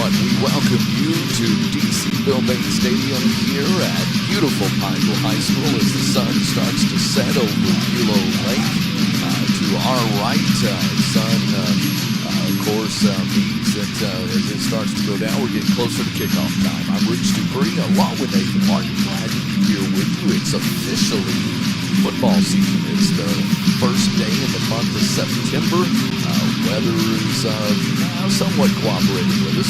everyone. We welcome you to DC Bank Stadium here at beautiful Pineville High School as the sun starts to set over Willow Lake. To our right, sun, of course, means that as it starts to go down, we're getting closer to kickoff time. I'm Rich Dupree, along with Nathan Martin. Glad to be here with you. It's officially football season. It's the first day in the month of September. Weather is somewhat cooperating with us,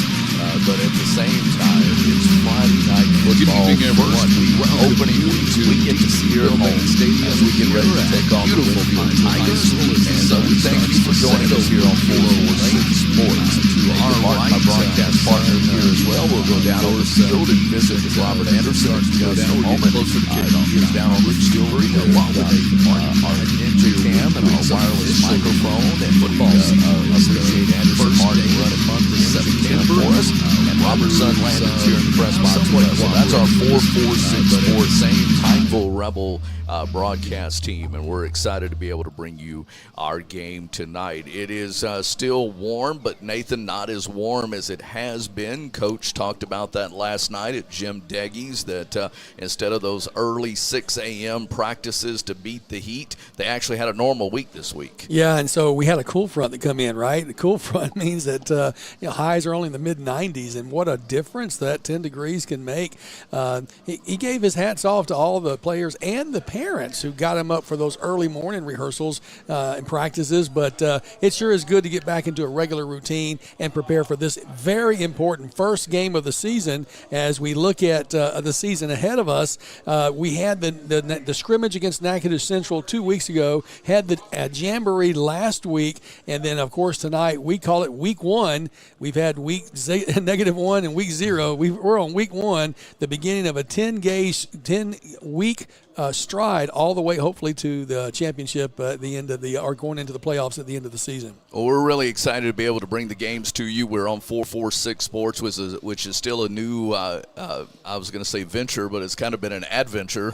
but at the same time, it's Friday night football. Opening week. We get to see here at home as we get ready to take on the Winfield Tigers. And so we thank you for joining us here on 446 Sports. To our right, my broadcast partner here as well. We'll go down on the field and visit with Robert Anderson. We'll go down a moment closer to kickoff. He's down on Rich Dupree, along with Nathan Martin, our ninja cam and our wireless microphone and football. Appreciate Anderson Martin running month of September for us. And Robert Son Landon's here in the press box with us. So that's our 446 Sports, same Pineville Rebel broadcast team, and we're excited to be able to bring you our game tonight. It is still warm, but Nathan, not as warm as it has been. Coach talked about that last night at Jim Deggy's, that instead of those early 6 a.m. practices to beat the heat, they actually had a normal week this week. Yeah, and so we had a cool front that come in, right? The cool front means that highs are only in the mid-90s, and what a difference that 10 degrees can make. He gave his hats off to all the players and the parents who got him up for those early morning rehearsals and practices, but it sure is good to get back into a regular routine and prepare for this very important first game of the season. As we look at the season ahead of us, we had the scrimmage against Natchitoches Central 2 weeks ago, had the Jamboree last week, and then, of course, tonight we call it week one. We've had -1 and week 0. We're on week 1, the beginning of a 10-week stride all the way, hopefully, to the championship at the end of or going into the playoffs at the end of the season. Well, we're really excited to be able to bring the games to you. We're on 446 Sports, which is still a new, I was going to say venture, but it's kind of been an adventure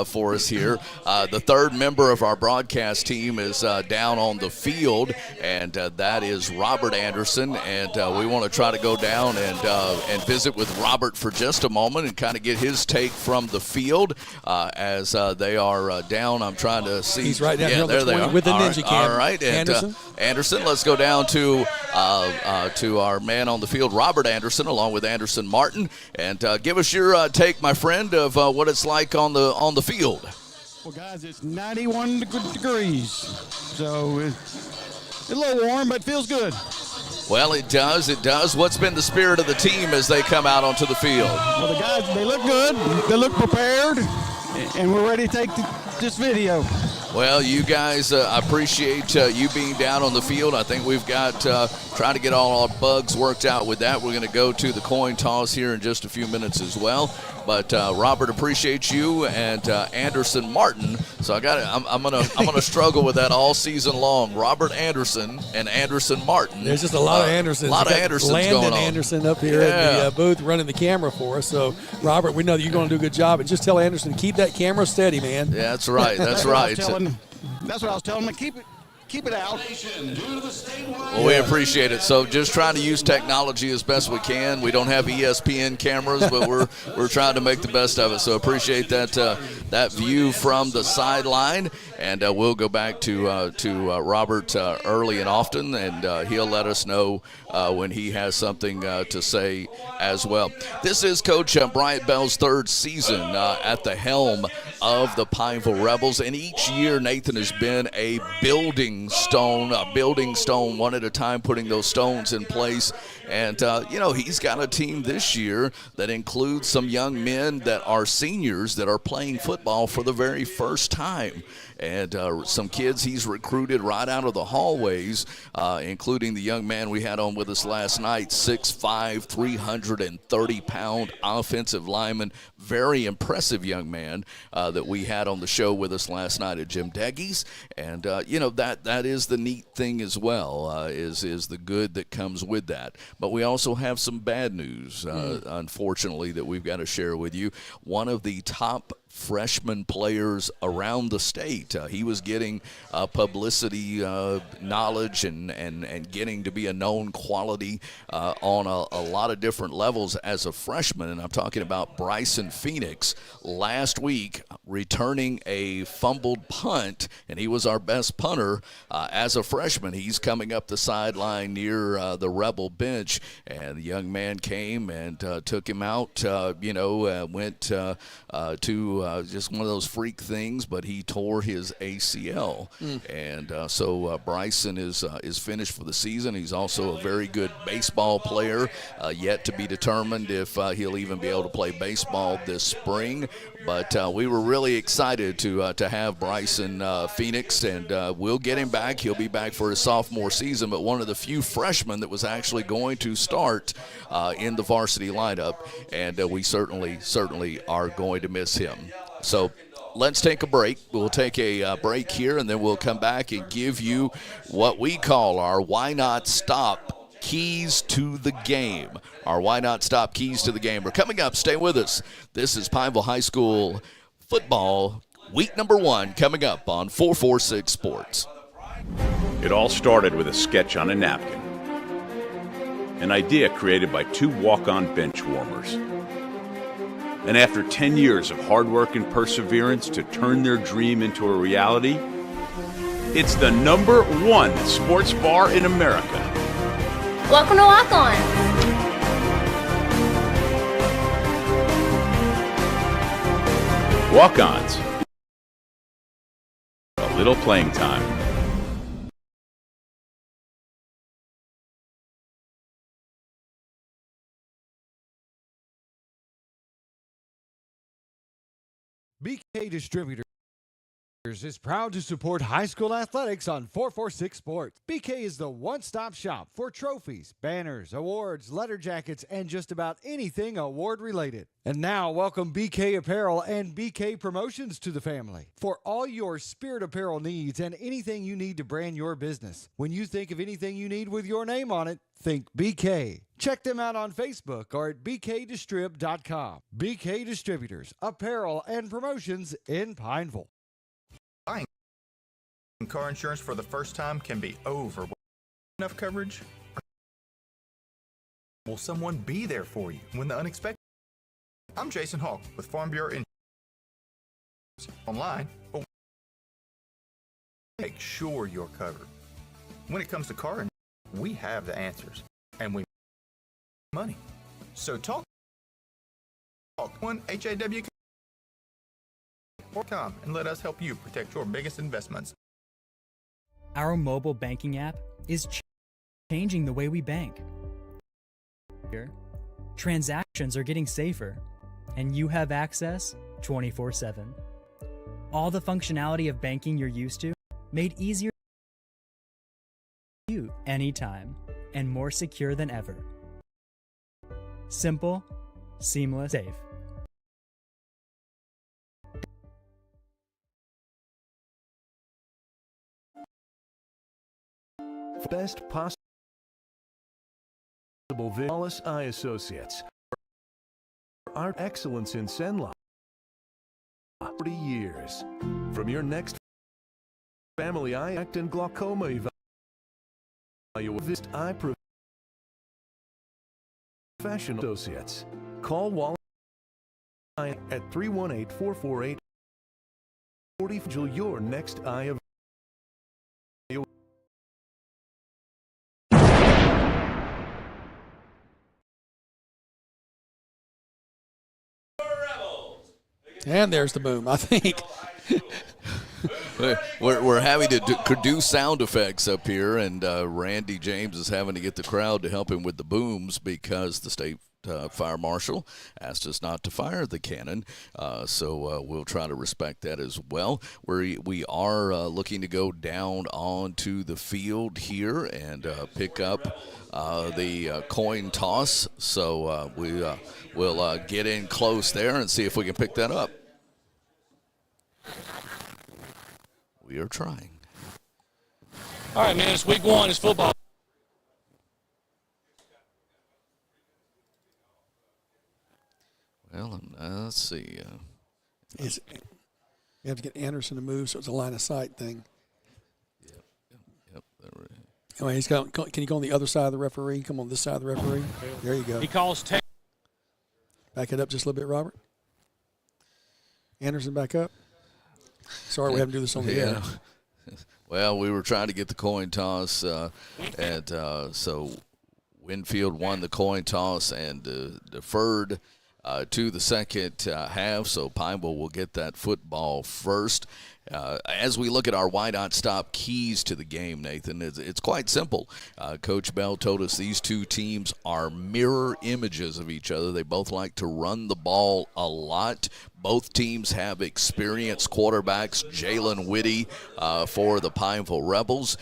for us here. The third member of our broadcast team is down on the field, and that is Robert Anderson. And we want to try to go down and visit with Robert for just a moment and kind of get his take from the field as they are down. I'm trying to see. He's right down here on there the 20 with the ninja cam. All right, and, Anderson, let's go down to our man on the field, Robert Anderson, along with Anderson Martin, and give us your take, my friend, of what it's like on the field. Well, guys, it's 91 degrees, so it's a little warm, but feels good. Well, it does. It does. What's been the spirit of the team as they come out onto the field? Well, the guys, they look good. They look prepared, and we're ready to take this video. Well, you guys, I appreciate you being down on the field. I think we've got trying to get all our bugs worked out with that. We're going to go to the coin toss here in just a few minutes as well. But Robert, appreciate you, and Anderson Martin. So I'm gonna struggle with that all season long. Robert Anderson and Anderson Martin. There's just a lot of Andersons. A lot of Andersons Landon going on. Anderson up here at the booth running the camera for us. So Robert, we know that you're going to do a good job, and just tell Anderson to keep that camera steady, man. Yeah, that's right. That's right. That's what I was telling him. Keep it out. Well, we appreciate it. So just trying to use technology as best we can. We don't have ESPN cameras, but we're trying to make the best of it. So appreciate that view from the sideline. And we'll go back to Robert early and often, and he'll let us know when he has something to say as well. This is Coach Bryant Bell's third season at the helm of the Pineville Rebels, and each year Nathan has been a building stone one at a time, putting those stones in place. And he's got a team this year that includes some young men that are seniors that are playing football for the very first time. And some kids he's recruited right out of the hallways, including the young man we had on with us last night, 6'5", 330-pound offensive lineman. Very impressive young man that we had on the show with us last night at Jim Deggy's. And, that that is the neat thing as well, is the good that comes with that. But we also have some bad news, unfortunately, that we've got to share with you. One of the top freshman players around the state. He was getting publicity knowledge and getting to be a known quality on a lot of different levels as a freshman, and I'm talking about Bryson Phoenix. Last week, returning a fumbled punt, and he was our best punter as a freshman. He's coming up the sideline near the Rebel bench, and the young man came and took him out, went to just one of those freak things, but he tore his ACL. And so Bryson is finished for the season. He's also a very good baseball player, yet to be determined if he'll even be able to play baseball this spring. But we were really excited to have Bryson Phoenix, and we'll get him back. He'll be back for his sophomore season, but one of the few freshmen that was actually going to start in the varsity lineup, and we certainly are going to miss him. So let's take a break. We'll take a break here, and then we'll come back and give you what we call our Why Not Stop Keys to the Game. Our Why Not Stop Keys to the Game are coming up. Stay with us. This is Pineville High School football week number 1 coming up on 446 Sports. It all started with a sketch on a napkin. An idea created by 2 walk-on bench warmers. And after 10 years of hard work and perseverance to turn their dream into a reality, it's the #1 sports bar in America. Welcome to Walk On. Walk-ons. A little playing time. BK Distributors is proud to support high school athletics on 446 Sports. BK is the one-stop shop for trophies, banners, awards, letter jackets, and just about anything award-related. And now, welcome BK Apparel and BK Promotions to the family. For all your spirit apparel needs and anything you need to brand your business. When you think of anything you need with your name on it, think BK. Check them out on Facebook or at bkdistrib.com. BK Distributors, Apparel and Promotions in Pineville. Buying car insurance for the first time can be overwhelming. Enough coverage? Will someone be there for you when the unexpected? I'm Jason Hawk with Farm Bureau Insurance. Online, or make sure you're covered. When it comes to car insurance, we have the answers, and we make money. So talk 1-HAW or come and let us help you protect your biggest investments. Our mobile banking app is changing the way we bank. Transactions are getting safer, and you have access 24/7. All the functionality of banking you're used to, made easier to you anytime, and more secure than ever. Simple, seamless, safe. Best possible Wallace Eye Associates. Art excellence in Senla. 40 years. From your next family eye act and glaucoma visit eye professional associates. Call Wallace Eye at 318-448-40. Your next eye of And there's the boom, I think. We're having to do sound effects up here, and Randy James is having to get the crowd to help him with the booms because the state fire marshal asked us not to fire the cannon, so we'll try to respect that as well. We are looking to go down onto the field here and pick up the coin toss, so we'll get in close there and see if we can pick that up. We are trying. All right, man, it's week one. It's football. Well, let's see. We have to get Anderson to move, so it's a line of sight thing. Yep. Anyway, can you go on the other side of the referee? Come on this side of the referee. There you go. He calls Back it up just a little bit, Robert. Anderson, back up. Sorry, we have to do this on the air. Well, we were trying to get the coin toss, so Winfield won the coin toss and deferred to the second half, so Pineville will get that football first. As we look at our why not stop keys to the game, Nathan, it's quite simple. Coach Bell told us these two teams are mirror images of each other. They both like to run the ball a lot. Both teams have experienced quarterbacks. Jalen Whitty for the Pineville Rebels.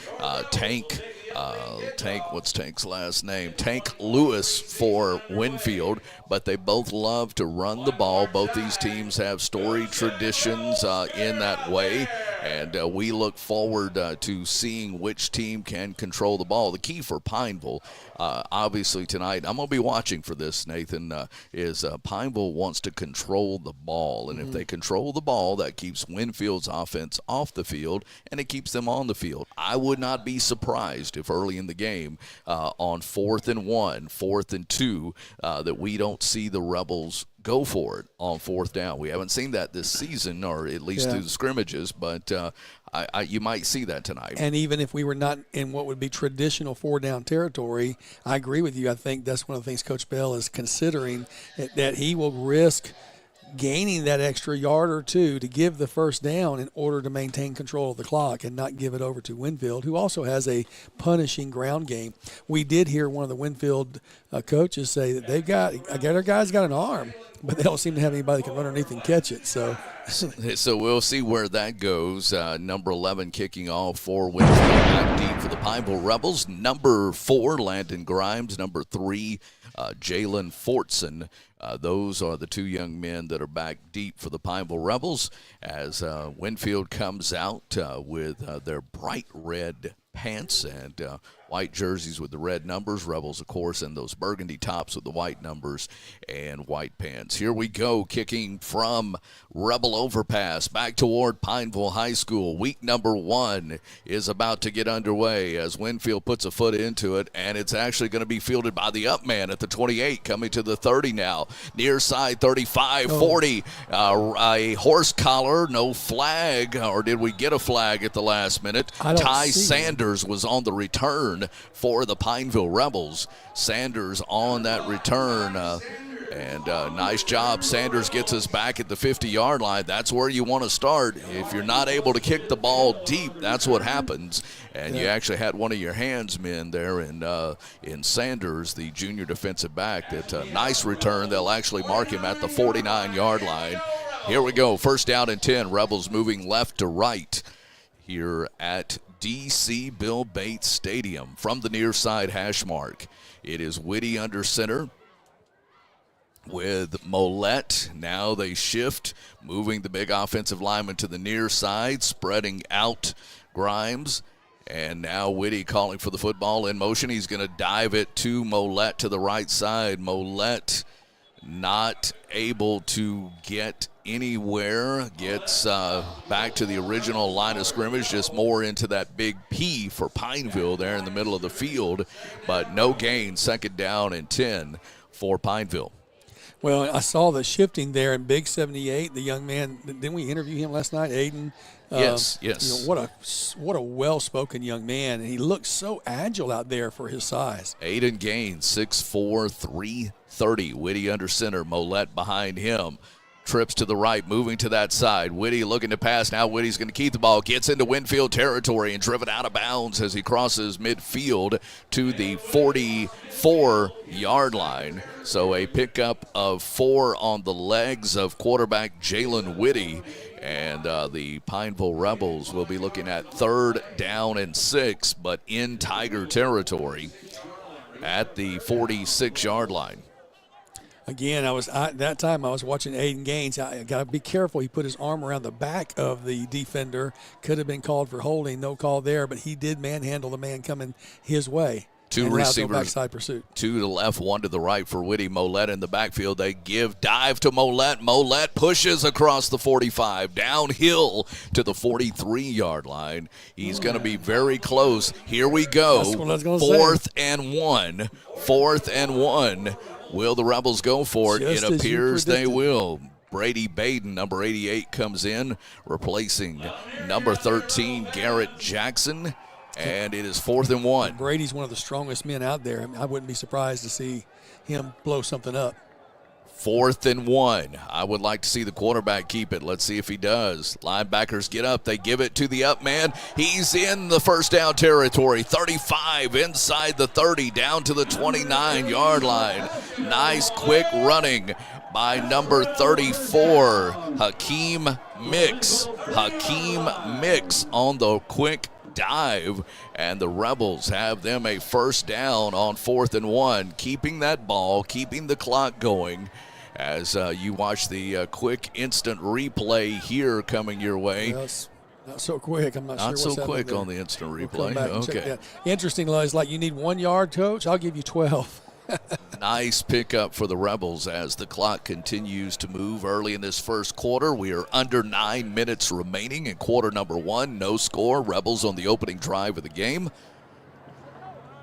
What's Tank's last name? Tank Lewis for Winfield, but they both love to run the ball. Both these teams have storied traditions in that way, and we look forward to seeing which team can control the ball. The key for Pineville, obviously tonight, I'm going to be watching for this, Nathan, is Pineville wants to control the ball, and if they control the ball, that keeps Winfield's offense off the field, and it keeps them on the field. I would not be surprised if early in the game on 4th and 1, 4th and 2, that we don't see the Rebels go for it on 4th down. We haven't seen that this season, or at least through the scrimmages, but you might see that tonight. And even if we were not in what would be traditional 4-down territory, I agree with you. I think that's one of the things Coach Bell is considering, that he will risk gaining that extra yard or two to give the first down in order to maintain control of the clock and not give it over to Winfield, who also has a punishing ground game. We did hear one of the Winfield coaches say that our guys got an arm, but they don't seem to have anybody that can run underneath and catch it. So we'll see where that goes. Number 11 kicking off for Winfield, back deep for the Pineville Rebels. Number 4, Landon Grimes. Number 3, Jalen Fortson. Those are the two young men that are back deep for the Pineville Rebels as Winfield comes out with their bright red pants and white jerseys with the red numbers. Rebels, of course, in those burgundy tops with the white numbers and white pants. Here we go, kicking from Rebel Overpass back toward Pineville High School. Week number 1 is about to get underway as Winfield puts a foot into it, and it's actually going to be fielded by the up man at the 28, coming to the 30 now. Near side 35, 40. A horse collar, no flag, or did we get a flag at the last minute? Ty Sanders was on the return for the Pineville Rebels. Sanders on that return, and nice job. Sanders gets us back at the 50-yard line. That's where you want to start. If you're not able to kick the ball deep, that's what happens. And you actually had one of your handsmen there in Sanders, the junior defensive back. That nice return. They'll actually mark him at the 49-yard line. Here we go. First down and 10. Rebels moving left to right here at D.C. Bill Bates Stadium from the near side hash mark. It is Whitty under center with Mollett. Now they shift, moving the big offensive lineman to the near side, spreading out Grimes. And now Whitty calling for the football in motion. He's going to dive it to Mollett to the right side. Mollett not able to get anywhere, gets back to the original line of scrimmage, just more into that big P for Pineville there in the middle of the field, but no gain. Second down and 10 for Pineville. Well, I saw the shifting there in Big 78. The young man, didn't we interview him last night, Aiden? Yes. You know, what a well-spoken young man, and he looks so agile out there for his size. Aiden Gaines, 6'4", 330. Whitty under center, Mollett behind him. Trips to the right, moving to that side. Whitty looking to pass. Now Whitty's going to keep the ball. Gets into Winfield territory and driven out of bounds as he crosses midfield to the 44-yard line. So a pickup of 4 on the legs of quarterback Jalen Whitty. And the Pineville Rebels will be looking at 3rd down and 6, but in Tiger territory at the 46-yard line. Again, that time I was watching Aiden Gaines. I got to be careful. He put his arm around the back of the defender. Could have been called for holding. No call there, but he did manhandle the man coming his way. Two receivers, backside pursuit. 2 to the left, 1 to the right for Whitty Mollett in the backfield. They dive to Mollett. Mollett pushes across the 45, downhill to the 43-yard line. He's going to be very close. Here we go. That's what I was gonna Fourth say. and 1. 4th and 1. Will the Rebels go for it? Just It as you appears they predicted. will. Brady Baden, number 88, comes in, replacing number 13, Garrett Jackson. And it is 4th and 1. Brady's one of the strongest men out there. I mean, I wouldn't be surprised to see him blow something up. 4th and 1. I would like to see the quarterback keep it. Let's see if he does. Linebackers get up. They give it to the up man. He's in the first down territory. 35 inside the 30, down to the 29-yard line. Nice quick running by number 34, Hakeem Mix. Hakeem Mix on the quick dive, and the Rebels have them a first down on 4th and 1, keeping that ball, keeping the clock going as you watch the quick instant replay here coming your way. Yes. Not so quick. I'm not sure what's so happening quick there. on the instant We'll replay. come back and check Okay. that. Interesting, Luz, like you need 1 yard, Coach. I'll give you 12. Nice pickup for the Rebels as the clock continues to move early in this first quarter. We are under 9 minutes remaining in quarter number 1. No score. Rebels on the opening drive of the game.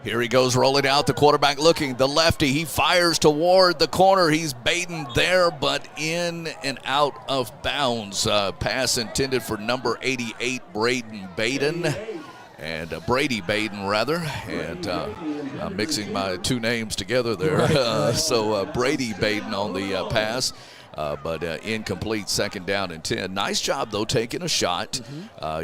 Here he goes rolling out. The quarterback looking. The lefty. He fires toward the corner. He's Baden there, but in and out of bounds. Pass intended for number 88, Braden Baden. And Brady Baden, rather. And I'm mixing my two names together there. Right. Brady Baden on the pass. But incomplete, 2nd down and 10. Nice job, though, taking a shot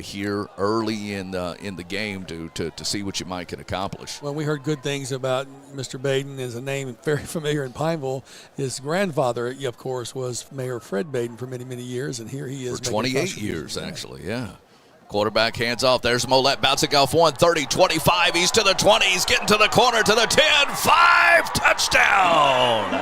here early in the game to see what you might can accomplish. Well, we heard good things about Mr. Baden. Is a name very familiar in Pineville. His grandfather, of course, was Mayor Fred Baden for many, many years, and here he is. For 28 years, actually, yeah. Quarterback hands off. There's Mollett bouncing off 1, 30, 25. He's to the 20. He's getting to the corner, to the 10. 5, touchdown.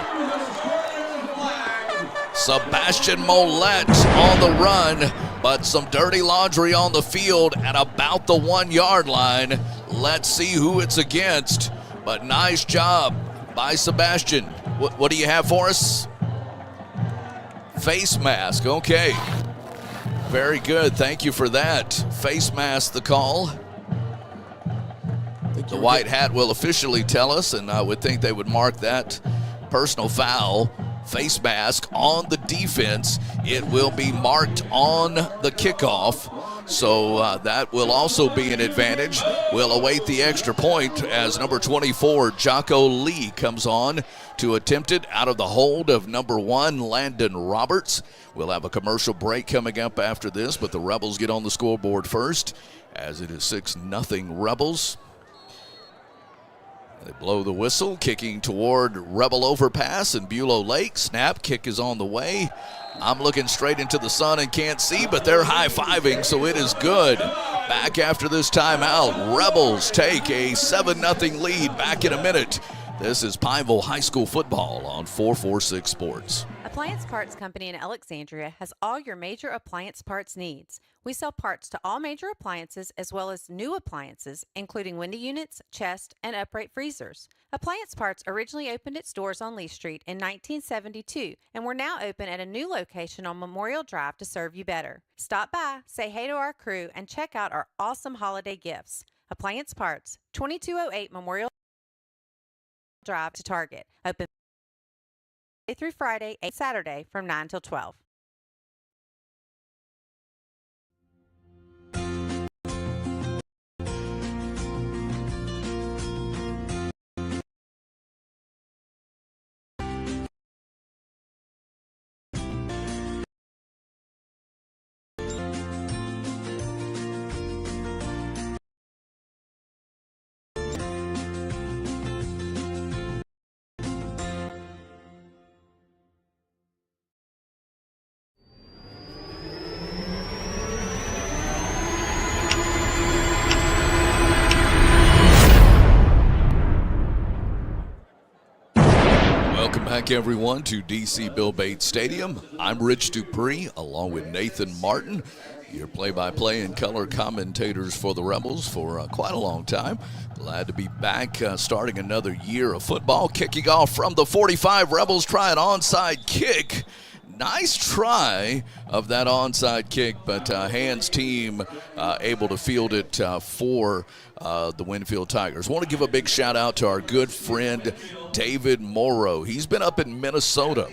Sebastian Mollett on the run, but some dirty laundry on the field at about the 1 yard line. Let's see who it's against, but nice job by Sebastian. What do you have for us? Face mask, okay. Very good, thank you for that. Face mask, the call. The white hat will officially tell us, and I would think they would mark that personal foul. Face mask on the defense. It will be marked on the kickoff, so that will also be an advantage. We'll await the extra point as number 24, Jocko Lee, comes on to attempt it out of the hold of number 1, Landon Roberts. We'll have a commercial break coming up after this, but the Rebels get on the scoreboard first as it is 6-0 Rebels. They blow the whistle, kicking toward Rebel overpass and Bulow Lake. Snap, kick is on the way. I'm looking straight into the sun and can't see, but they're high-fiving, so it is good. Back after this timeout, Rebels take a 7-0 lead. Back in a minute. This is Pineville High School football on 446 Sports. Appliance Parts Company in Alexandria has all your major appliance parts needs. We sell parts to all major appliances as well as new appliances, including window units, chest, and upright freezers. Appliance Parts originally opened its doors on Lee Street in 1972, and we're now open at a new location on Memorial Drive to serve you better. Stop by, say hey to our crew, and check out our awesome holiday gifts. Appliance Parts, 2208 Memorial Drive to Target. Open Monday through Friday, 8 Saturday from 9 till 12. back, everyone, to DC Bill Bates Stadium. I'm Rich Dupree, along with Nathan Martin, your play-by-play and color commentators for the Rebels for quite a long time. Glad to be back, starting another year of football. Kicking off from the 45, Rebels try an onside kick. Nice try of that onside kick, but Hand's team able to field it for the Winnfield Tigers. Want to give a big shout out to our good friend David Morrow. He's been up in Minnesota.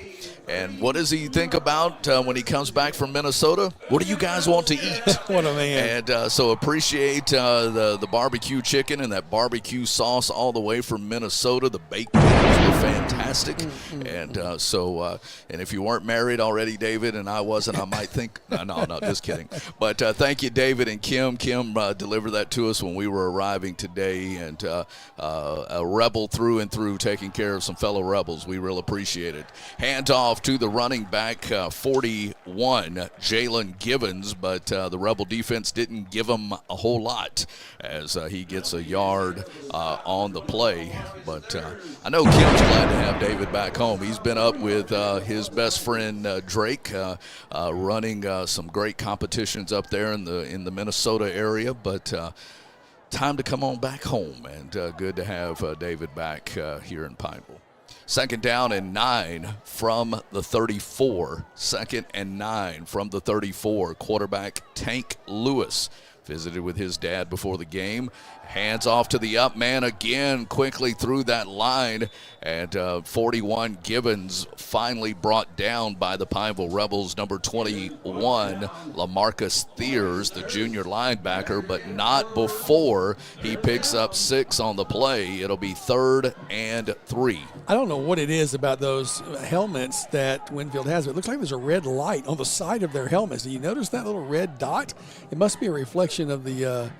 And what does he think about when he comes back from Minnesota? What do you guys want to eat? What a man. And so appreciate the barbecue chicken and that barbecue sauce all the way from Minnesota. The baked beans were fantastic. And and if you weren't married already, David, and I wasn't, I might think, no, just kidding. But thank you, David and Kim. Kim delivered that to us when we were arriving today. And a Rebel through and through, taking care of some fellow Rebels. We real appreciate it. Hand off to the running back, 41, Jalen Givens, but the Rebel defense didn't give him a whole lot as he gets a yard on the play. But I know Kim's glad to have David back home. He's been up with his best friend Drake, running some great competitions up there in the Minnesota area. But time to come on back home, and good to have David back here in Pineville. 2nd down and 9 from the 34. 2nd and 9 from the 34. Quarterback Tank Lewis visited with his dad before the game. Hands off to the up man again, quickly through that line. And 41 Givens finally brought down by the Pineville Rebels. Number 21, LaMarcus Thiers, the junior linebacker, but not before he picks up 6 on the play. It'll be 3rd and 3. I don't know what it is about those helmets that Winfield has. It looks like there's a red light on the side of their helmets. Do you notice that little red dot? It must be a reflection of the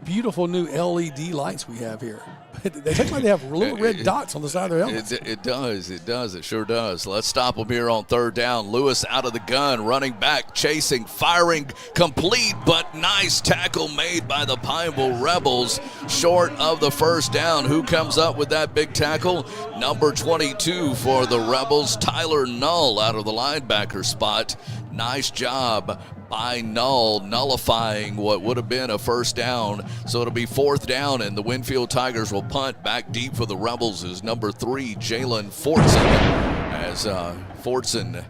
beautiful new LED lights we have here. They look like they have little red dots on the side of their helmets. It does. It sure does. Let's stop them here on 3rd down. Lewis out of the gun, running back, chasing, firing, complete, but nice tackle made by the Pineville Rebels, short of the 1st down. Who comes up with that big tackle? Number 22 for the Rebels, Tyler Null out of the linebacker spot. Nice job by Null, nullifying what would have been a 1st down. So it'll be 4th down, and the Winfield Tigers will punt. Back deep for the Rebels is number 3, Jalen Fortson. As Fortson,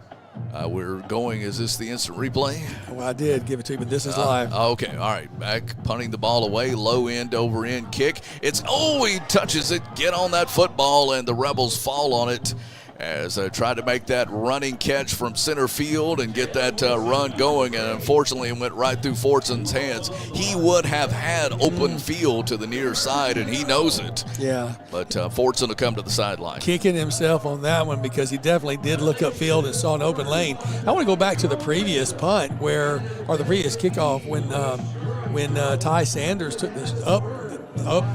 we're going, is this the instant replay? Well, I did give it to you, but this is live. Okay, all right. Back, punting the ball away, low end, over end kick. He touches it, get on that football, and the Rebels fall on it. As I tried to make that running catch from center field and get that run going, and unfortunately it went right through Fortson's hands. He would have had open field to the near side, and he knows it. Yeah. But Fortson will come to the sideline. Kicking himself on that one because he definitely did look upfield and saw an open lane. I want to go back to the previous punt or the previous kickoff when Ty Sanders took this up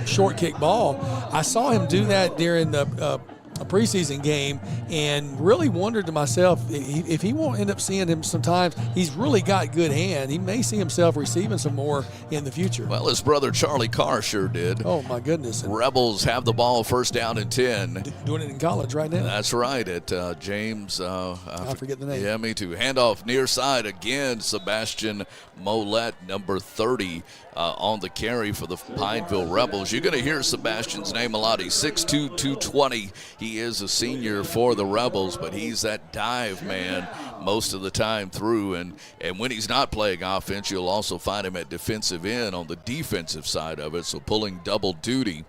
short kick ball. I saw him do that during a preseason game and really wondered to myself if he won't end up seeing him sometimes. He's really got good hand. He may see himself receiving some more in the future. Well, his brother Charlie Carr sure did. Oh, my goodness. Rebels have the ball, 1st down and 10. Doing it in college right now. That's right, at James. I forget the name. Yeah, me too. Handoff near side again. Sebastian Mollett, number 30, on the carry for the Pineville Rebels. You're going to hear Sebastian's name a lot. He's 6'2", 220. He is a senior for the Rebels, but he's that dive man most of the time through. And when he's not playing offense, you'll also find him at defensive end on the defensive side of it. So pulling double duty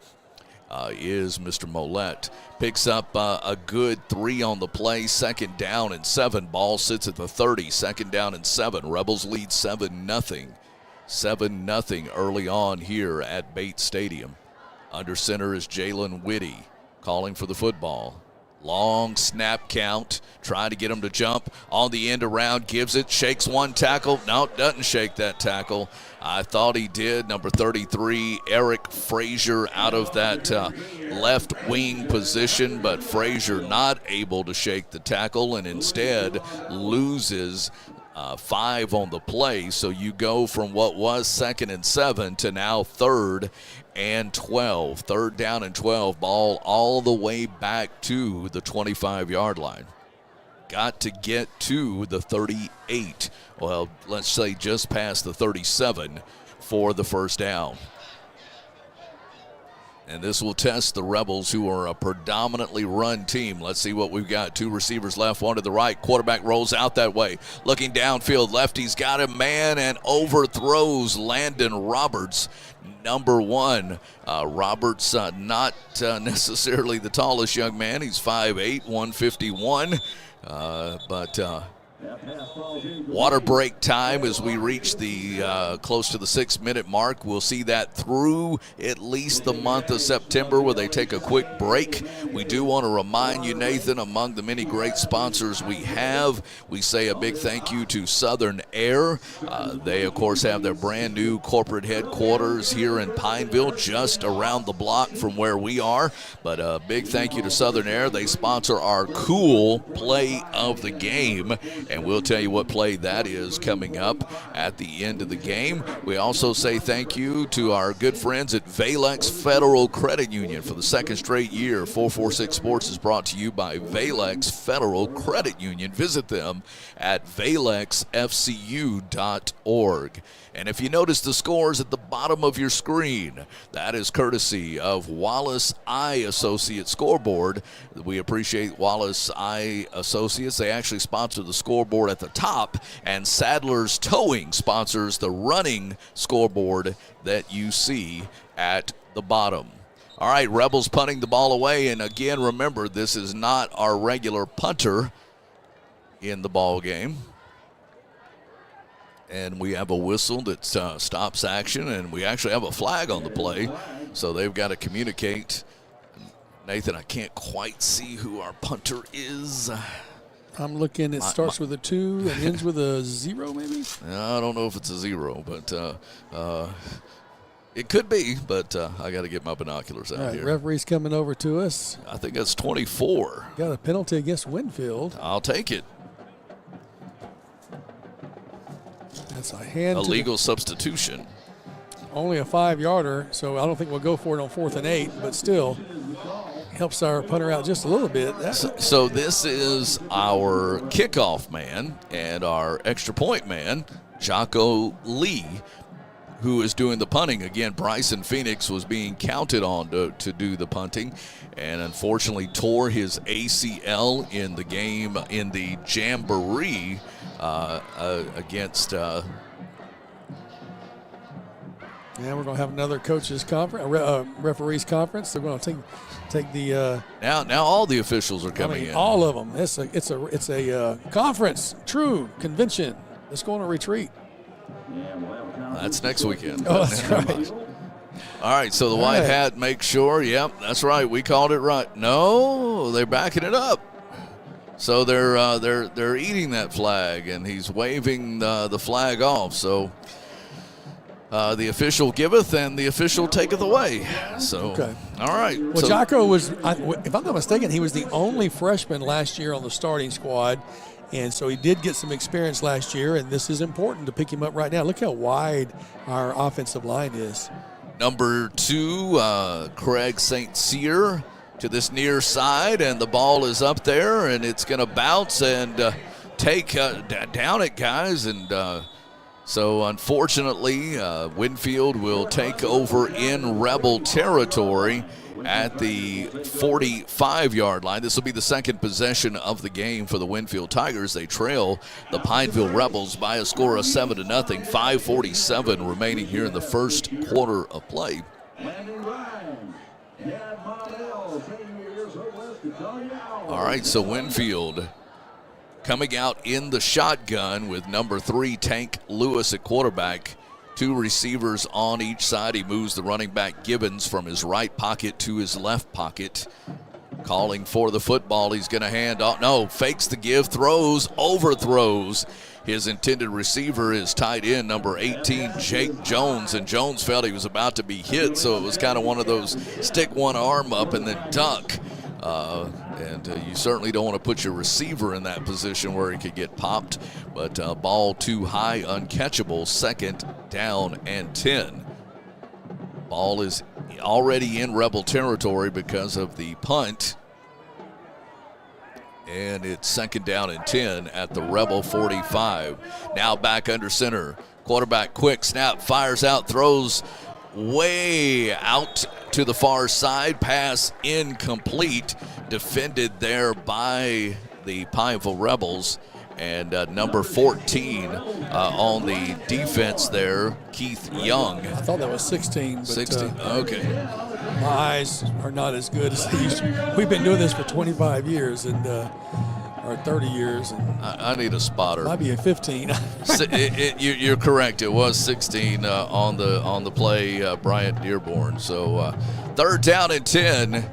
is Mr. Mollett. Picks up a good 3 on the play. 2nd down and 7. Ball sits at the 30. 2nd down and 7. Rebels lead 7-0. 7-0 early on here at Bates Stadium. Under center is Jalen Whitty calling for the football. Long snap count, trying to get him to jump on the end around, gives it, shakes one tackle. No, doesn't shake that tackle. I thought he did. Number 33, Eric Frazier, out of that left wing position, but Frazier not able to shake the tackle and instead loses 5 on the play. So you go from what was 2nd and 7 to now 3rd and 12. 3rd down and 12. Ball all the way back to the 25-yard line. Got to get to the 38. Well, let's say just past the 37 for the first down. And this will test the Rebels, who are a predominantly run team. Let's see what we've got. 2 receivers left, 1 to the right. Quarterback rolls out that way. Looking downfield, lefty's got him, man, and overthrows Landon Roberts, number 1. Roberts, not necessarily the tallest young man. He's 5'8", 151. Water break time as we reach the close to the 6-minute mark. We'll see that through at least the month of September, where they take a quick break. We do want to remind you, Nathan, among the many great sponsors we have, we say a big thank you to Southern Air. They, of course, have their brand new corporate headquarters here in Pineville, just around the block from where we are. But a big thank you to Southern Air. They sponsor our cool play of the game, and we'll tell you what play that is coming up at the end of the game. We also say thank you to our good friends at Valex Federal Credit Union for the 2nd straight year. 446 Sports is brought to you by Valex Federal Credit Union. Visit them at valexfcu.org. And if you notice the scores at the bottom of your screen, that is courtesy of Wallace Eye Associates Scoreboard. We appreciate Wallace Eye Associates. They actually sponsor the scoreboard at the top, and Sadler's Towing sponsors the running scoreboard that you see at the bottom. All right, Rebels punting the ball away, and again, remember, this is not our regular punter in the ball game. And we have a whistle that stops action, and we actually have a flag on the play, so they've got to communicate. Nathan, I can't quite see who our punter is. I'm looking. It starts with a 2 and ends with a 0, maybe? I don't know if it's a 0, but it could be, but I got to get my binoculars out here. Referee's coming over to us. I think that's 24. Got a penalty against Winfield. I'll take it. That's a hand. Illegal substitution. Only a 5-yarder, so I don't think we'll go for it on 4th and 8, but still helps our punter out just a little bit. So this is our kickoff man and our extra point man, Jocko Lee, who is doing the punting. Again, Bryson Phoenix was being counted on to do the punting, and unfortunately tore his ACL in the game in the Jamboree against. Yeah, we're going to have another coaches conference, referees conference. They're going to take the. Now all the officials are coming in. All of them. It's a conference, true convention. Let's go on a retreat. That's next weekend. Oh, that's right. All right, so the white hat makes sure. Yep, that's right. We called it right. No, they're backing it up. So they're eating that flag, and he's waving the flag off. So the official giveth, and the official taketh away. So okay. All right. Well, so Jocko was, if I'm not mistaken, he was the only freshman last year on the starting squad. And so he did get some experience last year, and this is important to pick him up right now. Look how wide our offensive line is. Number 2, Craig St. Cyr to this near side, and the ball is up there, and it's going to bounce and take down it, guys. And so unfortunately, Winfield will take over in Rebel territory at the 45-yard line. This will be the second possession of the game for the Winfield Tigers. They trail the Pineville Rebels by a score of 7-0. 5:47 remaining here in the first quarter of play. All right, so Winfield coming out in the shotgun with number 3, Tank Lewis at quarterback. 2 receivers on each side. He moves the running back Gibbons from his right pocket to his left pocket. Calling for the football. He's going to hand off. No, fakes the give, throws, overthrows. His intended receiver is tight end, number 18, Jake Jones. And Jones felt he was about to be hit, so it was kind of one of those stick one arm up and then duck. And you certainly don't want to put your receiver in that position where he could get popped. But ball too high, uncatchable, 2nd down and 10. Ball is already in Rebel territory because of the punt. And it's 2nd down and 10 at the Rebel 45. Now back under center. Quarterback quick snap, fires out, throws way out to the far side. Pass incomplete. Defended there by the Pineville Rebels. And number 14 on the defense there, Keith Young. I thought that was 16. But, 16, okay. My eyes are not as good as they used to. We've been doing this for 25 years or 30 years. And I need a spotter. Might be a 15. You're correct. It was 16 on the play, Bryant Dearborn. So 3rd down and 10.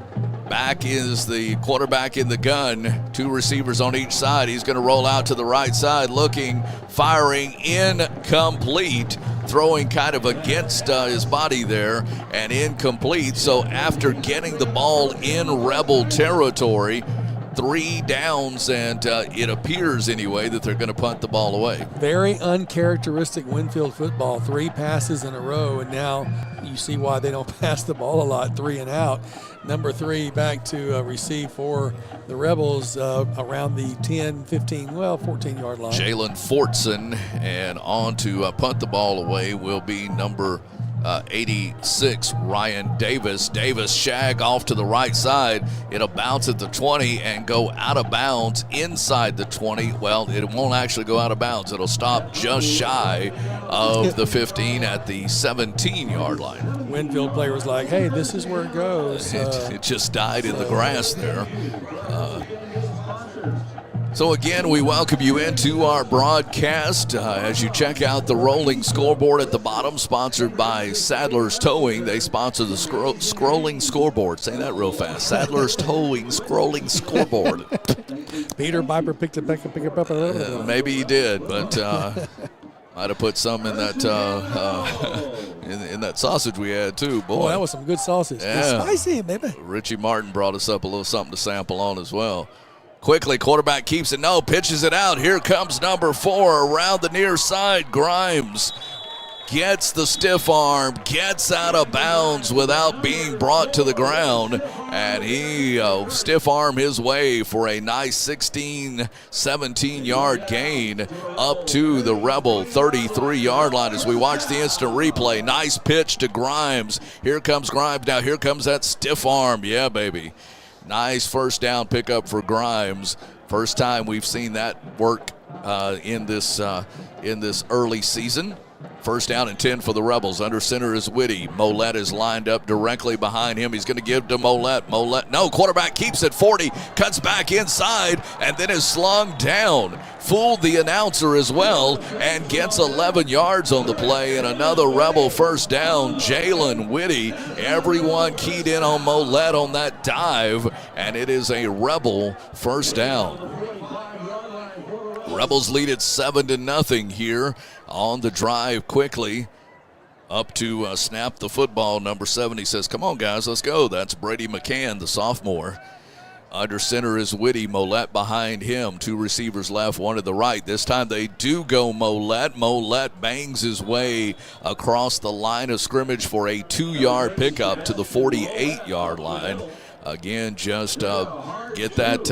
Back is the quarterback in the gun. 2 receivers on each side. He's going to roll out to the right side, looking, firing, incomplete. Throwing kind of against his body there and incomplete. So after getting the ball in Rebel territory, 3 downs, and it appears anyway that they're going to punt the ball away. Very uncharacteristic Winfield football. 3 passes in a row, and now you see why they don't pass the ball a lot. 3 and out. Number 3 back to receive for the Rebels around the 10, 15, 14-yard line. Jalen Fortson, and on to punt the ball away will be number 86, Ryan Davis. Davis shag off to the right side. It'll bounce at the 20 and go out of bounds inside the 20. Well, it won't actually go out of bounds. It'll stop just shy of the 15 at the 17-yard line. Winfield player was like, hey, this is where it goes. It just died in the grass there. So again, we welcome you into our broadcast as you check out the rolling scoreboard at the bottom, sponsored by Sadler's Towing. They sponsor the scrolling scoreboard. Say that real fast. Sadler's Towing scrolling scoreboard. Peter Piper picked it back up. Maybe he did, but might have put some in that in that sausage we had too. Boy, that was some good sausage. Yeah. It's spicy, baby. Richie Martin brought us up a little something to sample on as well. Quickly, quarterback keeps it. No, pitches it out. Here comes number 4 around the near side. Grimes gets the stiff arm, gets out of bounds without being brought to the ground, and he stiff arm his way for a nice 16, 17-yard gain up to the Rebel 33-yard line as we watch the instant replay. Nice pitch to Grimes. Here comes Grimes. Now here comes that stiff arm. Yeah, baby. Nice first down pickup for Grimes. First time we've seen that work in this early season. First down and 10 for the Rebels. Under center is Whitty. Mollett is lined up directly behind him. He's going to give to Mollett. Mollett, no, quarterback keeps it 40, cuts back inside, and then is slung down. Fooled the announcer as well and gets 11 yards on the play and another Rebel first down. Jalen Whitty, everyone keyed in on Mollett on that dive, and it is a Rebel first down. Rebels lead it 7-0 here on the drive quickly. Up to snap the football, number 70 says, come on, guys, let's go. That's Brady McCann, the sophomore. Under center is Whitty. Mollett behind him. 2 receivers left, 1 to the right. This time they do go Mollett. Mollett bangs his way across the line of scrimmage for a 2-yard pickup to the 48-yard line. Again, just get that,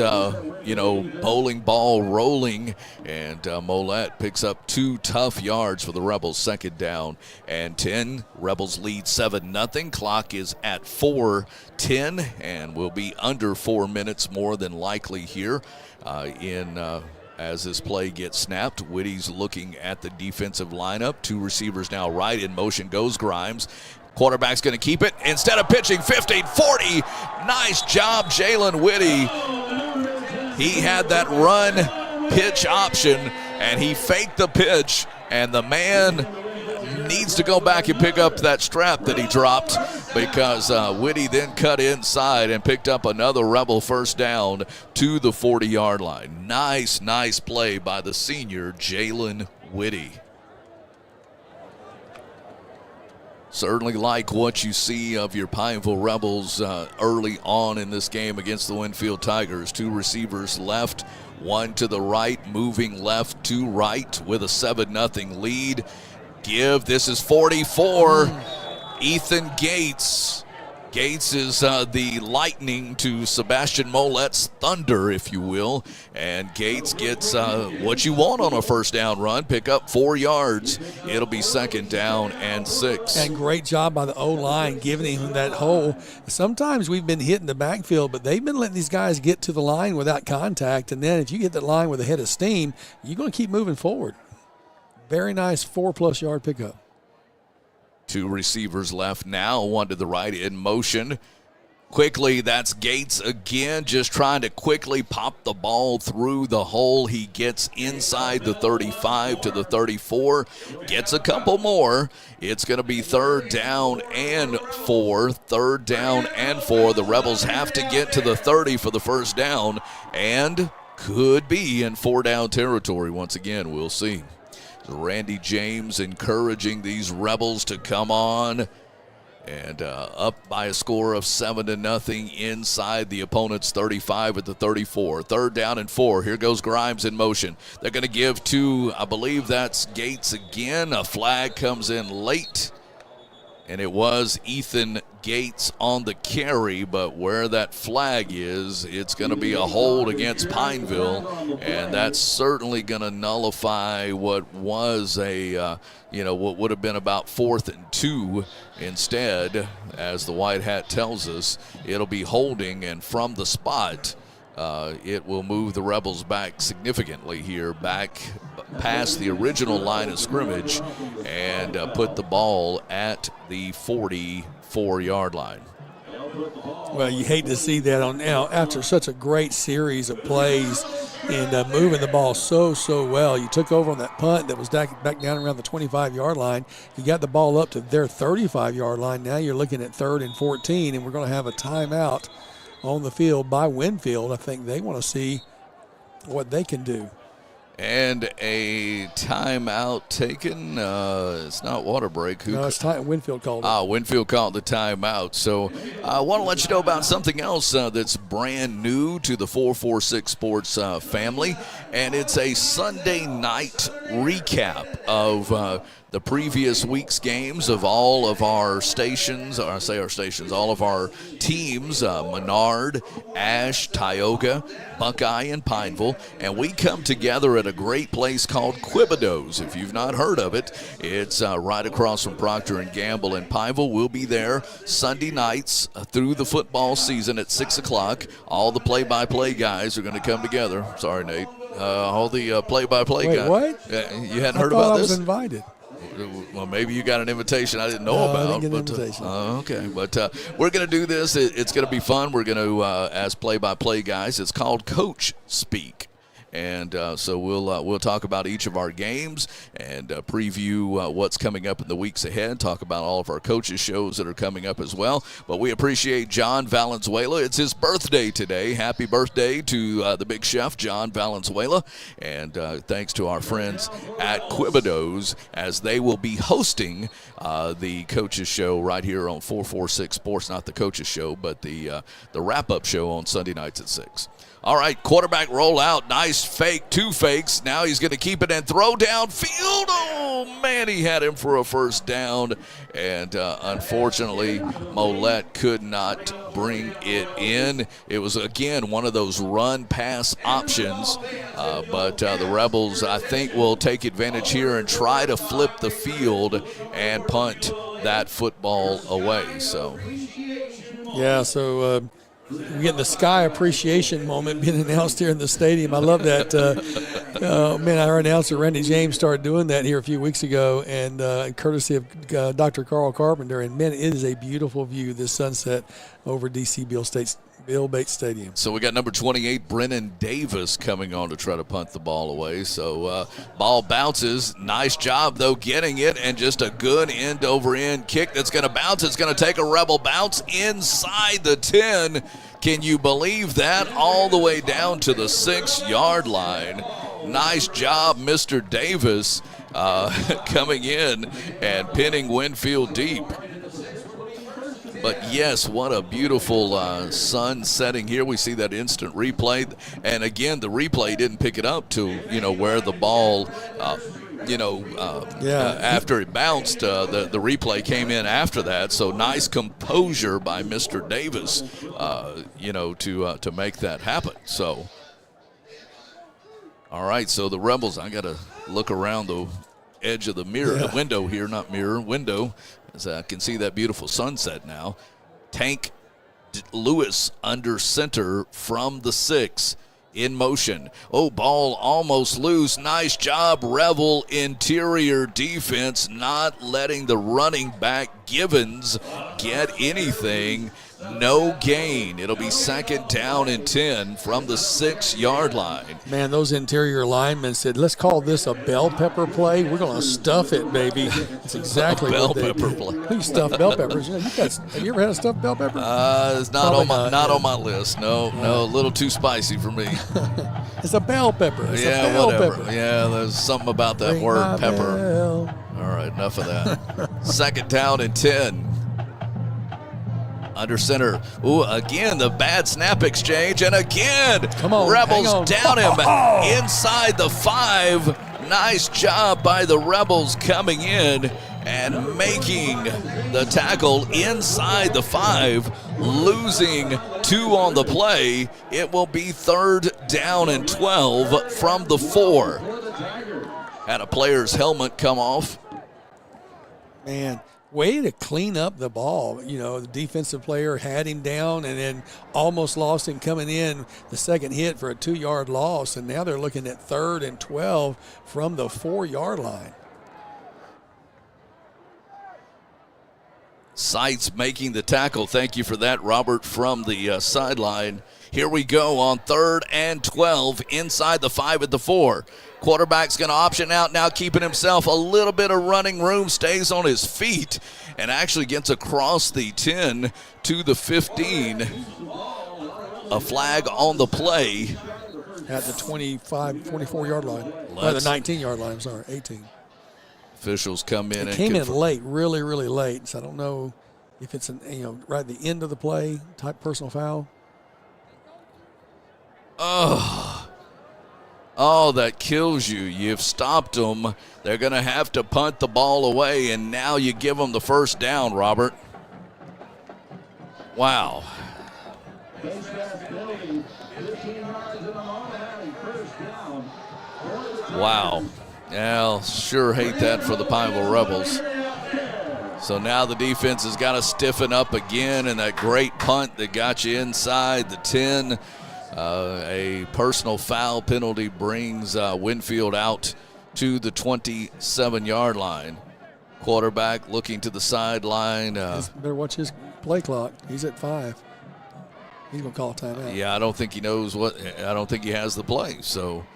bowling ball rolling, and Mollett picks up 2 tough yards for the Rebels. 2nd down and 10. Rebels lead 7-0. Clock is at 4:10, and will be under 4 minutes more than likely here as this play gets snapped. Whitty's looking at the defensive lineup. 2 receivers now right. In motion goes Grimes. Quarterback's going to keep it. Instead of pitching 15, 40. Nice job, Jalen Whitty. He had that run pitch option, and he faked the pitch, and the man needs to go back and pick up that strap that he dropped because Whitty then cut inside and picked up another Rebel first down to the 40-yard line. Nice play by the senior, Jalen Whitty. Certainly like what you see of your Pineville Rebels early on in this game against the Winfield Tigers. 2 receivers left, 1 to the right, moving left to right with a 7-0 lead. This is 44. Ethan Gates. Gates is the lightning to Sebastian Molet's thunder, if you will. And Gates gets what you want on a first down run, pick up 4 yards. It'll be 2nd down and 6. And great job by the O-line giving him that hole. Sometimes we've been hitting the backfield, but they've been letting these guys get to the line without contact. And then if you get that line with a head of steam, you're going to keep moving forward. Very nice 4+ yard pickup. 2 receivers left now, 1 to the right in motion. Quickly, that's Gates again, just trying to quickly pop the ball through the hole. He gets inside the 35 to the 34, gets a couple more. It's going to be 3rd down and 4. 3rd down and 4. The Rebels have to get to the 30 for the first down and could be in 4-down territory once again. We'll see. Randy James encouraging these Rebels to come on, and up by a score of 7-0 inside the opponent's 35 at the 34. 3rd down and 4. Here goes Grimes in motion. They're going to give to, I believe that's Gates again. A flag comes in late, and it was Ethan Gates on the carry, but where that flag is, it's going to be a hold against Pineville, and that's certainly going to nullify what was a, what would have been about 4th and 2 instead. As the white hat tells us, it'll be holding, and from the spot, it will move the Rebels back significantly here, back past the original line of scrimmage, and put the ball at the 44-yard line. Well, you hate to see that after such a great series of plays and moving the ball so well. You took over on that punt that was back down around the 25-yard line. You got the ball up to their 35-yard line. Now you're looking at 3rd and 14, and we're going to have a timeout on the field by Winfield. I think they want to see what they can do. And a timeout taken. It's not water break. No, it's Winfield called it. Winfield called the timeout. So I want to let you know about something else that's brand new to the 446 Sports family. And it's a Sunday night recap of the previous week's games of all of our stations, or I say our stations, all of our teams, Menard, Ash, Tioga, Buckeye, and Pineville. And we come together at a great place called Quibido's. If you've not heard of it, it's right across from Procter & Gamble in Pineville. We'll be there Sunday nights through the football season at 6 o'clock. All the play-by-play guys are going to come together. Sorry, Nate. All the play-by-play guys. Wait, what? You hadn't heard about this? I was invited. Well, maybe you got an invitation I didn't know about. I didn't get an invitation. Okay, but we're going to do this. It's going to be fun. We're going to, as play-by-play guys, it's called Coach Speak. And so we'll talk about each of our games and preview what's coming up in the weeks ahead, talk about all of our coaches' shows that are coming up as well. But we appreciate John Valenzuela. It's his birthday today. Happy birthday to the big chef, John Valenzuela. And thanks to our friends at Quibido's, as they will be hosting the coaches' show right here on 446 Sports. Not the coaches' show, but the wrap-up show on Sunday nights at 6. All right, quarterback rollout. Nice fake, 2 fakes. Now he's going to keep it and throw downfield. Oh, man, he had him for a first down. And unfortunately, Molet could not bring it in. It was, again, one of those run-pass options. But the Rebels, I think, will take advantage here and try to flip the field and punt that football away. So, yeah, so we're getting the Sky Appreciation moment being announced here in the stadium. I love that. Our announcer Randy James started doing that here a few weeks ago, and courtesy of Dr. Carl Carpenter. And, man, it is a beautiful view, this sunset over DC Bill Bates Stadium. So we got number 28, Brennan Davis, coming on to try to punt the ball away. So ball bounces. Nice job, though, getting it, and just a good end-over-end kick that's going to bounce. It's going to take a Rebel bounce inside the 10. Can you believe that? All the way down to the 6-yard line. Nice job, Mr. Davis, coming in and pinning Winfield deep. But yes, what a beautiful sun setting here. We see that instant replay. And again, the replay didn't pick it up to, where the ball, after it bounced, the replay came in after that. So nice composure by Mr. Davis, to make that happen. So, all right, so the Rebels, I got to look around the edge of the mirror, the window here, not mirror, window, as I can see that beautiful sunset now. Tank Lewis under center from the 6. In motion. Oh, ball almost loose. Nice job, Revel interior defense, not letting the running back Givens get anything. No gain. It'll be 2nd down and 10 from the 6-yard line. Man, those interior linemen said, let's call this a bell pepper play. We're going to stuff it, baby. That's exactly what they bell pepper did. play. You stuff bell peppers. Have you ever had a stuffed bell pepper? It's not on my list. No, a little too spicy for me. It's a bell pepper. It's a bell whatever. pepper. Yeah, there's something about that Ring word my pepper. bell. All right, enough of that. 2nd down and 10. Under center. Ooh, again, the bad snap exchange. And again, Come on, Rebels down him inside the 5. Nice job by the Rebels coming in and making the tackle inside the 5, losing 2 on the play. It will be 3rd down and 12 from the 4. Had a player's helmet come off. Man, way to clean up the ball. The defensive player had him down and then almost lost him coming in. The second hit for a 2-yard loss, and now they're looking at 3rd and 12 from the 4-yard line. Seitz making the tackle. Thank you for that, Robert, from the sideline. Here we go on 3rd and 12 inside the 5 at the 4. Quarterback's going to option out now, keeping himself a little bit of running room, stays on his feet, and actually gets across the 10 to the 15. A flag on the play. At the 24-yard line. Or the 19-yard line, I'm sorry, 18. Officials come in. It came in late, really, really late. So I don't know if it's right at the end of the play type personal foul. Oh, that kills you. You've stopped them. They're going to have to punt the ball away, and now you give them the 1st down, Robert. Wow. Wow. Yeah, I'll sure hate that for the Pineville Rebels. So now the defense has got to stiffen up again, and that great punt that got you inside the 10. A personal foul penalty brings Winfield out to the 27-yard line. Quarterback looking to the sideline. Better watch his play clock. He's at 5. He's going to call a timeout. Yeah, I don't think he knows what. I don't think he has the play. So,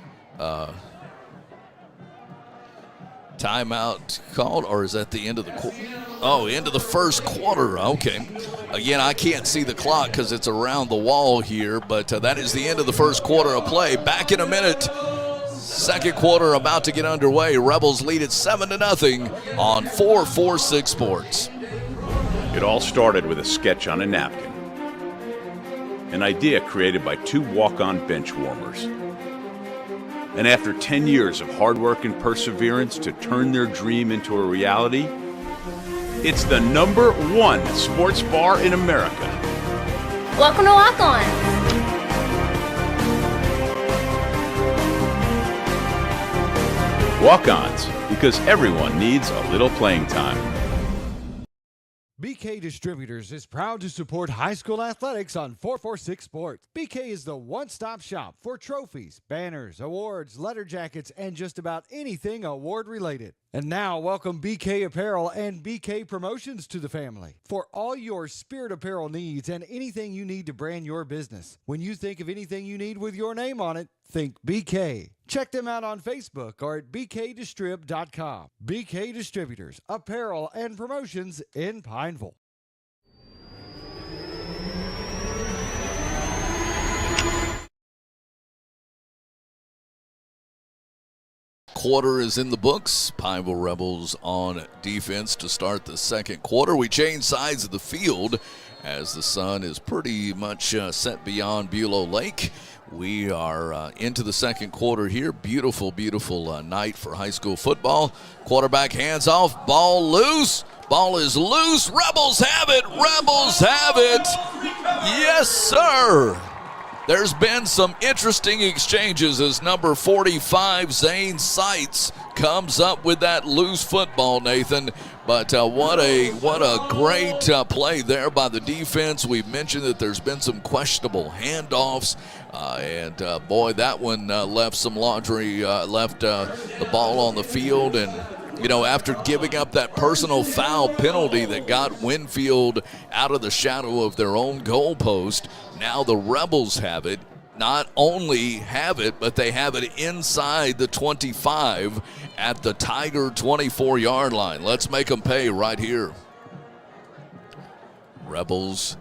timeout called, or is that the end of the quarter? Oh, end of the 1st quarter. Okay. Again, I can't see the clock because it's around the wall here, but that is the end of the 1st quarter of play. Back in a minute. 2nd quarter about to get underway. Rebels lead it 7-0 on 446 Sports. It all started with a sketch on a napkin. An idea created by 2 walk-on bench warmers. And after 10 years of hard work and perseverance to turn their dream into a reality, it's the #1 sports bar in America. Welcome to Walk On. Walk-ons, because everyone needs a little playing time. BK Distributors is proud to support high school athletics on 446 Sports. BK is the one-stop shop for trophies, banners, awards, letter jackets, and just about anything award-related. And now, welcome BK Apparel and BK Promotions to the family for all your spirit apparel needs and anything you need to brand your business. When you think of anything you need with your name on it, think BK. Check them out on Facebook or at bkdistrib.com. BK Distributors, apparel and promotions in Pineville. quarter is in the books. Pineville Rebels on defense to start the second quarter. We change sides of the field as the sun is pretty much set beyond Bulow Lake. We are into the second quarter here. Beautiful, beautiful night for high school football. Quarterback hands off, ball loose. Ball is loose. Rebels have it. Rebels have it. Yes, sir. There's been some interesting exchanges as number 45, Zane Seitz, comes up with that loose football, Nathan. But what a great play there by the defense. We've mentioned that there's been some questionable handoffs. Boy, that one left some laundry, left the ball on the field. And, you know, after giving up that personal foul penalty that got Winfield out of the shadow of their own goalpost, now the Rebels have it. Not only have it, but they have it inside the 25 at the Tiger 24-yard line. Let's make them pay right here. Rebels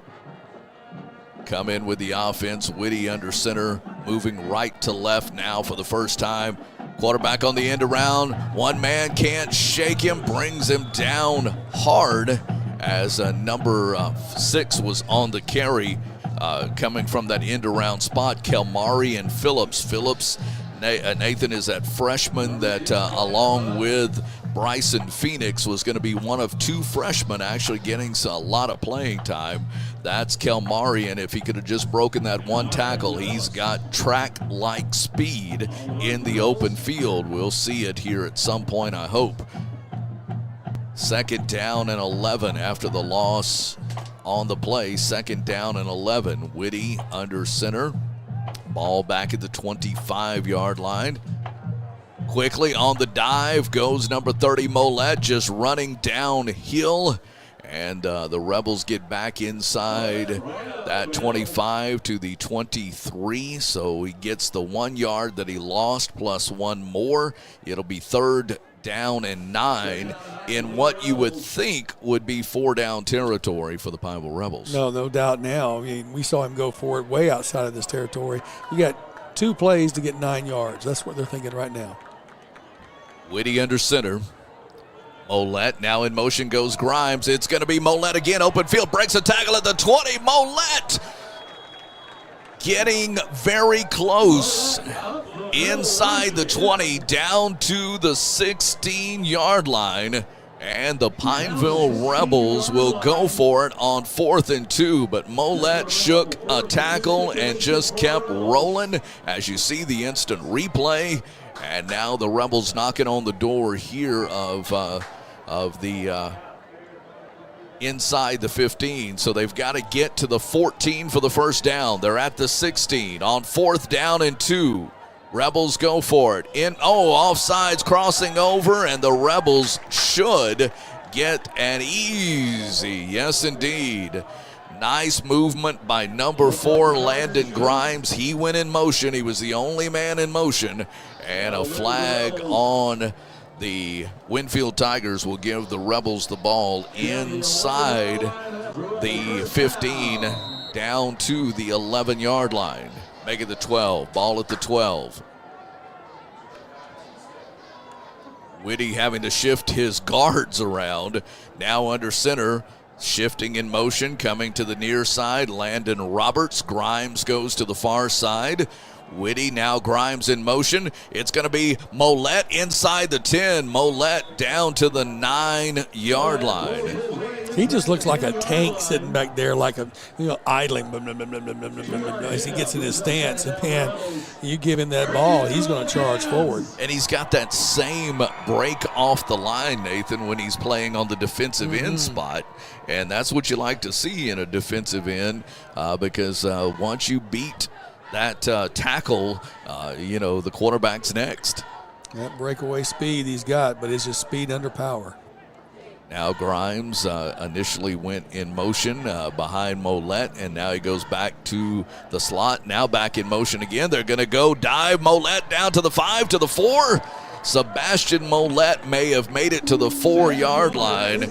come in with the offense. Whitty under center, moving right to left now for the first time. Quarterback on the end around. One man can't shake him, brings him down hard as number 6 was on the carry. Coming from that end-around spot, Kelmari and Phillips. Nathan is that freshman that, along with Bryson Phoenix, was going to be one of 2 freshmen actually getting a lot of playing time. That's Kelmari, and if he could have just broken that one tackle, he's got track-like speed in the open field. We'll see it here at some point, I hope. Second down and 11 after the loss on the play. Second down and 11. Whitty under center. Ball back at the 25-yard line. Quickly on the dive goes number 30, Mollett, just running downhill. And the Rebels get back inside that 25 to the 23. So he gets the 1 yard that he lost plus 1 more. It'll be third down and 9 in what you would think would be 4-down territory for the Pineville Rebels. No doubt now. I mean, we saw him go for it way outside of this territory. You got 2 plays to get 9 yards. That's what they're thinking right now. Whitty under center. Mollett now in motion goes Grimes. It's going to be Mollett again. Open field, breaks a tackle at the 20. Mollett getting very close inside the 20 down to the 16-yard line. And the Pineville Rebels will go for it on 4th and 2. But Mollett shook a tackle and just kept rolling as you see the instant replay. And now the Rebels knocking on the door here of the inside the 15. So they've got to get to the 14 for the first down. They're at the 16 on 4th down and 2. Rebels go for it. Offsides crossing over, and the Rebels should get an easy. Yes, indeed. Nice movement by number 4, Landon Grimes. He went in motion. He was the only man in motion. And a flag on the Winfield Tigers will give the Rebels the ball inside the 15 down to the 11-yard line. Make it the 12. Ball at the 12. Whitty having to shift his guards around. Now under center. Shifting in motion, coming to the near side. Landon Roberts. Grimes goes to the far side. Whitty, now Grimes in motion. It's going to be Mollett inside the 10. Mollett down to the 9-yard line. He just looks like a tank sitting back there, like idling as he gets in his stance. And man, you give him that ball, he's going to charge forward. And he's got that same break off the line, Nathan, when he's playing on the defensive end spot. And that's what you like to see in a defensive end because once you beat that tackle, the quarterback's next. That breakaway speed he's got, but it's just speed under power. Now Grimes initially went in motion behind Mollett, and now he goes back to the slot. Now back in motion again. They're going to go dive. Mollett down to the 5, to the 4. Sebastian Mollett may have made it to the 4-yard line.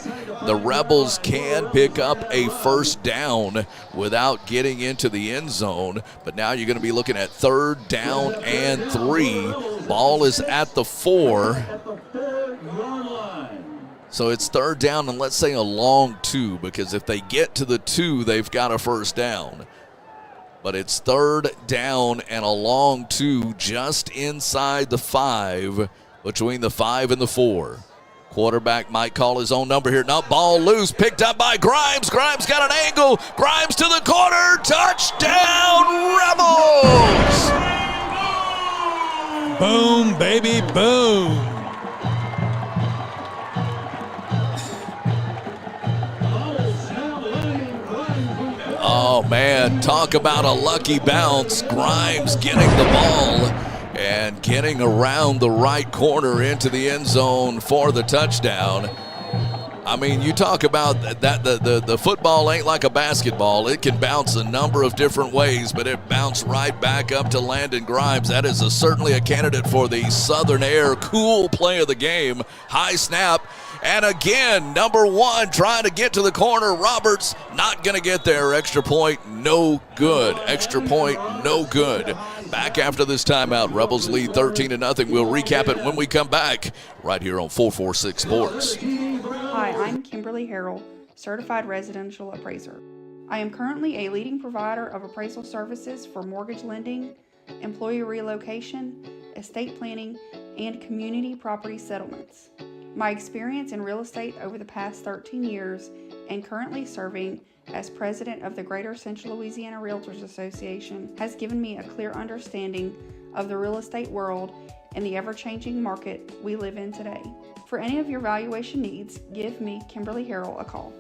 The Rebels can pick up a first down without getting into the end zone. But now you're going to be looking at 3rd down and 3 Ball is at the 4. So it's 3rd down and let's say a long 2, because if they get to the 2, they've got a first down. But it's 3rd down and a long 2 just inside the 5, between the 5 and the 4. Quarterback might call his own number here. No, ball loose, picked up by Grimes. Grimes got an angle. Grimes to the corner. Touchdown, Rebels! Boom, baby, boom. Oh, man, talk about a lucky bounce. Grimes getting the ball and getting around the right corner into the end zone for the touchdown. I mean, you talk about that the football ain't like a basketball. It can bounce a number of different ways, but it bounced right back up to Landon Grimes. That is certainly a candidate for the Southern Air cool play of the game. High snap. And again, number 1 trying to get to the corner. Roberts not going to get there. Extra point, no good. Extra point, no good. Back after this timeout. Rebels lead 13-0. We'll recap it when we come back right here on 446 Sports. Hi, I'm Kimberly Harrell, Certified Residential Appraiser. I am currently a leading provider of appraisal services for mortgage lending, employee relocation, estate planning, and community property settlements. My experience in real estate over the past 13 years and currently serving as president of the Greater Central Louisiana Realtors Association has given me a clear understanding of the real estate world and the ever-changing market we live in today. For any of your valuation needs, give me, Kimberly Harrell, a call.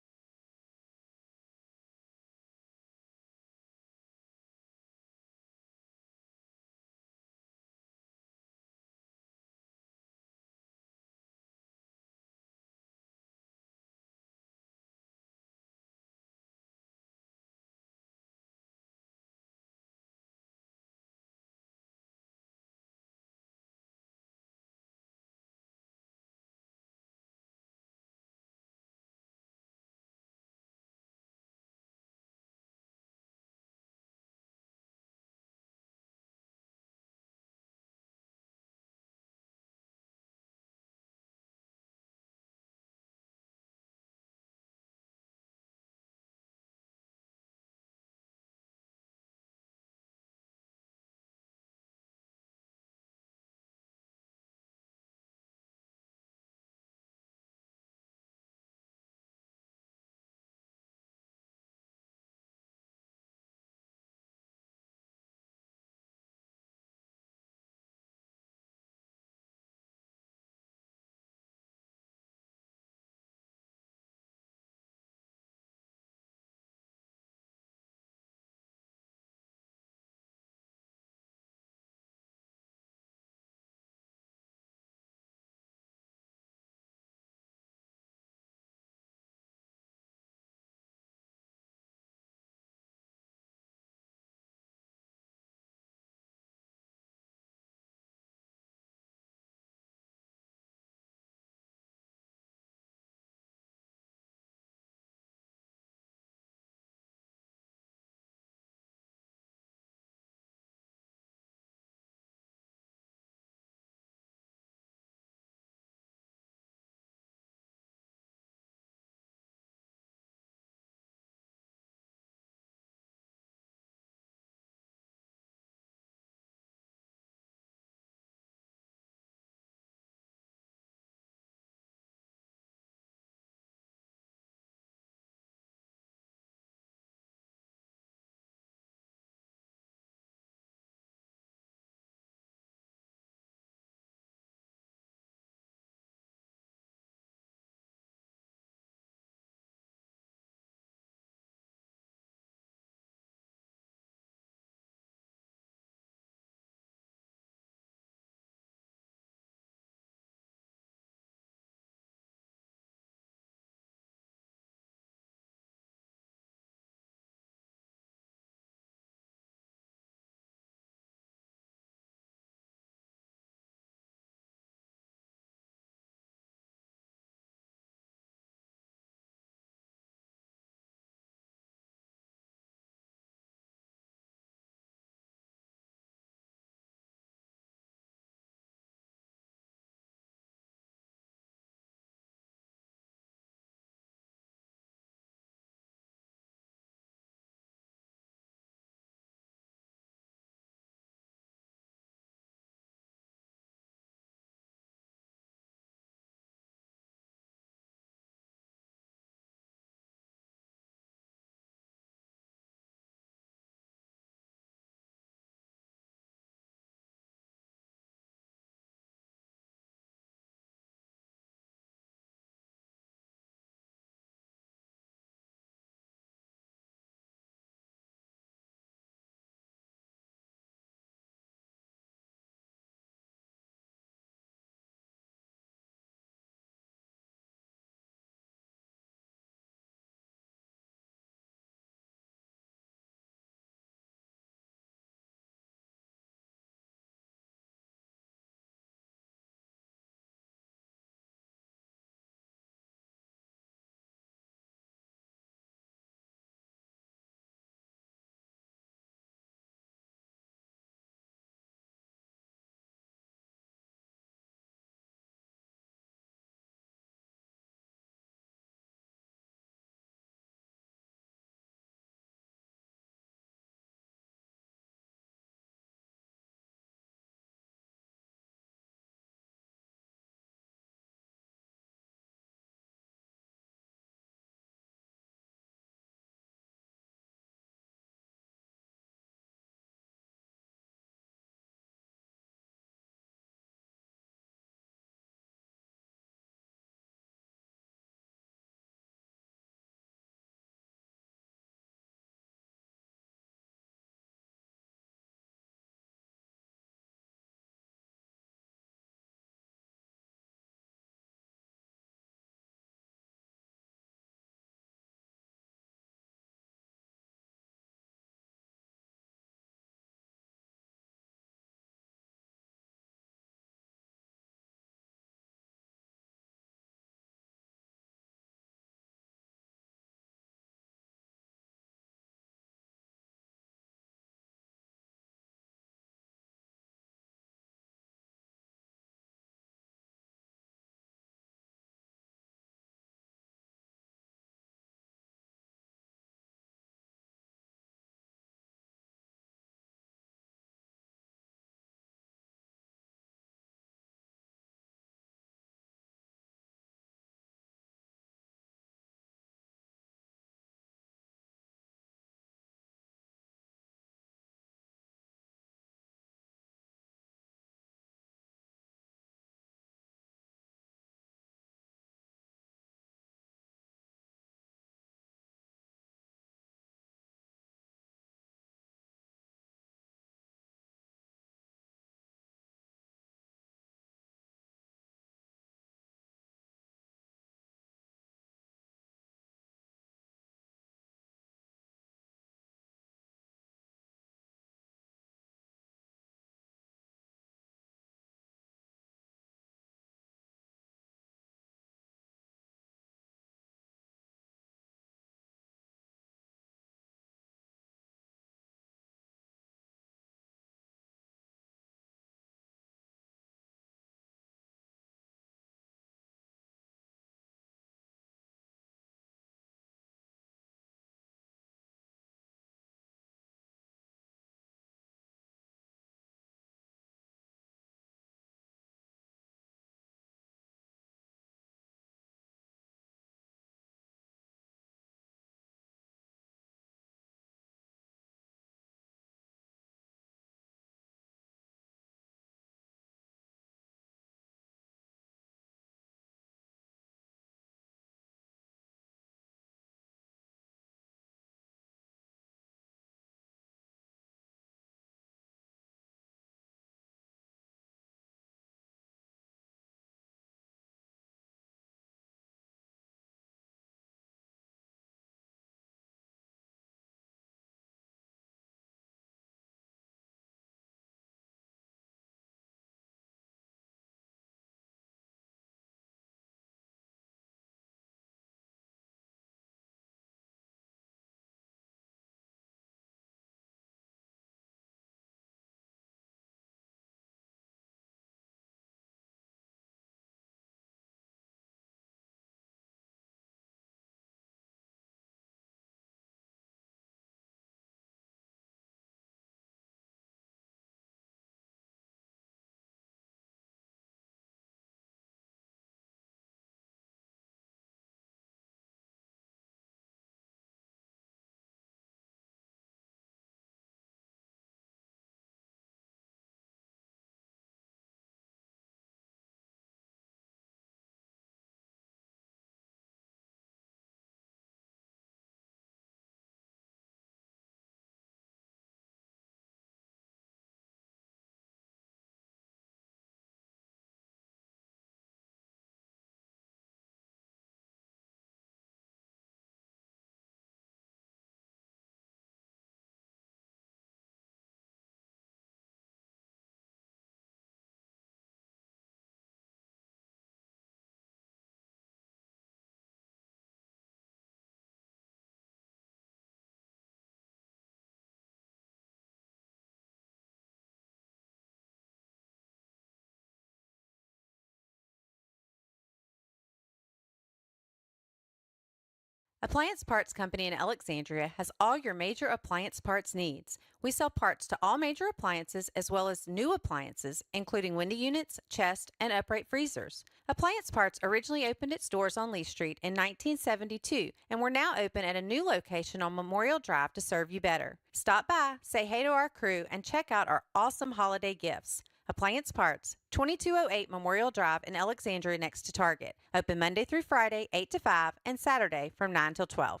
Appliance Parts Company in Alexandria has all your major appliance parts needs. We sell parts to all major appliances as well as new appliances, including window units, chest, and upright freezers. Appliance Parts originally opened its doors on Lee Street in 1972, and we're now open at a new location on Memorial Drive to serve you better. Stop by, say hey to our crew, and check out our awesome holiday gifts. Appliance Parts, 2208 Memorial Drive in Alexandria next to Target. Open Monday through Friday, 8 to 5, and Saturday from 9 till 12.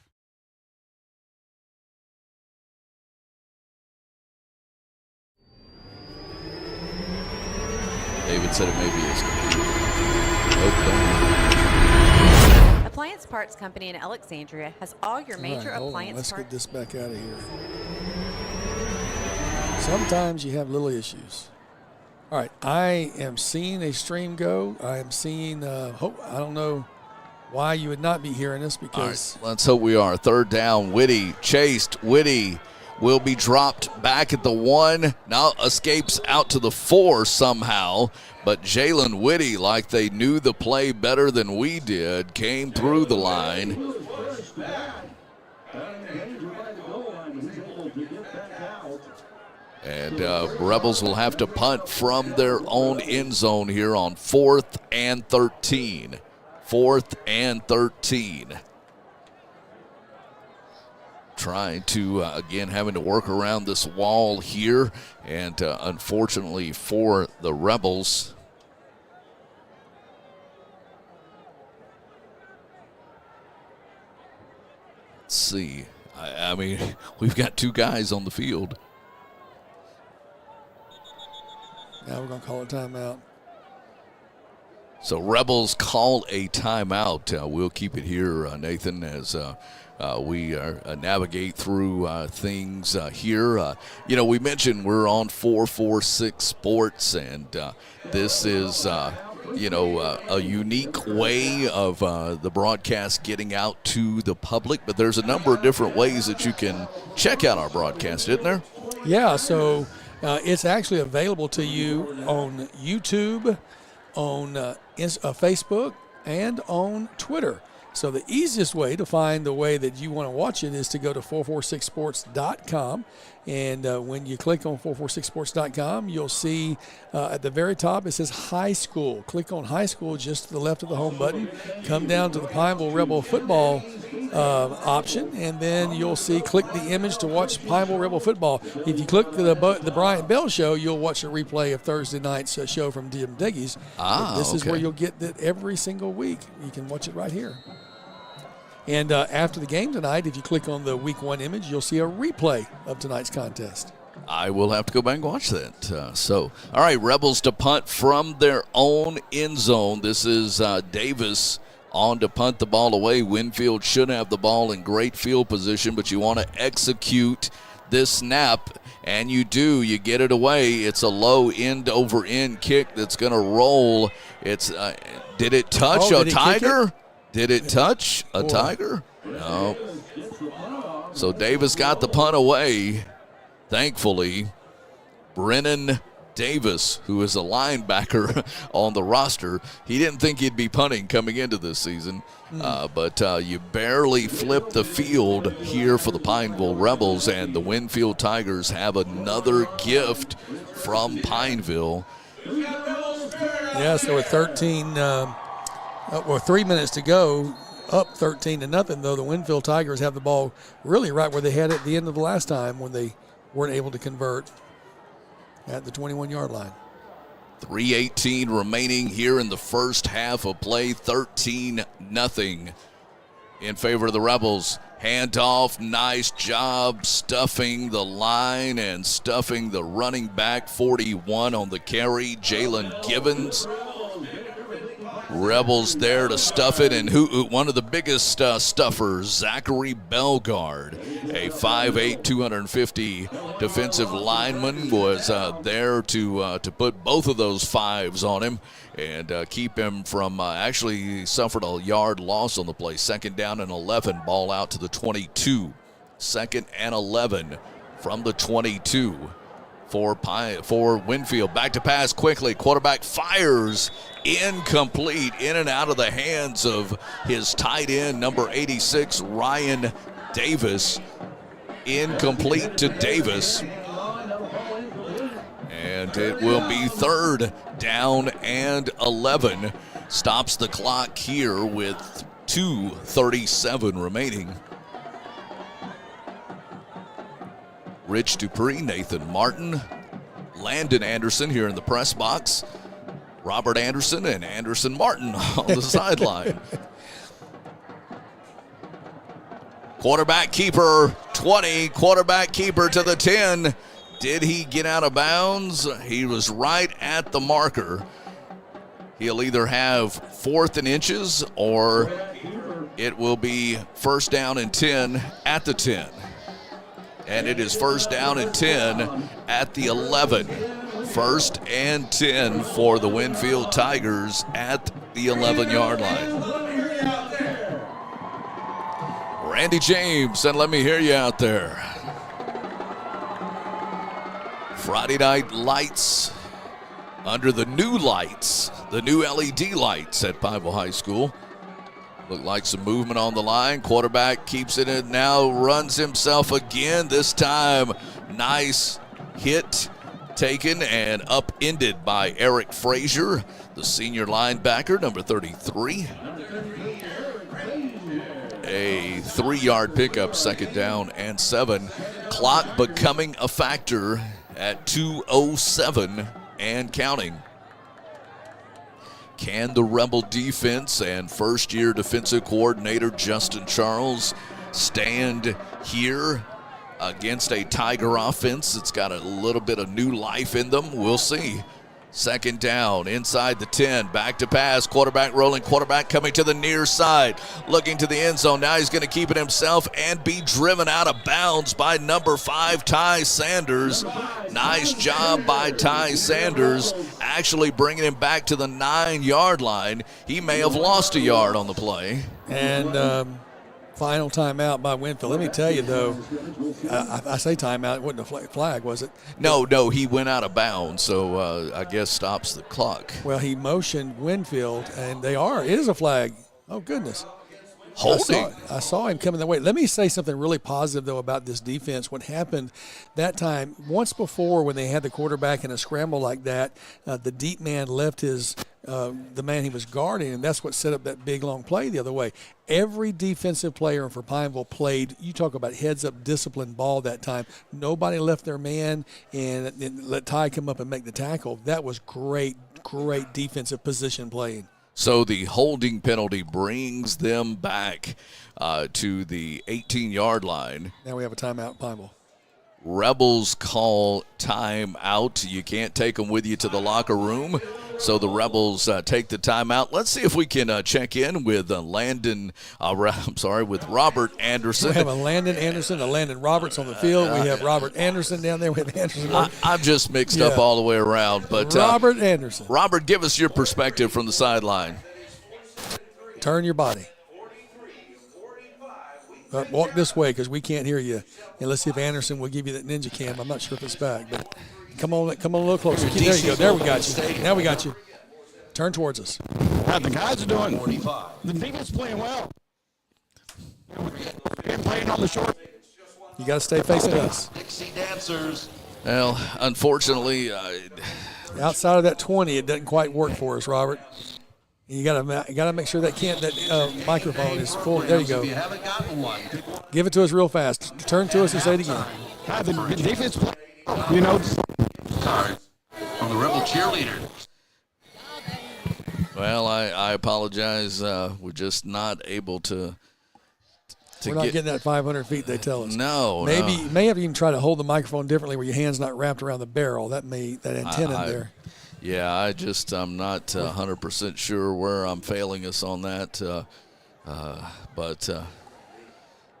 David said it may be his computer. Appliance Parts Company in Alexandria has all your major appliance Let's parts. get this back out of here. Sometimes you have little issues. All right, I am seeing a stream go. I am seeing, I don't know why you would not be hearing this because. All right, let's hope we are. Third down, Whitty chased. Whitty will be dropped back at the 1. Now escapes out to the 4 somehow. But Jalen Whitty, like they knew the play better than we did, came through the line. And Rebels will have to punt from their own end zone here on 4th and 13. 4th and 13. Trying to, again, having to work around this wall here. And unfortunately for the Rebels, let's see. I mean, we've got 2 guys on the field. Now we're going to call a timeout. So Rebels call a timeout. We'll keep it here, Nathan, as we navigate through things here. We mentioned we're on 446 Sports, and this is, a unique way of the broadcast getting out to the public. But there's a number of different ways that you can check out our broadcast, isn't there? Yeah, so it's actually available to you on YouTube, on Facebook, and on Twitter. So the easiest way to find the way that you want to watch it is to go to 446sports.com. And when you click on 446sports.com, you'll see at the very top it says High School. Click on High School just to the left of the home button. Come down to the Pineville Rebel football option, and then you'll see click the image to watch Pineville Rebel football. If you click the Bryant Bell Show, you'll watch a replay of Thursday night's show from Jim Diggy's. This is where you'll get that every single week. You can watch it right here. And after the game tonight, if you click on the Week 1 image, you'll see a replay of tonight's contest. I will have to go back and watch that. All right, Rebels to punt from their own end zone. This is Davis on to punt the ball away. Winfield should have the ball in great field position, but you want to execute this snap, and you do. You get it away. It's a low end-over-end kick that's going to roll. It's did it touch a Tiger? Did it touch a Tiger? No. So Davis got the punt away. Thankfully, Brennan Davis, who is a linebacker on the roster, he didn't think he'd be punting coming into this season. But you barely flipped the field here for the Pineville Rebels, and the Winfield Tigers have another gift from Pineville. Yeah, so with 3 minutes to go, up 13-0, though the Winfield Tigers have the ball really right where they had it at the end of the last time when they weren't able to convert at the 21-yard line. 3:18 remaining here in the first half of play, 13-0 in favor of the Rebels. Handoff, nice job stuffing the line and stuffing the running back, 41 on the carry, Jalen Givens. Rebels there to stuff it, and one of the biggest stuffers, Zachary Belgard, a 5'8", 250 defensive lineman, was there to put both of those fives on him and keep him from actually suffered a yard loss on the play. 2nd down and 11, ball out to the 22. 2nd and 11 from the 22. for Winfield. Back to pass quickly. Quarterback fires. Incomplete. In and out of the hands of his tight end, number 86, Ryan Davis. Incomplete to Davis. And it will be 3rd down and 11. Stops the clock here with 2:37 remaining. Rich Dupree, Nathan Martin, Landon Anderson here in the press box. Robert Anderson and Anderson Martin on the sideline. Quarterback keeper, 20. Quarterback keeper to the 10. Did he get out of bounds? He was right at the marker. He'll either have 4th and inches or it will be 1st down and 10 at the 10. And it is 1st down and 10 at the 11. 1st and 10 for the Winnfield Tigers at the 11-yard line. Randy James, and let me hear you out there. Friday night lights under the new lights, the new LED lights at Pineville High School. Looked like some movement on the line. Quarterback keeps it in now, runs himself again. This time, nice hit taken and upended by Eric Frazier, the senior linebacker, number 33. A 3-yard pickup, 2nd down and 7. Clock becoming a factor at 2:07 and counting. Can the Rebel defense and first-year defensive coordinator Justin Charles stand here against a Tiger offense that's got a little bit of new life in them? We'll see. 2nd down, inside the 10, back to pass, quarterback rolling, quarterback coming to the near side, looking to the end zone. Now he's going to keep it himself and be driven out of bounds by number 5, Ty Sanders. Nice job by Ty Sanders, actually bringing him back to the 9-yard line. He may have lost a yard on the play. And final timeout by Winfield. Let me tell you, though, I say timeout. It wasn't a flag, was it? No, he went out of bounds, so I guess stops the clock. Well, he motioned Winfield, and it is a flag. Oh, goodness. Holding. I saw him coming that way. Let me say something really positive, though, about this defense. What happened that time, once before when they had the quarterback in a scramble like that, the deep man left the man he was guarding, and that's what set up that big, long play the other way. Every defensive player for Pineville played, you talk about heads-up disciplined ball that time. Nobody left their man and let Ty come up and make the tackle. That was great defensive position playing. So the holding penalty brings them back to the 18-yard line. Now we have a timeout, Pineville. Rebels call timeout. You can't take them with you to the locker room. So the Rebels take the timeout. Let's see if we can check in with with Robert Anderson. We have a Landon Anderson, a Landon Roberts on the field. We have Robert Anderson down there. We have Anderson. I'm just mixed up all the way around. But Robert Anderson. Robert, give us your perspective from the sideline. Turn your body. Walk this way because we can't hear you. And let's see if Anderson will give you that ninja cam. I'm not sure if it's back, but come on a little closer. There you go. There we got you. Now we got you. Turn towards us. The guys are doing. The defense playing well. They're playing on the short. You got to stay facing us. Well, unfortunately, outside of that 20, it doesn't quite work for us, Robert. You got to make sure that microphone is full. There you go. Give it to us real fast. Turn to us and say it again. The defense, Sorry. From the Rebel cheerleader. Well, I apologize. We're just not able to We're not getting that 500 feet, they tell us. No. You may have even tried to hold the microphone differently where your hand's not wrapped around the barrel. That antenna in there. Yeah, I'm not 100% sure where I'm failing us on that. But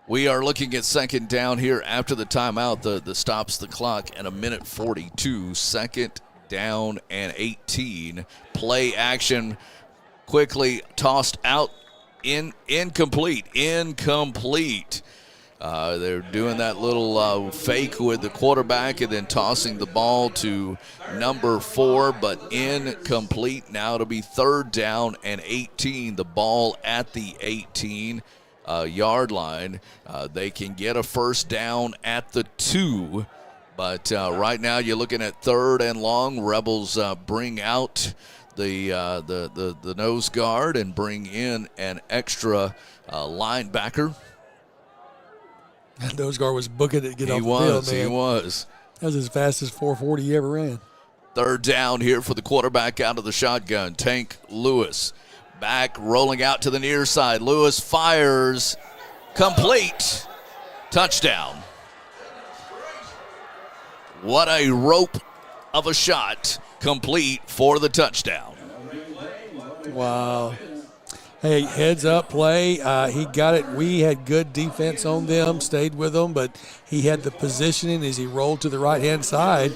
we are looking at 2nd down here after the timeout. The stops the clock at 1:42. 2nd down and 18. Play action quickly tossed out. Incomplete. They're doing that little fake with the quarterback and then tossing the ball to number 4, but incomplete. Now it'll be 3rd down and 18. The ball at the 18-yard line. They can get a first down at the 2, but right now you're looking at 3rd and long. Rebels bring out the nose guard and bring in an extra linebacker. That nose guard was booking it to get off the field, man. He was. That was as fast as 440 he ever ran. 3rd down here for the quarterback out of the shotgun. Tank Lewis back, rolling out to the near side. Lewis fires. Complete. Touchdown. What a rope of a shot. Complete for the touchdown. Wow. Hey, heads up play. He got it. We had good defense on them, stayed with them, but he had the positioning as he rolled to the right-hand side.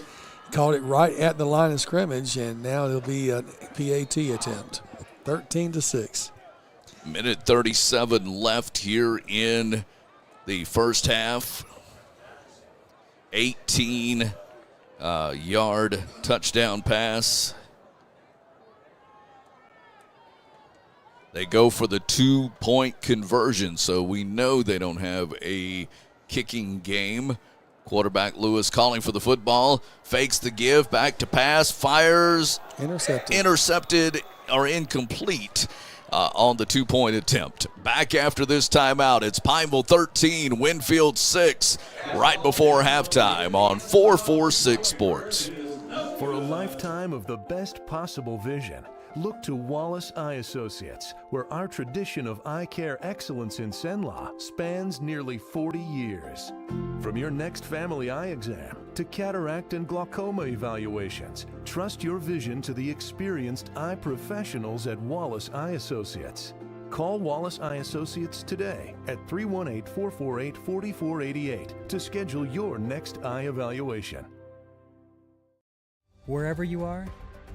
Caught it right at the line of scrimmage, and now it'll be a PAT attempt. 13-6. Minute 37 left here in the first half. 18-yard touchdown pass. They go for the 2-point conversion, so we know they don't have a kicking game. Quarterback Lewis calling for the football, fakes the give, back to pass, fires. Intercepted or incomplete on the 2-point attempt. Back after this timeout, it's Pineville 13, Winfield 6, right before halftime on 446 Sports. For a lifetime of the best possible vision, look to Wallace Eye Associates, where our tradition of eye care excellence in Cenla spans nearly 40 years. From your next family eye exam to cataract and glaucoma evaluations, trust your vision to the experienced eye professionals at Wallace Eye Associates. Call Wallace Eye Associates today at 318-448-4488 to schedule your next eye evaluation. Wherever you are,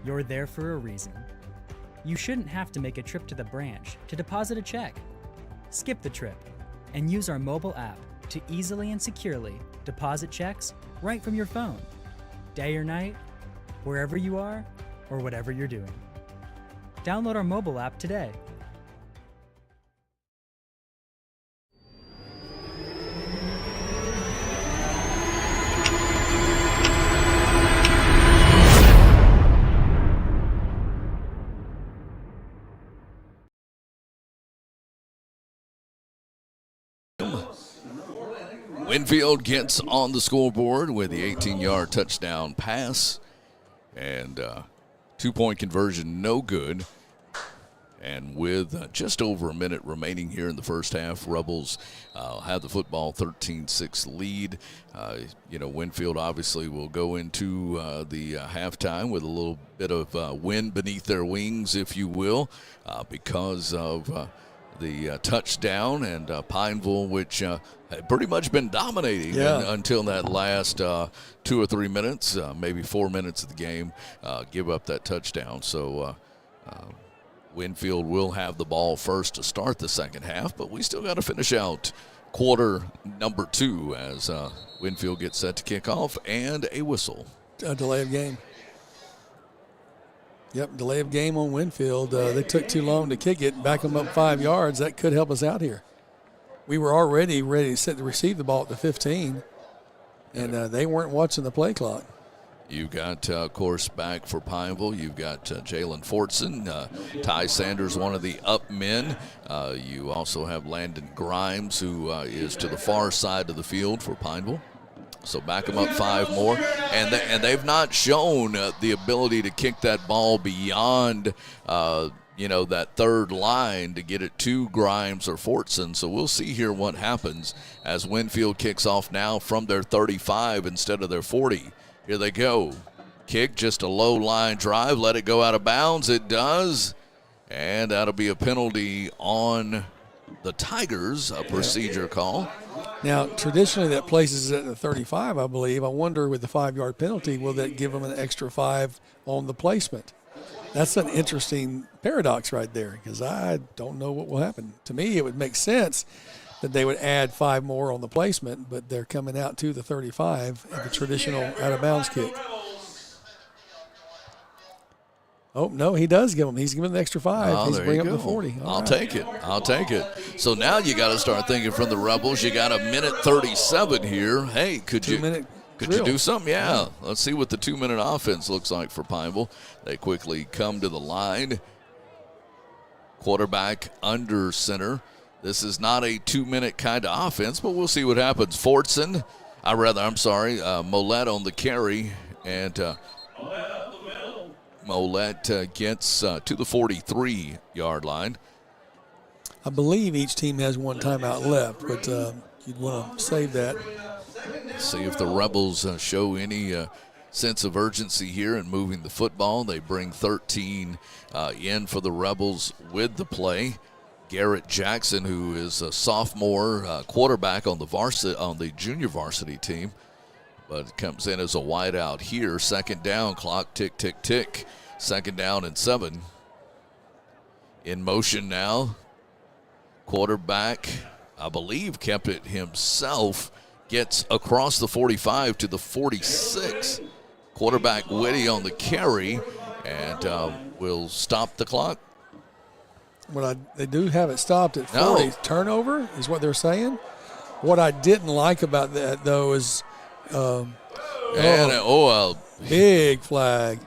you're there for a reason. You shouldn't have to make a trip to the branch to deposit a check. Skip the trip and use our mobile app to easily and securely deposit checks right from your phone, day or night, wherever you are or whatever you're doing. Download our mobile app today. Winfield gets on the scoreboard with the 18-yard touchdown pass. And 2-point conversion, no good. And with just over a minute remaining here in the first half, Rebels have the football 13-6 lead. Winfield obviously will go into the halftime with a little bit of wind beneath their wings, if you will, because of the touchdown, and Pineville, which had pretty much been dominating until that last 2 or 3 minutes, maybe 4 minutes of the game, give up that touchdown. So Winfield will have the ball first to start the second half, but we still got to finish out quarter number 2 as Winfield gets set to kick off, and a whistle. A delay of game. Yep, delay of game on Winfield. They took too long to kick it, back them up 5 yards. That could help us out here. We were already ready to receive the ball at the 15, and they weren't watching the play clock. You've got, of course, back for Pineville. You've got Jalen Fortson, Ty Sanders, one of the up men. You also have Landon Grimes, who is to the far side of the field for Pineville. So back them up 5 more. And they've not shown the ability to kick that ball beyond, that third line to get it to Grimes or Fortson. So we'll see here what happens as Winfield kicks off now from their 35 instead of their 40. Here they go. Kick, just a low line drive. Let it go out of bounds. It does. And that'll be a penalty on the Tigers, a procedure call. Now, traditionally that places it at the 35, I believe. I wonder with the 5-yard penalty, will that give them an extra 5 on the placement? That's an interesting paradox right there, because I don't know what will happen. To me, it would make sense that they would add 5 more on the placement, but they're coming out to the 35 at the traditional out-of-bounds kick. Oh, no, he does give them. He's giving an extra 5. Oh, He's there bringing you up go. to 40. I'll take it. I'll take it. So now you got to start thinking from the Rebels. You got a minute 37 here. Hey, could you do something? Yeah. Let's see what the 2-minute offense looks like for Pineville. They quickly come to the line. Quarterback under center. This is not a 2-minute kind of offense, but we'll see what happens. Mollett on the carry, and Mollett gets to the 43-yard line. I believe each team has 1 timeout left, but you'd want to save that. See if the Rebels show any sense of urgency here in moving the football. They bring 13 in for the Rebels with the play. Garrett Jackson, who is a sophomore quarterback on the junior varsity team, but comes in as a wideout here. Second down, clock tick, tick, tick. Second down and 7. In motion now. Quarterback, I believe, kept it himself. Gets across the 45 to the 46. Quarterback Whitty on the carry, and will stop the clock. They do have it stopped at 40. No. Turnover is what they're saying. What I didn't like about that, though, is big flag.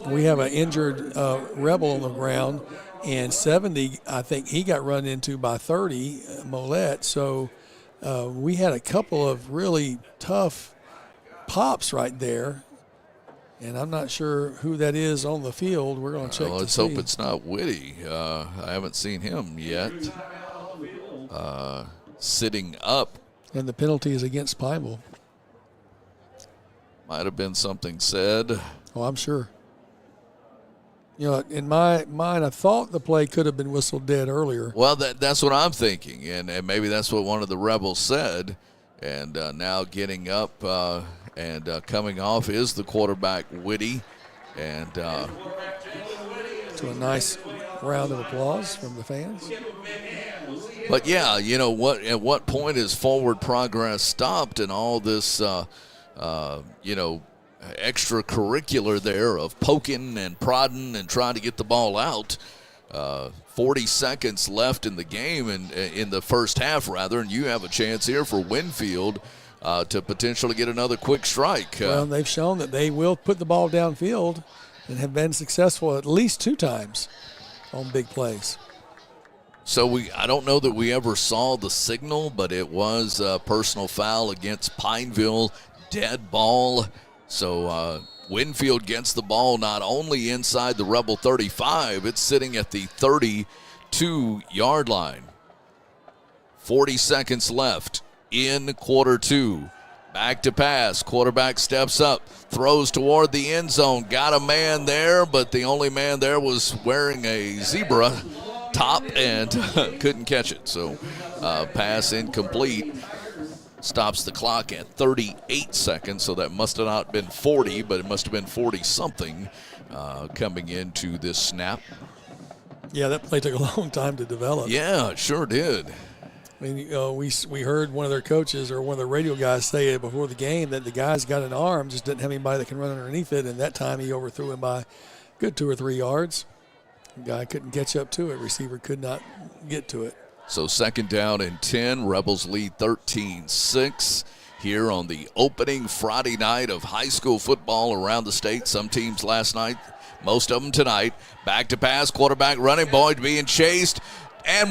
We have an injured Rebel on the ground, and 70, I think he got run into by 30, Mollett. So we had a couple of really tough pops right there, and I'm not sure who that is on the field. We're going to check Let's hope it's not Whitty. I haven't seen him yet. Sitting up. And the penalty is against Pineville. Might have been something said. Oh, I'm sure. You know, in my mind, I thought the play could have been whistled dead earlier. Well, that's what I'm thinking, and maybe that's what one of the Rebels said. And now getting up and coming off is the quarterback, Whitty. And to a nice round of applause from the fans. But, yeah, you know, at what point is forward progress stopped and all this, extracurricular there of poking and prodding and trying to get the ball out? 40 seconds left in the game, and in the first half, rather, and you have a chance here for Winfield to potentially get another quick strike. Well, they've shown that they will put the ball downfield and have been successful at least 2 times on big plays. So I don't know that we ever saw the signal, but it was a personal foul against Pineville, dead ball. So Winfield gets the ball not only inside the Rebel 35, it's sitting at the 32-yard line. 40 seconds left in quarter 2. Back to pass. Quarterback steps up, throws toward the end zone. Got a man there, but the only man there was wearing a zebra top and couldn't catch it. So pass incomplete. Stops the clock at 38 seconds, so that must have not been 40, but it must have been 40-something coming into this snap. Yeah, that play took a long time to develop. Yeah, it sure did. I mean, we heard one of their coaches or one of the radio guys say it before the game that the guy's got an arm, just didn't have anybody that can run underneath it, and that time he overthrew him by a good 2 or 3 yards. The guy couldn't catch up to it. Receiver could not get to it. So second down and 10. Rebels lead 13-6 here on the opening Friday night of high school football around the state. Some teams last night, most of them tonight. Back to pass, quarterback running, Boyd being chased, and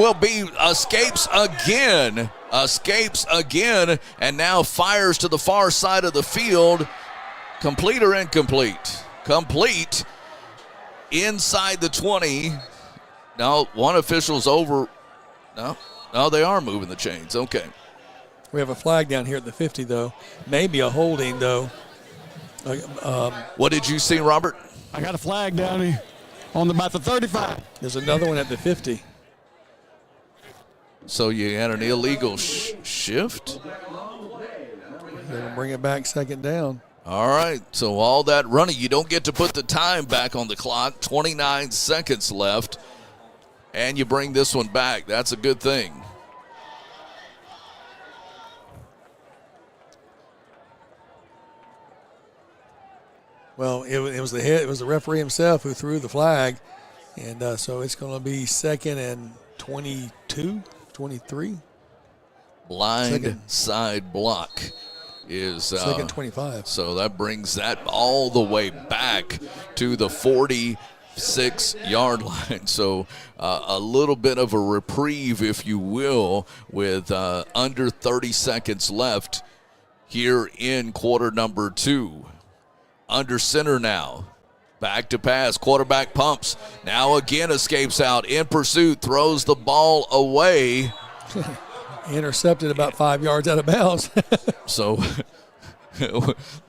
escapes again, and now fires to the far side of the field. Complete or incomplete? Complete. Inside the 20. No, one official's over. No, they are moving the chains. Okay. We have a flag down here at the 50, though. Maybe a holding, though. What did you see, Robert? I got a flag down here on about the 35. There's another one at the 50. So you had an illegal shift? They'll bring it back second down. All right, so all that running, you don't get to put the time back on the clock. 29 seconds left, and you bring this one back. That's a good thing. Well, it was the referee himself who threw the flag, and so it's going to be 2nd and 22, 23. Blind side block is 2nd 25. So that brings that all the way back to the 46-yard line. So a little bit of a reprieve, if you will, with under 30 seconds left here in quarter number 2. Under center now. Back to pass. Quarterback pumps. Now again escapes out. In pursuit. Throws the ball away. Intercepted about 5 yards out of bounds. So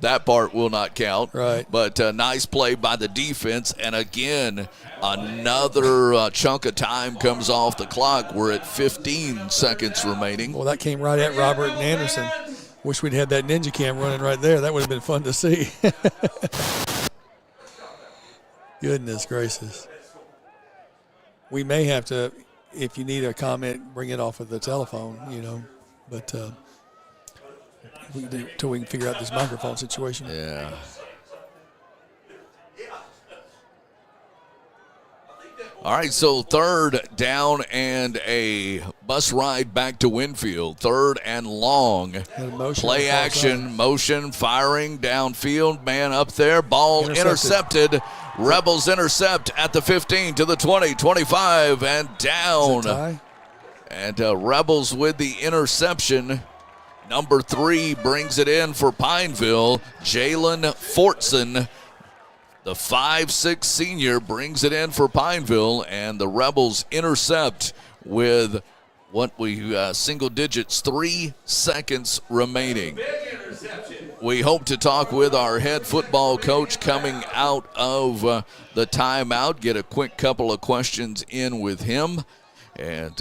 that part will not count. Right. But nice play by the defense. And again, another chunk of time comes off the clock. We're at 15 seconds remaining. Well, that came right at Robert and Anderson. Wish we'd had that ninja cam running right there. That would have been fun to see. Goodness gracious. We may have to, if you need a comment, bring it off of the telephone, But until we can figure out this microphone situation. Yeah. All right, so 3rd down and a bus ride back to Winfield. 3rd and long. Play action, motion, firing downfield. Man up there. Ball intercepted. Rebels intercept at the 15 to the 20, 25, and down. And Rebels with the interception. Number 3 brings it in for Pineville. Jalen Fortson. The 5'6" senior brings it in for Pineville, and the Rebels intercept with single digits, 3 seconds remaining. We hope to talk with our head football coach coming out of the timeout, get a quick couple of questions in with him, and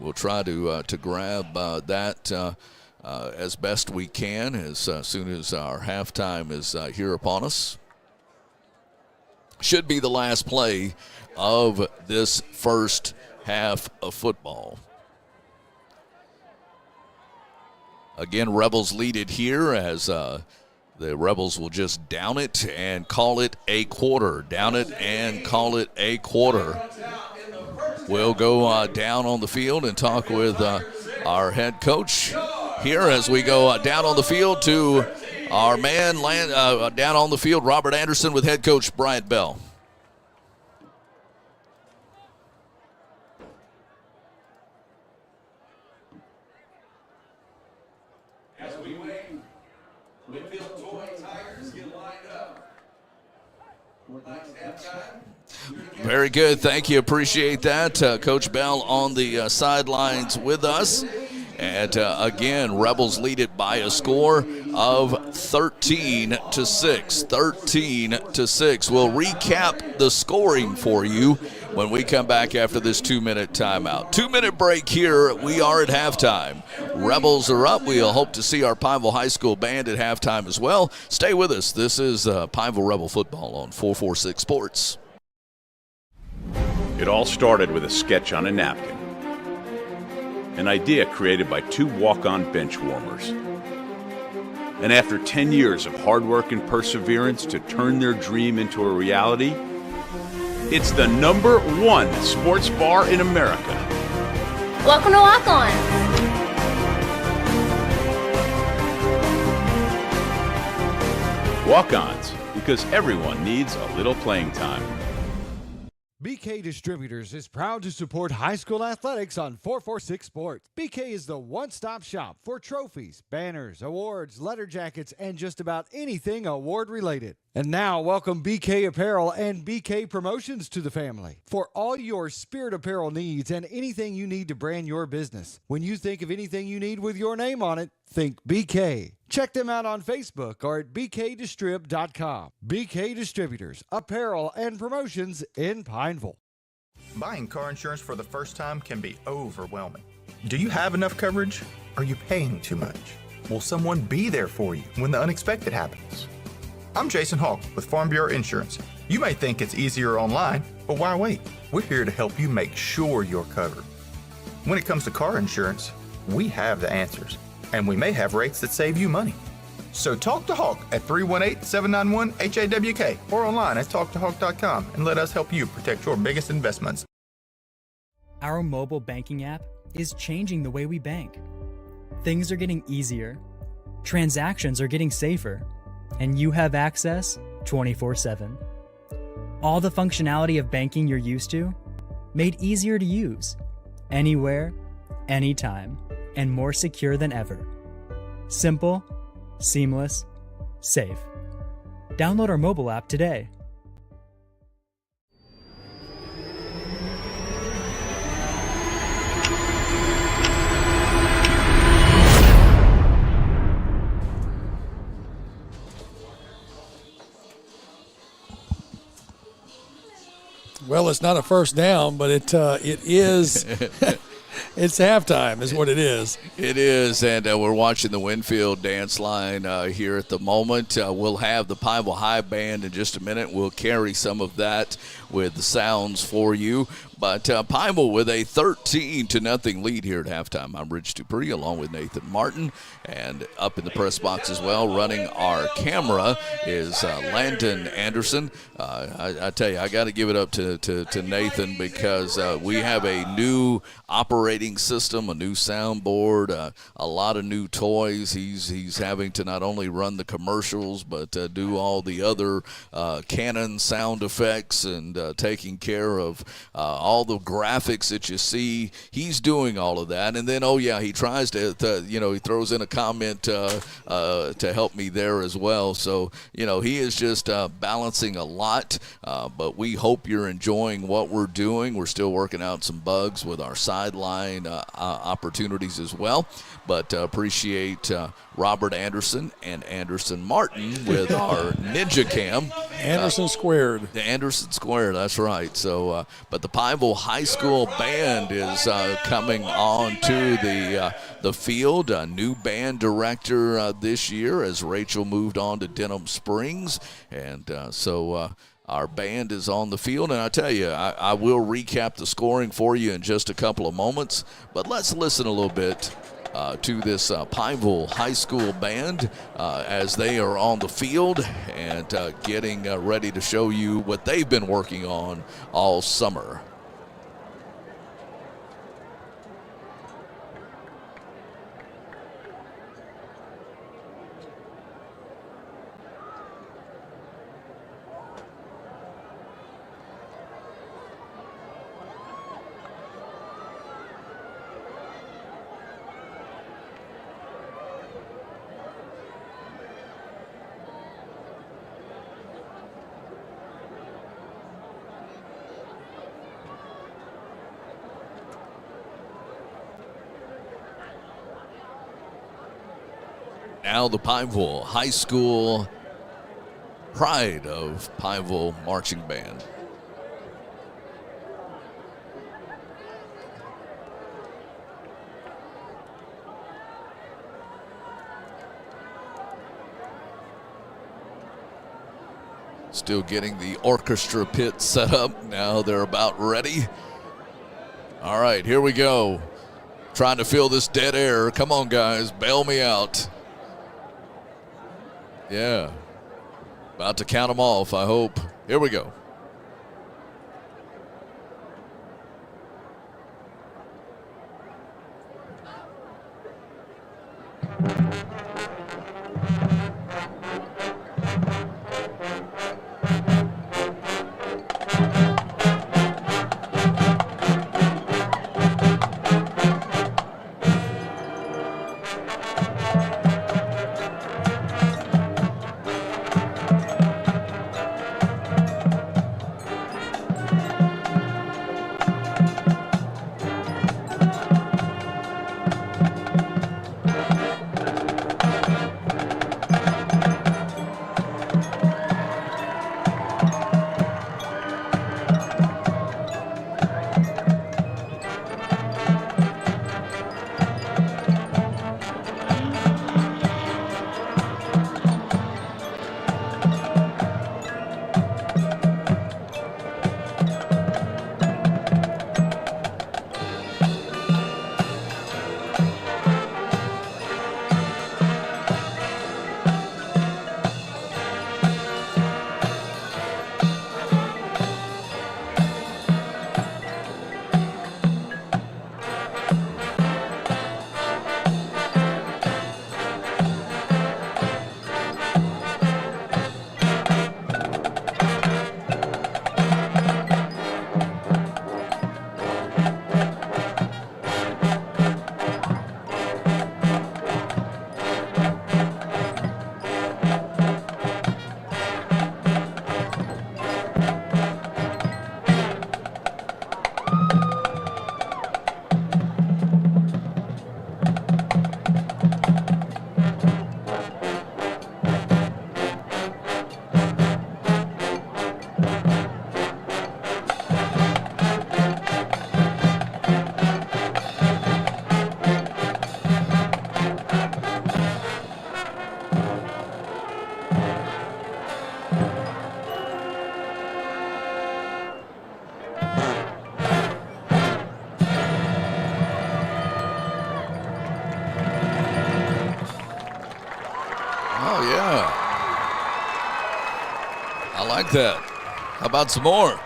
we'll try to grab that as best we can as soon as our halftime is here upon us. Should be the last play of this first half of football. Again, Rebels lead it here as the Rebels will just down it and call it a quarter. Down it and call it a quarter. We'll go down on the field and talk with our head coach here as we go down on the field to our man down on the field, Robert Anderson, with head coach Bryant Bell. As we wait, Winnfield Tigers get lined up. Very good. Thank you. Appreciate that. Coach Bell on the sidelines with us. And again, Rebels lead it by a score of 13-6. 13-6. We'll recap the scoring for you when we come back after this 2-minute timeout. 2-minute break here. We are at halftime. Rebels are up. We'll hope to see our Pineville High School band at halftime as well. Stay with us. This is Pineville Rebel football on 446 Sports. It all started with a sketch on a napkin. An idea created by 2 walk-on bench warmers. And after 10 years of hard work and perseverance to turn their dream into a reality, it's the #1 sports bar in America. Welcome to Walk On. Walk-ons, because everyone needs a little playing time. BK Distributors is proud to support high school athletics on 446 Sports. BK is the one-stop shop for trophies, banners, awards, letter jackets, and just about anything award-related. And now, welcome BK Apparel and BK Promotions to the family. For all your spirit apparel needs and anything you need to brand your business. When you think of anything you need with your name on it, think BK. Check them out on Facebook or at bkdistrib.com. BK Distributors, apparel and promotions in Pineville. Buying car insurance for the first time can be overwhelming. Do you have enough coverage? Are you paying too much? Will someone be there for you when the unexpected happens? I'm Jason Hawk with Farm Bureau Insurance. You may think it's easier online, but why wait? We're here to help you make sure you're covered. When it comes to car insurance, we have the answers, and we may have rates that save you money. So talk to Hawk at 318-791-HAWK or online at talktohawk.com and let us help you protect your biggest investments. Our mobile banking app is changing the way we bank. Things are getting easier, transactions are getting safer, and you have access 24/7. All the functionality of banking you're used to, made easier to use, anywhere, anytime, and more secure than ever. Simple, seamless, safe. Download our mobile app today. Well, it's not a first down, but it is. It's halftime is what it is. It is, and we're watching the Winfield dance line here at the moment. We'll have the Pineville High Band in just a minute. We'll carry some of that with the sounds for you. But Pineville with a 13-0 lead here at halftime. I'm Rich Dupree along with Nathan Martin. And up in the press box as well, running our camera is Landon Anderson. I tell you, I got to give it up to Nathan because we have a new operating system, a new soundboard, a lot of new toys. He's having to not only run the commercials but do all the other Canon sound effects and taking care of all the graphics that you see. He's doing all of that, and then he tries to he throws in a comment to help me there as well. So he is just balancing a lot, but we hope you're enjoying what we're doing. We're still working out some bugs with our sideline opportunities as well, but appreciate Robert Anderson and Anderson Martin with our Ninja Cam. Anderson squared. The Anderson squared, that's right. So, but the Pineville High School Band is coming on to the field. A new band director this year as Rachel moved on to Denham Springs, and so our band is on the field. And I tell you, I will recap the scoring for you in just a couple of moments, but let's listen a little bit to this Pineville High School Band as they are on the field and getting ready to show you what they've been working on all summer. Now the Pineville High School Pride of Pineville Marching Band. Still getting the orchestra pit set up. Now they're about ready. All right, here we go. Trying to fill this dead air. Come on, guys, bail me out. Yeah, about to count them off, I hope. Here we go. like that. How about some more?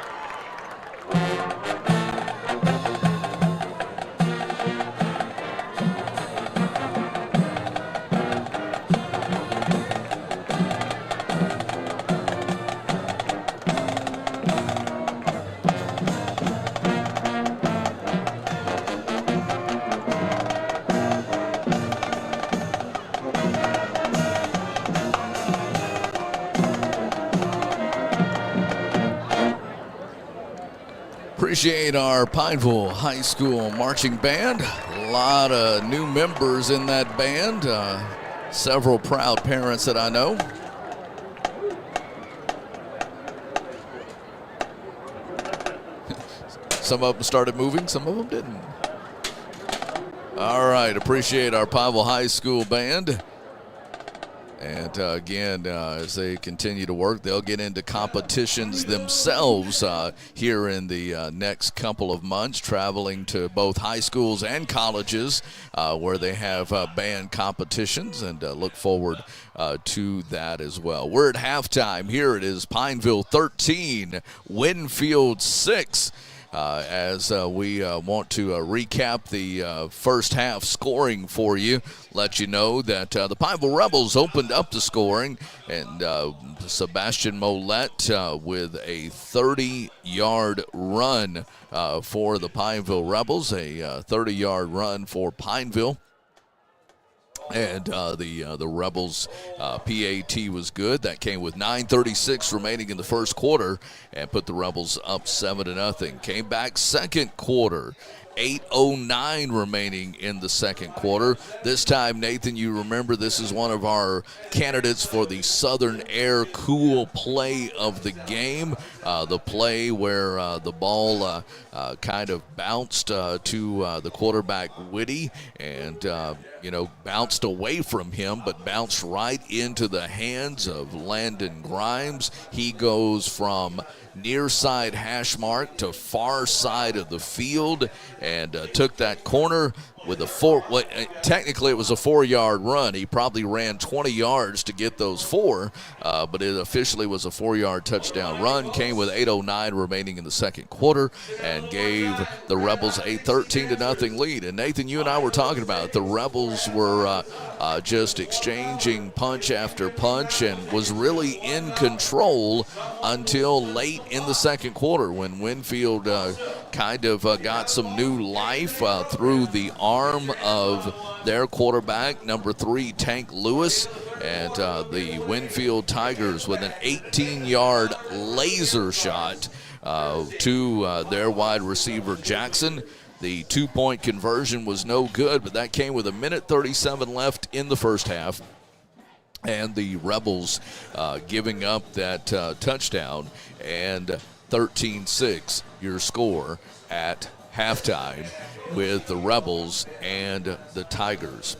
Appreciate our Pineville High School marching band. A lot of new members in that band. Several proud parents that I know. Some of them started moving, some of them didn't. All right, appreciate our Pineville High School band. And again, as they continue to work, they'll get into competitions themselves here in the next couple of months, traveling to both high schools and colleges where they have band competitions, and look forward to that as well. We're at halftime. Here it is, Pineville 13, Winfield 6. As we want to recap the first half scoring for you, let you know that the Pineville Rebels opened up the scoring, and Sebastian Mollett with a 30-yard run for the Pineville Rebels, a 30-yard run for Pineville. And the Rebels PAT was good. That came with 9:36 remaining in the first quarter and put the Rebels up 7-0. Came back second quarter. 8:09 remaining in the second quarter. This time, Nathan, you remember this is one of our candidates for the Southern Air Cool play of the game. The play where the ball kind of bounced to the quarterback, Whitty, and, bounced away from him, but bounced right into the hands of Landon Grimes. He goes from near side hash mark to far side of the field and took that corner with technically it was a 4-yard run. He probably ran 20 yards to get those 4, but it officially was a 4-yard touchdown run. Came with 8:09 remaining in the second quarter and gave the Rebels a 13-0 lead. And Nathan, you and I were talking about it. The Rebels were just exchanging punch after punch and was really in control until late in the second quarter when Winfield kind of got some new life through the arm of their quarterback, number 3, Tank Lewis, and the Winfield Tigers with an 18-yard laser shot to their wide receiver, Jackson. The 2-point conversion was no good, but that came with 1:37 left in the first half. And the Rebels giving up that touchdown, and 13-6 your score at halftime with the Rebels and the Tigers.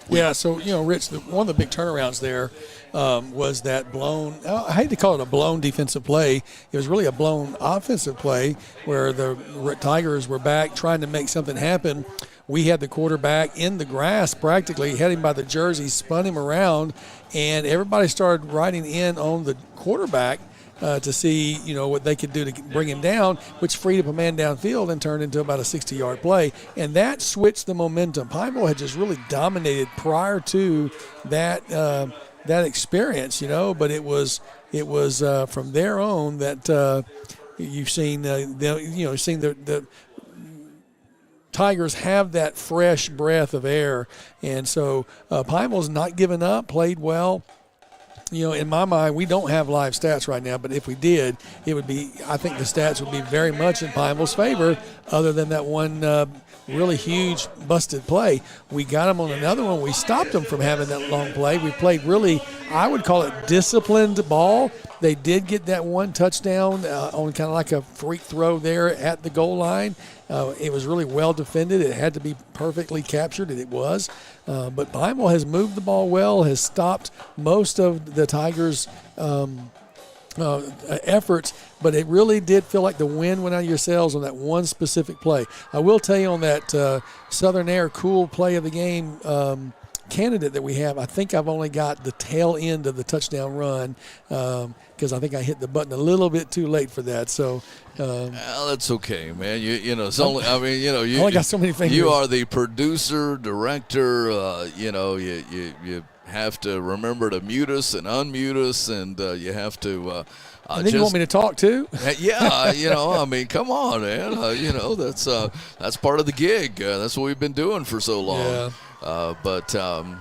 Yeah, so, Rich, one of the big turnarounds there was that blown, I hate to call it a blown defensive play. It was really a blown offensive play where the Tigers were back trying to make something happen. We had the quarterback in the grass practically, had him by the jersey, spun him around, and everybody started riding in on the quarterback to see, what they could do to bring him down, which freed up a man downfield and turned into about a 60-yard play. And that switched the momentum. Pineville had just really dominated prior to that experience, but it was from there on that you've seen the Tigers have that fresh breath of air, and so Pineville's not giving up, played well. In my mind, we don't have live stats right now, but if we did, I think the stats would be very much in Pineville's favor, other than that one really huge busted play. We got them on another one. We stopped them from having that long play. We played really, I would call it disciplined ball. They did get that one touchdown on kind of like a freak throw there at the goal line. It was really well defended. It had to be perfectly captured, and it was. But Pineville has moved the ball well, has stopped most of the Tigers' efforts, but it really did feel like the wind went out of your sails on that one specific play. I will tell you on that Southern Air Cool play of the game, candidate that we have, I think I've only got the tail end of the touchdown run because I think I hit the button a little bit too late for that. So well, that's okay, man. You know, it's only. I mean, you know, you only got so many fingers. You are the producer, director. You know, you have to remember to mute us and unmute us, and you have to. And then you want me to talk too? Yeah, you know, I mean, come on, man. You know, that's part of the gig. That's what we've been doing for so long. Yeah.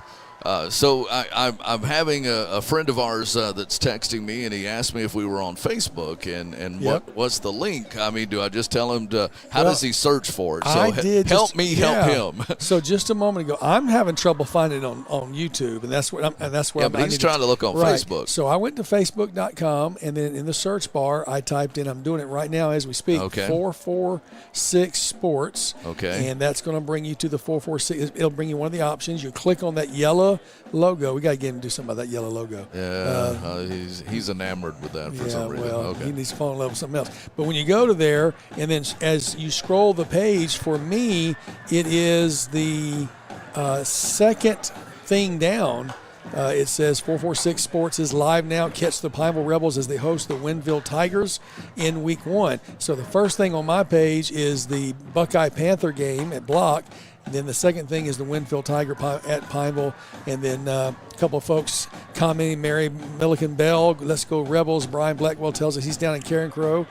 So I'm having a friend of ours that's texting me, and he asked me if we were on Facebook, and what's the link? I mean, do I just tell him how does he search for it? So help him. So just a moment ago, I'm having trouble finding it on YouTube, and that's what I'm. But he's trying to look on Facebook. So I went to Facebook.com, and then in the search bar, I typed in. I'm doing it right now as we speak. 446 Sports. Okay. And that's going to bring you to the 446. It'll bring you one of the options. You click on that yellow logo. We got to get him to do something about that yellow logo. Yeah, he's enamored with that for some reason. Well, he needs to fall in love with something else. But when you go to there, and then as you scroll the page, for me, it is the second thing down. It says 446 Sports is live now. Catch the Pineville Rebels as they host the Winnfield Tigers in Week 1. So the first thing on my page is the Buckeye-Panther game at Block. And then the second thing is the Winfield Tiger at Pineville. And then a couple of folks commenting, Mary Milliken Bell, let's go Rebels. Brian Blackwell tells us he's down in Karen Crow.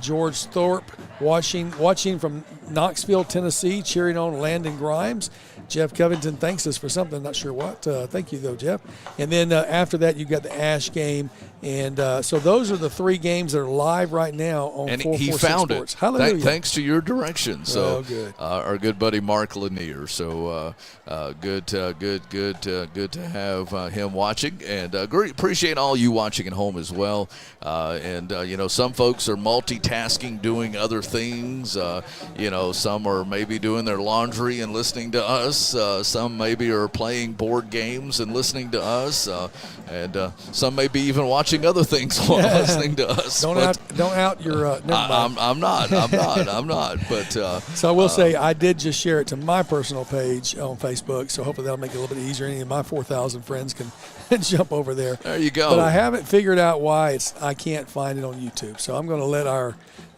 George Thorpe watching from Knoxville, Tennessee, cheering on Landon Grimes. Jeff Covington thanks us for something, not sure what. Thank you, though, Jeff. And then after that, you've got the Ash game. And so those are the three games that are live right now on 446 he found Sports. it. Hallelujah. Thanks to your direction. So good. Our good buddy Mark Lanier. So good to have him watching, and appreciate all you watching at home as well. And you know, some folks are multitasking, doing other things. You know, some are maybe doing their laundry and listening to us. Some maybe are playing board games and listening to us. And some may be even watching other things while listening to us. Don't out your. I'm not. But so I will say I did just share it to my personal page on Facebook. So hopefully that'll make it a little bit easier. Any of my 4,000 friends can jump over there. There you go. But I haven't figured out why I can't find it on YouTube. So I'm going to let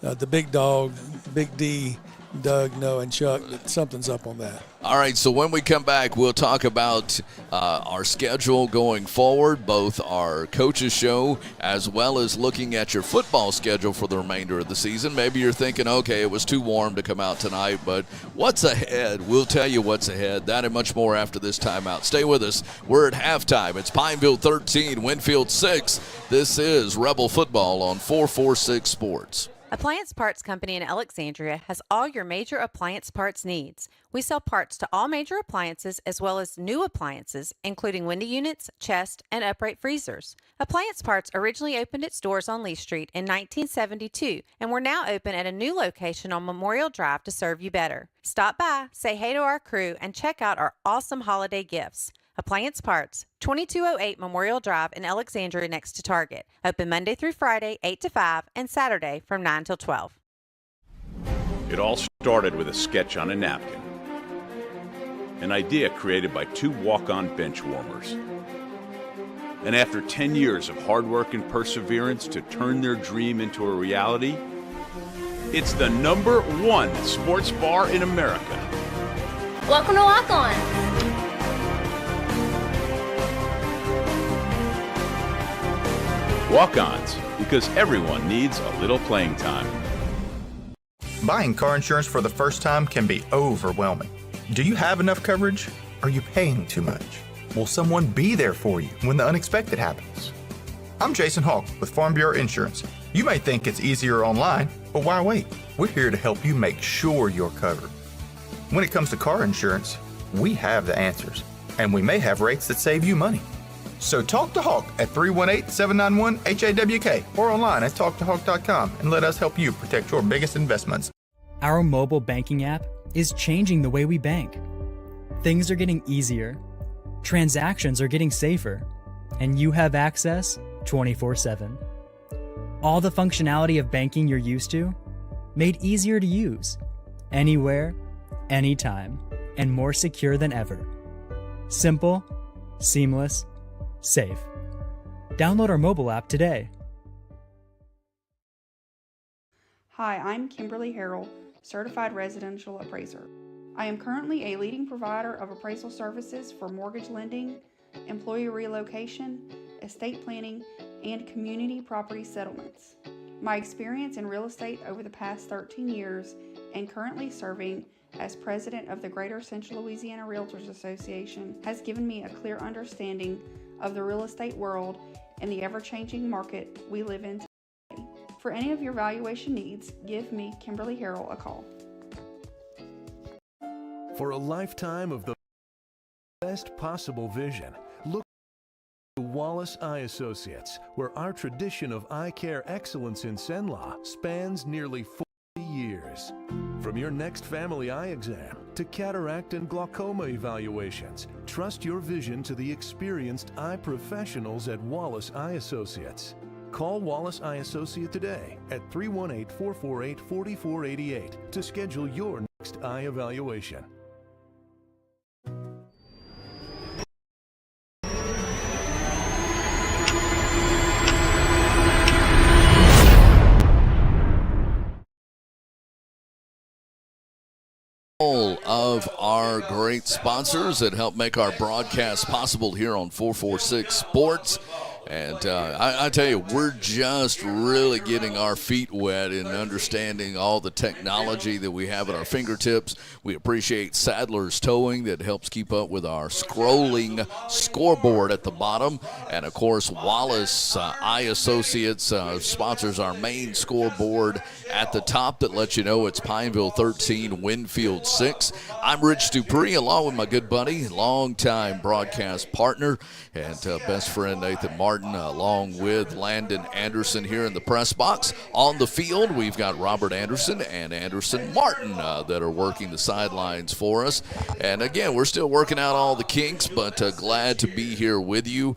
the big dog, Big D, Doug, know, and Chuck that something's up on that. All right, so when we come back, we'll talk about our schedule going forward, both our coaches show as well as looking at your football schedule for the remainder of the season. Maybe you're thinking, okay, it was too warm to come out tonight, but what's ahead? We'll tell you what's ahead. That and much more after this timeout. Stay with us. We're at halftime. It's Pineville 13, Winfield 6. This is Rebel Football on 446 Sports. Appliance Parts Company in Alexandria has all your major appliance parts needs. We sell parts to all major appliances as well as new appliances, including window units, chest, and upright freezers. Appliance Parts originally opened its doors on Lee Street in 1972, and we're now open at a new location on Memorial Drive to serve you better. Stop by, say hey to our crew, and check out our awesome holiday gifts. Appliance Parts, 2208 Memorial Drive in Alexandria next to Target. Open Monday through Friday, 8 to 5, and Saturday from 9 till 12. It all started with a sketch on a napkin. An idea created by two walk-on bench warmers. And after 10 years of hard work and perseverance to turn their dream into a reality, it's the #1 sports bar in America. Welcome to Walk On. Walk-ons, because everyone needs a little playing time. Buying car insurance for the first time can be overwhelming. Do you have enough coverage? Are you paying too much? Will someone be there for you when the unexpected happens? I'm Jason Hawk with Farm Bureau Insurance. You may think it's easier online, but why wait? We're here to help you make sure you're covered. When it comes to car insurance, we have the answers, and we may have rates that save you money. So talk to Hawk at 318-791-HAWK or online at talktohawk.com and let us help you protect your biggest investments. Our mobile banking app is changing the way we bank. Things are getting easier, transactions are getting safer, and you have access 24/7. All the functionality of banking you're used to, made easier to use, anywhere, anytime, and more secure than ever. Simple, seamless, safe. Download our mobile app today. Hi, I'm Kimberly Harrell, Certified Residential Appraiser. I am currently a leading provider of appraisal services for mortgage lending, employee relocation, estate planning, and community property settlements. My experience in real estate over the past 13 years and currently serving as president of the Greater Central Louisiana Realtors Association has given me a clear understanding of the real estate world and the ever-changing market we live in today. For any of your valuation needs, give me, Kimberly Harrell, a call. For a lifetime of the best possible vision, look to Wallace Eye Associates, where our tradition of eye care excellence in Cenla spans nearly 40 years. From your next family eye exam to cataract and glaucoma evaluations, trust your vision to the experienced eye professionals at Wallace Eye Associates. Call Wallace Eye Associate today at 318-448-4488 to schedule your next eye evaluation. All of our great sponsors that help make our broadcast possible here on 446 Sports. And I tell you, we're just really getting our feet wet in understanding all the technology that we have at our fingertips. We appreciate Sadler's Towing that helps keep up with our scrolling scoreboard at the bottom. And, of course, Wallace Eye Associates sponsors our main scoreboard at the top that lets you know it's Pineville 13, Winfield 6. I'm Rich Dupree, along with my good buddy, longtime broadcast partner, and best friend Nathan Martin, along with Landon Anderson here in the press box. On the field, we've got Robert Anderson and Anderson Martin that are working the sidelines for us. And again, we're still working out all the kinks, but glad to be here with you.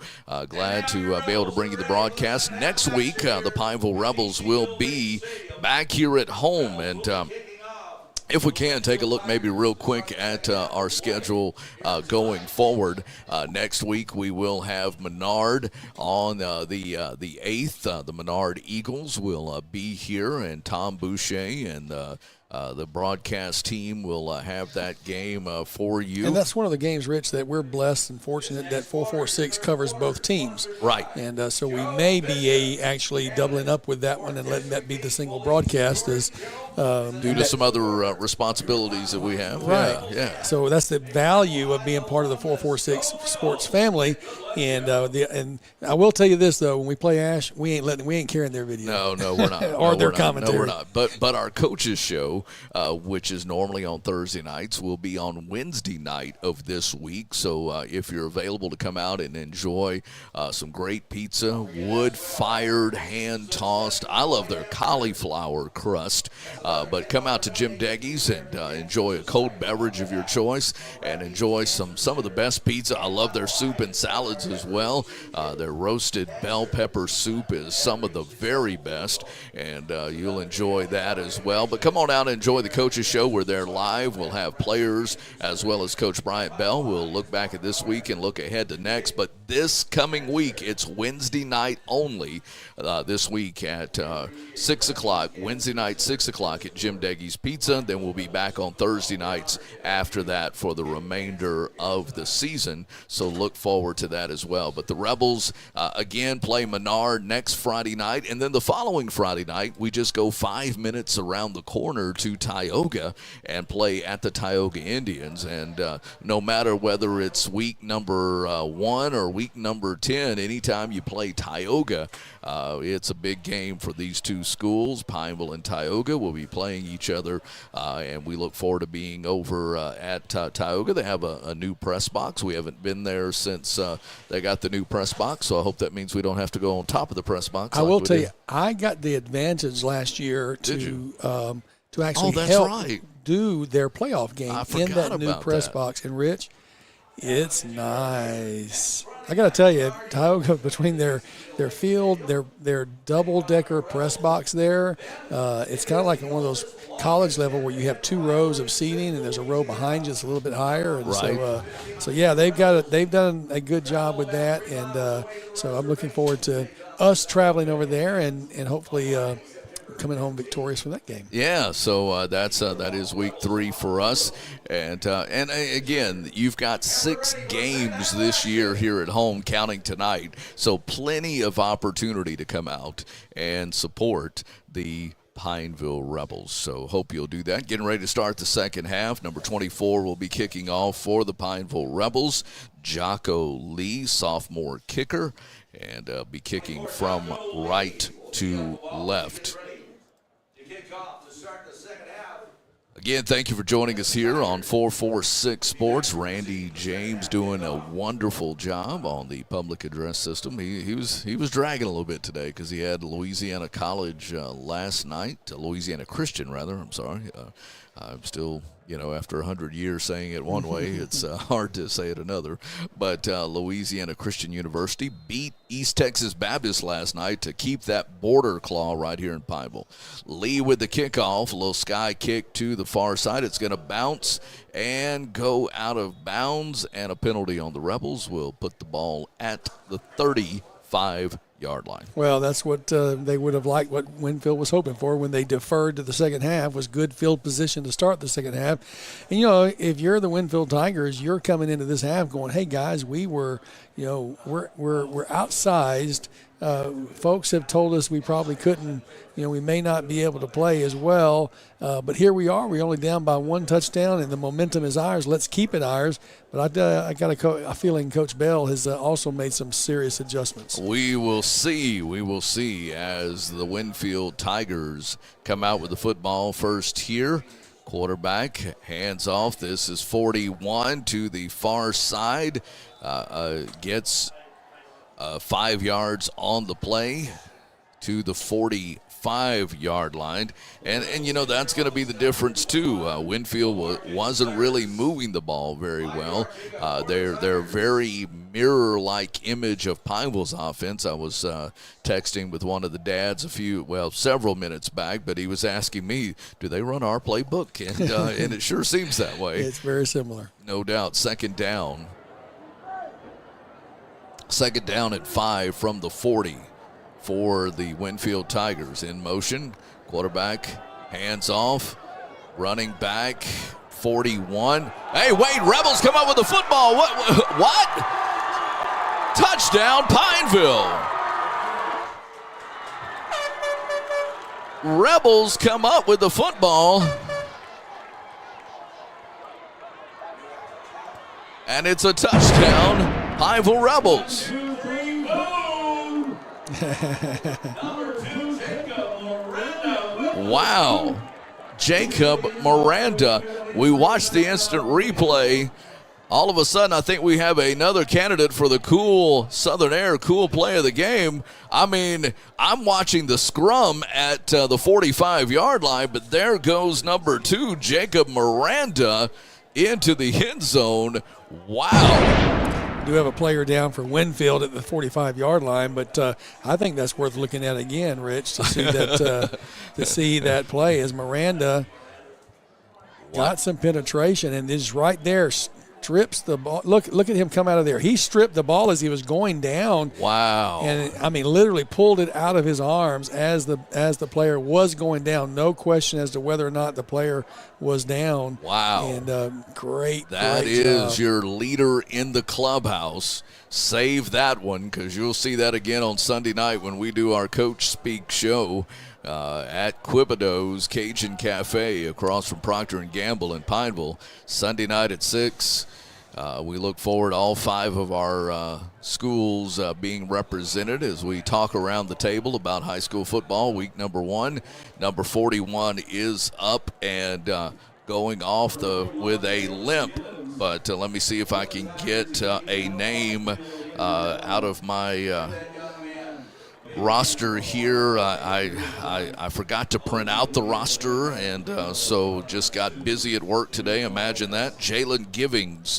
Glad to be able to bring you the broadcast. Next week, the Pineville Rebels will be back here at home, and if we can, take a look maybe real quick at our schedule going forward. Next week we will have Menard on the 8th. The Menard Eagles will be here, and Tom Boucher and the broadcast team will have that game for you. And that's one of the games, Rich, that we're blessed and fortunate that 446 covers both teams. Right. And so we may be actually doubling up with that one and letting that be the single broadcast as due to some other responsibilities that we have. Right. Yeah. So that's the value of being part of the 446 Sports family. And and I will tell you this, though, when we play Ash, we ain't carrying their video. No, we're not. Or their commentary. No, we're not. But our coaches show, which is normally on Thursday nights, will be on Wednesday night of this week. So if you're available to come out and enjoy some great pizza, wood-fired, hand-tossed. I love their cauliflower crust. But come out to Jim Deggy's and enjoy a cold beverage of your choice and enjoy some of the best pizza. I love their soup and salads as well. Their roasted bell pepper soup is some of the very best, and you'll enjoy that as well. But come on out and enjoy the Coaches Show. We're there live. We'll have players as well as Coach Bryant Bell. We'll look back at this week and look ahead to next. But this coming week, it's Wednesday night only this week at 6 o'clock. Wednesday night, 6 o'clock at Jim Deggy's Pizza. Then we'll be back on Thursday nights after that for the remainder of the season. So look forward to that as well. But the Rebels, again, play Menard next Friday night. And then the following Friday night, we just go 5 minutes around the corner to Tioga and play at the Tioga Indians. And no matter whether it's week number 1 or week number 10, anytime you play Tioga, it's a big game for these two schools. Pineville and Tioga will be playing each other, and we look forward to being over at Tioga. They have a new press box. We haven't been there since they got the new press box, so I hope that means we don't have to go on top of the press box. I will tell you, I got the advantage last year to actually help do their playoff game in that new press box. And, Rich, it's nice. I got to tell you, Tioga, between their field, their double-decker press box there, it's kind of like one of those college level where you have 2 rows of seating and there's a row behind you that's a little bit higher. And so yeah, they've done a good job with that. And so I'm looking forward to us traveling over there and hopefully coming home victorious from that game. Yeah, so that is week 3 for us, and again, you've got 6 games this year here at home, counting tonight. So plenty of opportunity to come out and support the Pineville Rebels. So hope you'll do that. Getting ready to start the second half. Number 24 will be kicking off for the Pineville Rebels. Jocko Lee, sophomore kicker, and be kicking from right to left. Again, thank you for joining us here on 446 Sports. Randy James doing a wonderful job on the public address system. He was dragging a little bit today because he had Louisiana College last night, Louisiana Christian rather. I'm sorry. I'm still, after 100 years saying it one way, it's hard to say it another. But Louisiana Christian University beat East Texas Baptist last night to keep that border claw right here in Pineville. Lee with the kickoff, a little sky kick to the far side. It's going to bounce and go out of bounds, and a penalty on the Rebels will put the ball at the 35-yard line. Well, that's what they would have liked, what Winfield was hoping for when they deferred to the second half, was good field position to start the second half. And, if you're the Winfield Tigers, you're coming into this half going, hey, guys, we're outsized. Folks have told us we probably couldn't, we may not be able to play as well. But here we are. We're only down by 1 touchdown, and the momentum is ours. Let's keep it ours. But I got a feeling Coach Bell has also made some serious adjustments. We will see. We will see as the Winfield Tigers come out with the football first here. Quarterback, hands off. This is 41 to the far side. Gets 5 yards on the play to the 45-yard line. And that's going to be the difference, too. Winfield wasn't really moving the ball very well. They're very mirror-like image of Pineville's offense. I was texting with one of the dads several minutes back, but he was asking me, do they run our playbook? And it sure seems that way. It's very similar. No doubt. Second down. Second down at 5 from the 40 for the Winfield Tigers. In motion, quarterback, hands off, running back, 41. Hey, wait, Rebels come up with the football. What? Touchdown, Pineville. Rebels come up with the football. And it's a touchdown, Pineville Rebels. Wow. Jacob Miranda. We watched the instant replay. All of a sudden, I think we have another candidate for the cool Southern Air, cool play of the game. I mean, I'm watching the scrum at the 45-yard line, but there goes number 2, Jacob Miranda, into the end zone. Wow. We do have a player down for Winfield at the 45-yard line, but I think that's worth looking at again, Rich, to see that play as Miranda got some penetration and is right there, strips the ball. Look at him come out of there. He stripped the ball as he was going down. Wow. And I mean, literally pulled it out of his arms as the player was going down. No question as to whether or not the player was down. Wow. And great is job. Your leader in the clubhouse. Save that one, because you'll see that again on Sunday night when we do our Coach Speak show at Quibido's Cajun Cafe across from Procter & Gamble in Pineville. Sunday night at 6. We look forward to all 5 of our schools being represented as we talk around the table about high school football, week number 1. Number 41 is up and going off with a limp. But let me see if I can get a name out of my roster here. I forgot to print out the roster, and so just got busy at work today. Imagine that. Jalen Givings,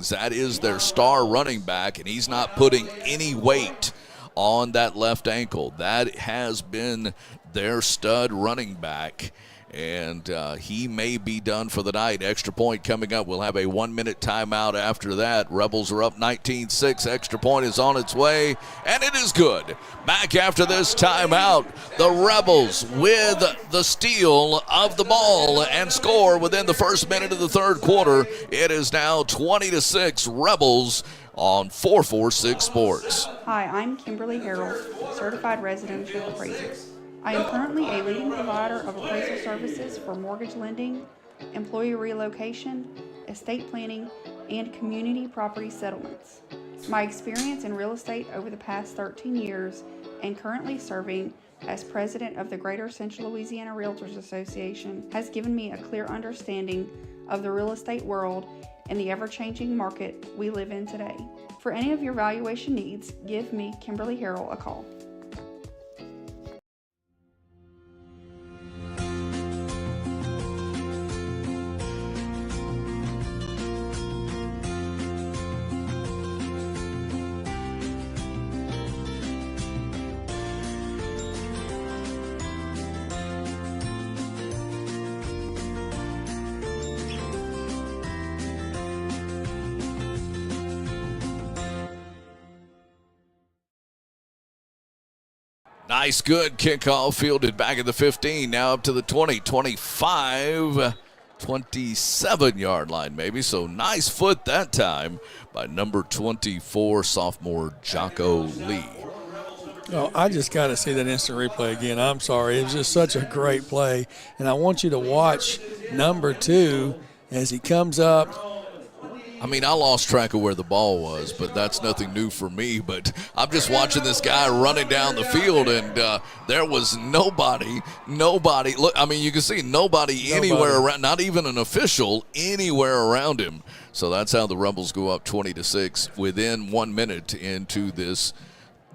that is their star running back, and he's not putting any weight on that left ankle. That has been their stud running back, and he may be done for the night. Extra point coming up. We'll have a 1-minute timeout after that. Rebels are up 19-6. Extra point is on its way, and it is good. Back after this timeout, the Rebels with the steal of the ball and score within the first minute of the third quarter. It is now 20-6 Rebels on 446 Sports. Hi, I'm Kimberly Harrell, Certified Residential Appraiser. I am currently a leading provider of appraisal services for mortgage lending, employee relocation, estate planning, and community property settlements. My experience in real estate over the past 13 years and currently serving as president of the Greater Central Louisiana Realtors Association has given me a clear understanding of the real estate world and the ever-changing market we live in today. For any of your valuation needs, give me, Kimberly Harrell, a call. Nice, good kickoff, fielded back at the 15, now up to the 20, 25, 27-yard line maybe. So nice foot that time by number 24, sophomore Jocko Lee. Oh, I just got to see that instant replay again. I'm sorry. It was just such a great play. And I want you to watch number 2 as he comes up. I mean, I lost track of where the ball was, but that's nothing new for me. But I'm just watching this guy running down the field, and there was nobody. Look, I mean, you can see nobody anywhere around, not even an official anywhere around him. So that's how the Rebels go up 20-6 within 1 minute into this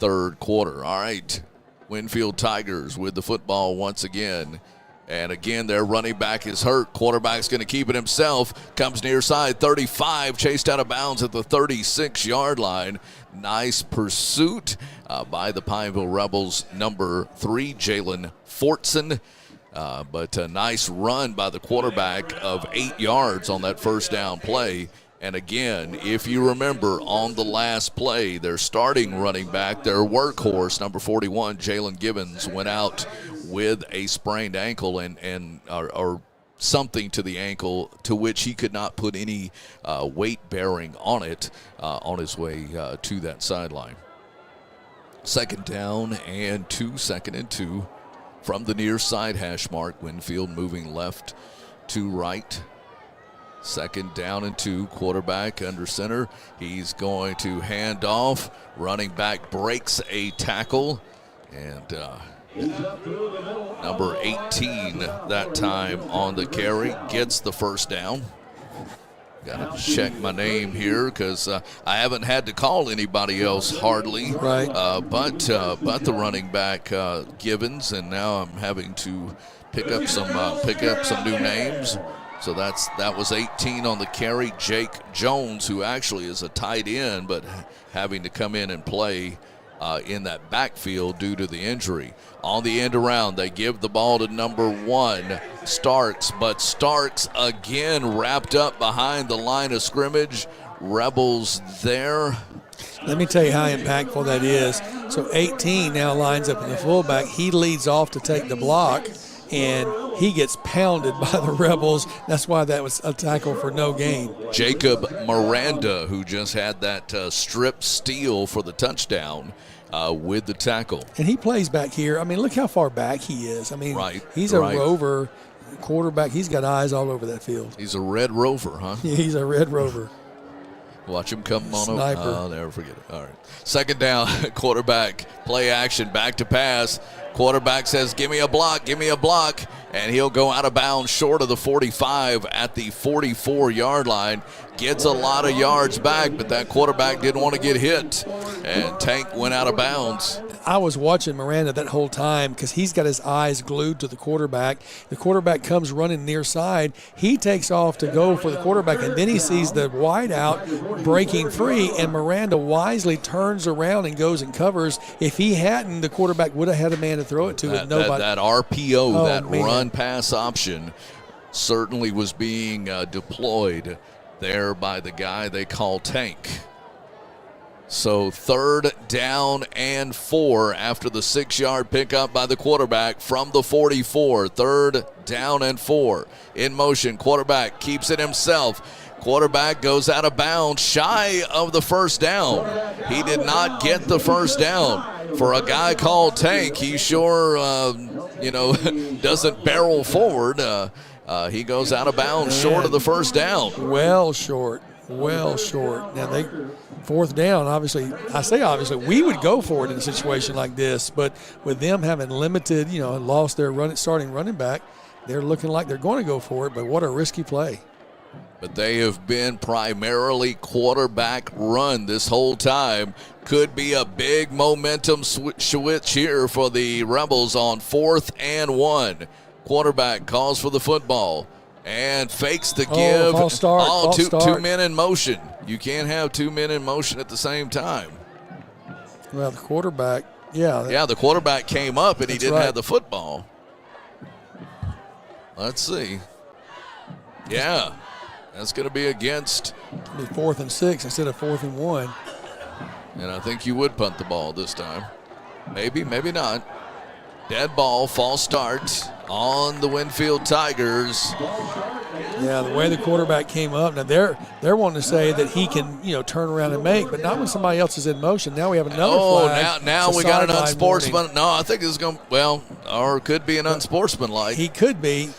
third quarter. All right, Winfield Tigers with the football once again. And again, their running back is hurt. Quarterback's going to keep it himself. Comes near side, 35, chased out of bounds at the 36-yard line. Nice pursuit by the Pineville Rebels, number 3, Jalen Fortson. But a nice run by the quarterback of 8 yards on that first down play. And again, if you remember on the last play, their starting running back, their workhorse, number 41, Jalen Gibbons, went out with a sprained ankle or something to the ankle to which he could not put any weight bearing on it on his way to that sideline. Second down and 2, 2nd and 2 from the near side hash mark. Winfield moving left to right. Second down and 2, quarterback under center. He's going to hand off. Running back breaks a tackle. And number 18 that time on the carry gets the first down. Got to check my name here because I haven't had to call anybody else hardly. Right. But the running back Gibbons, and now I'm having to pick up some new names. So that was 18 on the carry. Jake Jones, who actually is a tight end, but having to come in and play in that backfield due to the injury. On the end around, they give the ball to number 1, Starks, but Starks again wrapped up behind the line of scrimmage. Rebels there. Let me tell you how impactful that is. So 18 now lines up in the fullback. He leads off to take the block, and he gets pounded by the Rebels. That's why that was a tackle for no gain. Jacob Miranda, who just had that strip steal for the touchdown with the tackle. And he plays back here. I mean, look how far back he is. I mean, he's a rover quarterback. He's got eyes all over that field. He's a Red Rover, huh? Yeah, he's a Red Rover. Watch him come on Sniper. over. I'll never forget it. All right. Second down, quarterback, play action, back to pass. Quarterback says, give me a block, and he'll go out of bounds short of the 45 at the 44-yard line. Gets a lot of yards back, but that quarterback didn't want to get hit, and Tank went out of bounds. I was watching Miranda that whole time because he's got his eyes glued to the quarterback. The quarterback comes running near side. He takes off to go for the quarterback, and then he sees the wide out breaking free, and Miranda wisely turns around and goes and covers. If he hadn't, the quarterback would have had a man to throw it to with nobody. That RPO, run-pass option certainly was being deployed there by the guy they call Tank. So 3rd down and 4 after the 6-yard pickup by the quarterback from the 44. 3rd down and 4. In motion, quarterback keeps it himself. Quarterback goes out of bounds, shy of the first down. He did not get the first down. For a guy called Tank, he sure, doesn't barrel forward. He goes out of bounds short of the first down. Well short. Now, 4th down, obviously, we would go for it in a situation like this, but with them having limited, lost their starting running back, they're looking like they're going to go for it, but what a risky play. But they have been primarily quarterback run this whole time. Could be a big momentum switch here for the Rebels on 4th and 1. Quarterback calls for the football and fakes the give. False start. Two men in motion. You can't have 2 men in motion at the same time. Well, the quarterback, the quarterback came up and he didn't have the football. Let's see. Yeah, that's going to be against. 4th and 6 instead of 4th and 1. And I think you would punt the ball this time. Maybe not. Dead ball, false start on the Winfield Tigers. Yeah, the way the quarterback came up. Now they're wanting to say that he can, turn around and make, but not when somebody else is in motion. Now we have another flag. Now we got an unsportsman. No, I think it's going to, or it could be an unsportsmanlike. He could be.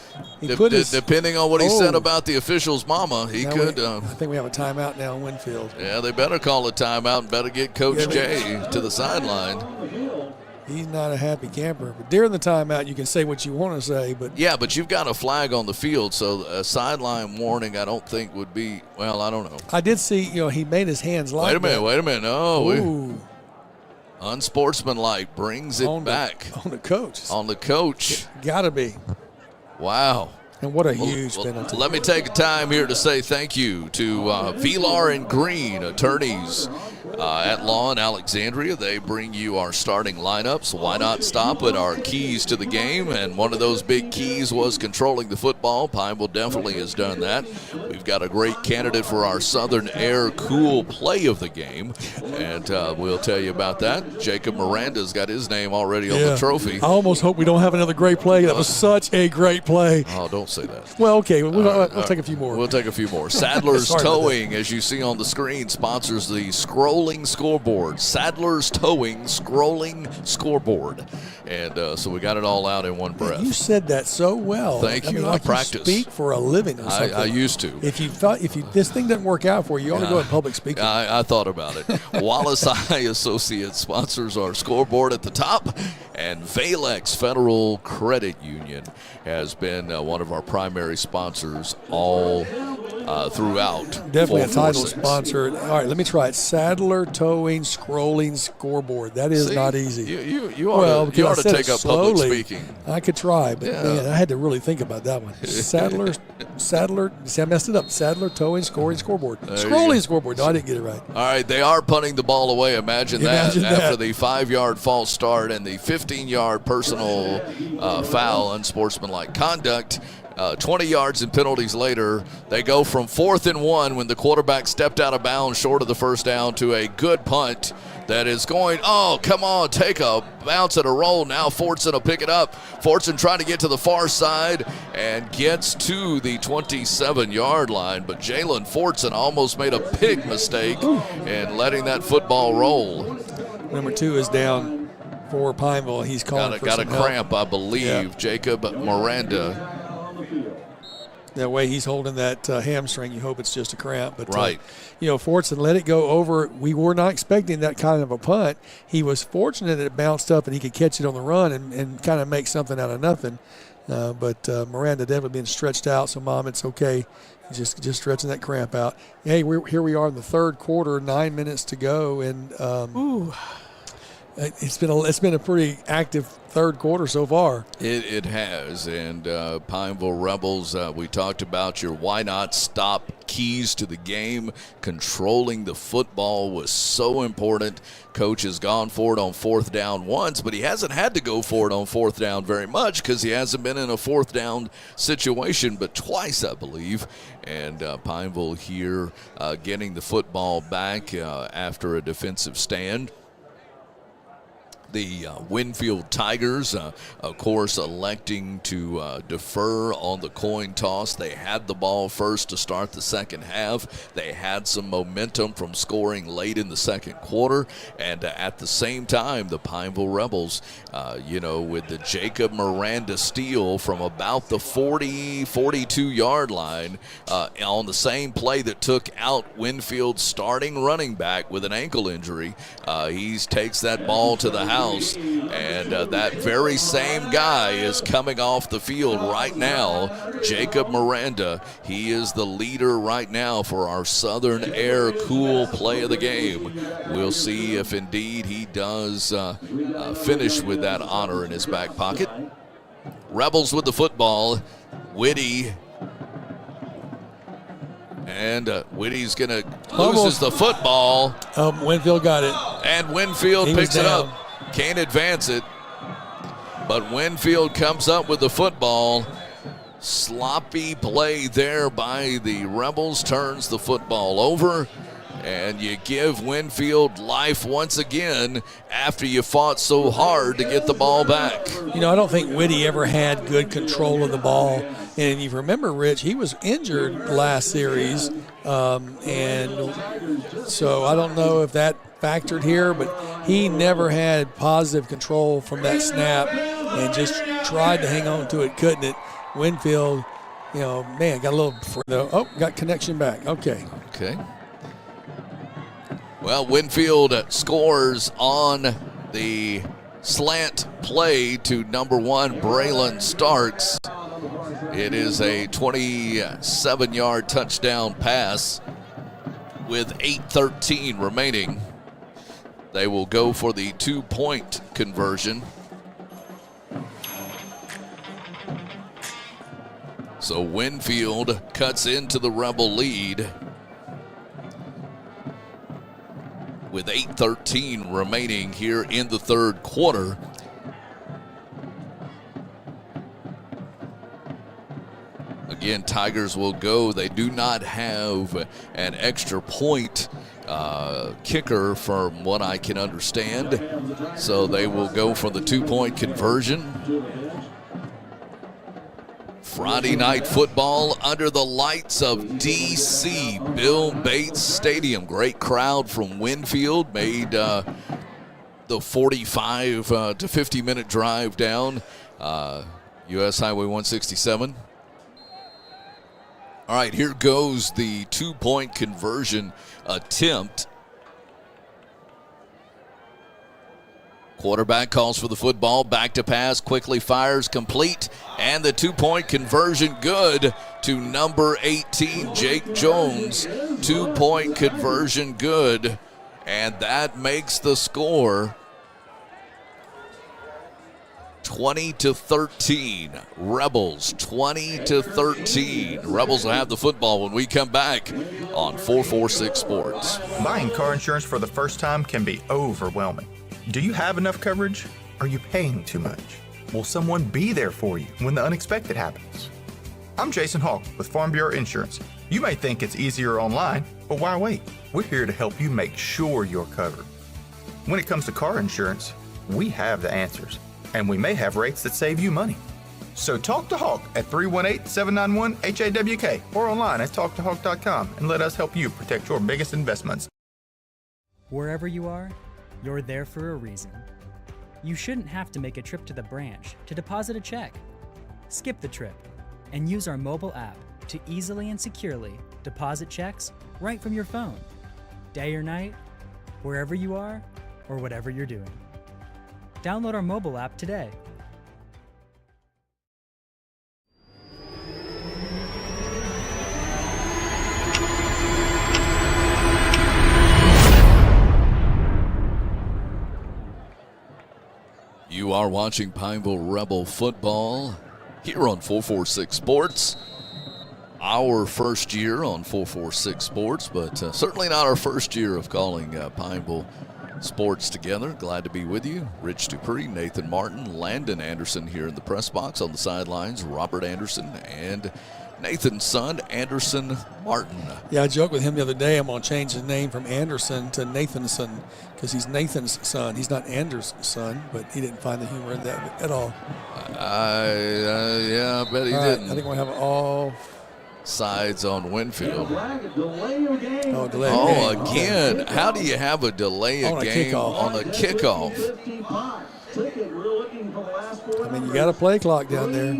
Depending on what he said about the official's mama, he could. I think we have a timeout now in Winfield. Yeah, they better call a timeout and better get Coach Jay to the sideline. He's not a happy camper. But during the timeout, you can say what you want to say. But you've got a flag on the field, so a sideline warning I don't think would be, I don't know. I did see, he made his hands like Wait a minute. No. Unsportsmanlike brings it back. On the coach. On the coach. Got to be. Wow. And what a huge penalty. Let me take time here to say thank you to Velar and Green, attorneys at law in Alexandria. They bring you our starting lineups. Why not stop at our keys to the game? And one of those big keys was controlling the football. Pineville definitely has done that. We've got a great candidate for our Southern Air Cool play of the game, and we'll tell you about that. Jacob Miranda's got his name already on the trophy. I almost hope we don't have another great play. That was such a great play. Oh, don't say that. Well, okay. We'll take a few more. We'll take a few more. Sadler's Towing, as you see on the screen, sponsors the scrolling scoreboard. Sadler's Towing scrolling scoreboard. And so we got it all out in one breath. You said that so well. Thank you. Like I practice. You speak for a living or something. I used to. If this thing doesn't work out for you, you ought to go in public speaking. I thought about it. Wallace Eye Associates sponsors our scoreboard at the top. And Valex Federal Credit Union has been one of our primary sponsors all throughout. Definitely a title sponsor. All right, let me try it. Sadler Towing Scrolling Scoreboard. That is not easy. You ought to take up public speaking. I could try, but man, I had to really think about that one. Sadler. See, I messed it up. Sadler Towing Scoreboard. Scrolling Scoreboard. No, I didn't get it right. All right, they are punting the ball away. Imagine that after the 5-yard false start and the 15-yard personal foul, unsportsmanlike conduct. 20 yards and penalties later, they go from 4th and 1 when the quarterback stepped out of bounds short of the first down to a good punt that is going, take a bounce and a roll. Now Fortson will pick it up. Fortson trying to get to the far side and gets to the 27-yard line, but Jalen Fortson almost made a big mistake in letting that football roll. Number 2 is down for Pineville. He's calling for got some a cramp, help. I believe. Yeah. Jacob Miranda. That way he's holding that hamstring. You hope it's just a cramp. But, right. Fortson let it go over. We were not expecting that kind of a punt. He was fortunate that it bounced up and he could catch it on the run and kind of make something out of nothing. But Miranda definitely being stretched out. So, Mom, it's okay. He's just stretching that cramp out. Hey, here we are in the third quarter, 9 minutes to go. And it's been a pretty active third quarter so far. It has, and Pineville Rebels, we talked about your why not stop keys to the game. Controlling the football was so important. Coach has gone for it on fourth down once, but he hasn't had to go for it on fourth down very much because he hasn't been in a fourth down situation, but twice, I believe. And Pineville here getting the football back after a defensive stand. The Winfield Tigers, of course, electing to defer on the coin toss. They had the ball first to start the second half. They had some momentum from scoring late in the second quarter. And at the same time, the Pineville Rebels, with the Jacob Miranda steal from about the 42-yard line on the same play that took out Winfield's starting running back with an ankle injury. He takes that ball to the house. And that very same guy is coming off the field right now, Jacob Miranda. He is the leader right now for our Southern Air Cool play of the game. We'll see if indeed he does finish with that honor in his back pocket. Rebels with the football. Whitty. And Whitty's going to loses the football. Winfield got it. And Winfield picks it up. Can't advance it, but Winfield comes up with the football. Sloppy play there by the Rebels, turns the football over, and you give Winfield life once again after you fought so hard to get the ball back. I don't think Whitty ever had good control of the ball. And if you remember, Rich, he was injured last series, and so I don't know if that factored here, but he never had positive control from that snap and just tried to hang on to it, couldn't it? Winfield, got a little further. Oh, got connection back. Okay. Well, Winfield scores on the slant play to number 1, Braylon Starks. It is a 27-yard touchdown pass with 8:13 remaining. They will go for the 2-point conversion. So Winfield cuts into the Rebel lead with 8:13 remaining here in the third quarter. Again, Tigers will go. They do not have an extra point kicker from what I can understand. So they will go for the 2-point conversion. Friday night football under the lights of D.C. Bill Bates Stadium. Great crowd from Winfield. Made the 45 to 50-minute drive down U.S. Highway 167. All right, here goes the 2-point conversion attempt. Quarterback calls for the football, back to pass, quickly fires, complete, and the 2-point conversion good to number 18, Jake Jones. 2-point conversion good, and that makes the score 20-13. Rebels 20-13. Rebels will have the football when we come back on 446 Sports. Buying car insurance for the first time can be overwhelming. Do you have enough coverage? Are you paying too much? Will someone be there for you when the unexpected happens? I'm Jason Hawk with Farm Bureau Insurance. You may think it's easier online, but why wait? We're here to help you make sure you're covered. When it comes to car insurance, we have the answers, and we may have rates that save you money. So talk to Hawk at 318-791-HAWK or online at talktohawk.com and let us help you protect your biggest investments. Wherever you are, you're there for a reason. You shouldn't have to make a trip to the branch to deposit a check. Skip the trip and use our mobile app to easily and securely deposit checks right from your phone. Day or night, wherever you are, or whatever you're doing. Download our mobile app today. are watching Pineville Rebel football here on 446 Sports. Our first year on 446 Sports, but certainly not our first year of calling Pineville Sports together. Glad to be with you. Rich Dupree, Nathan Martin, Landon Anderson here in the press box. On the sidelines, Robert Anderson and Nathan's son, Anderson Martin. Yeah, I joked with him the other day. I'm going to change his name from Anderson to Nathanson because he's Nathan's son. He's not Anders' son, but he didn't find the humor in that at all. Yeah, I bet he didn't. I think we'll have all sides on Winfield. Oh, delay again. How do you have a delay of game on a kickoff? I mean, you got a play clock down there.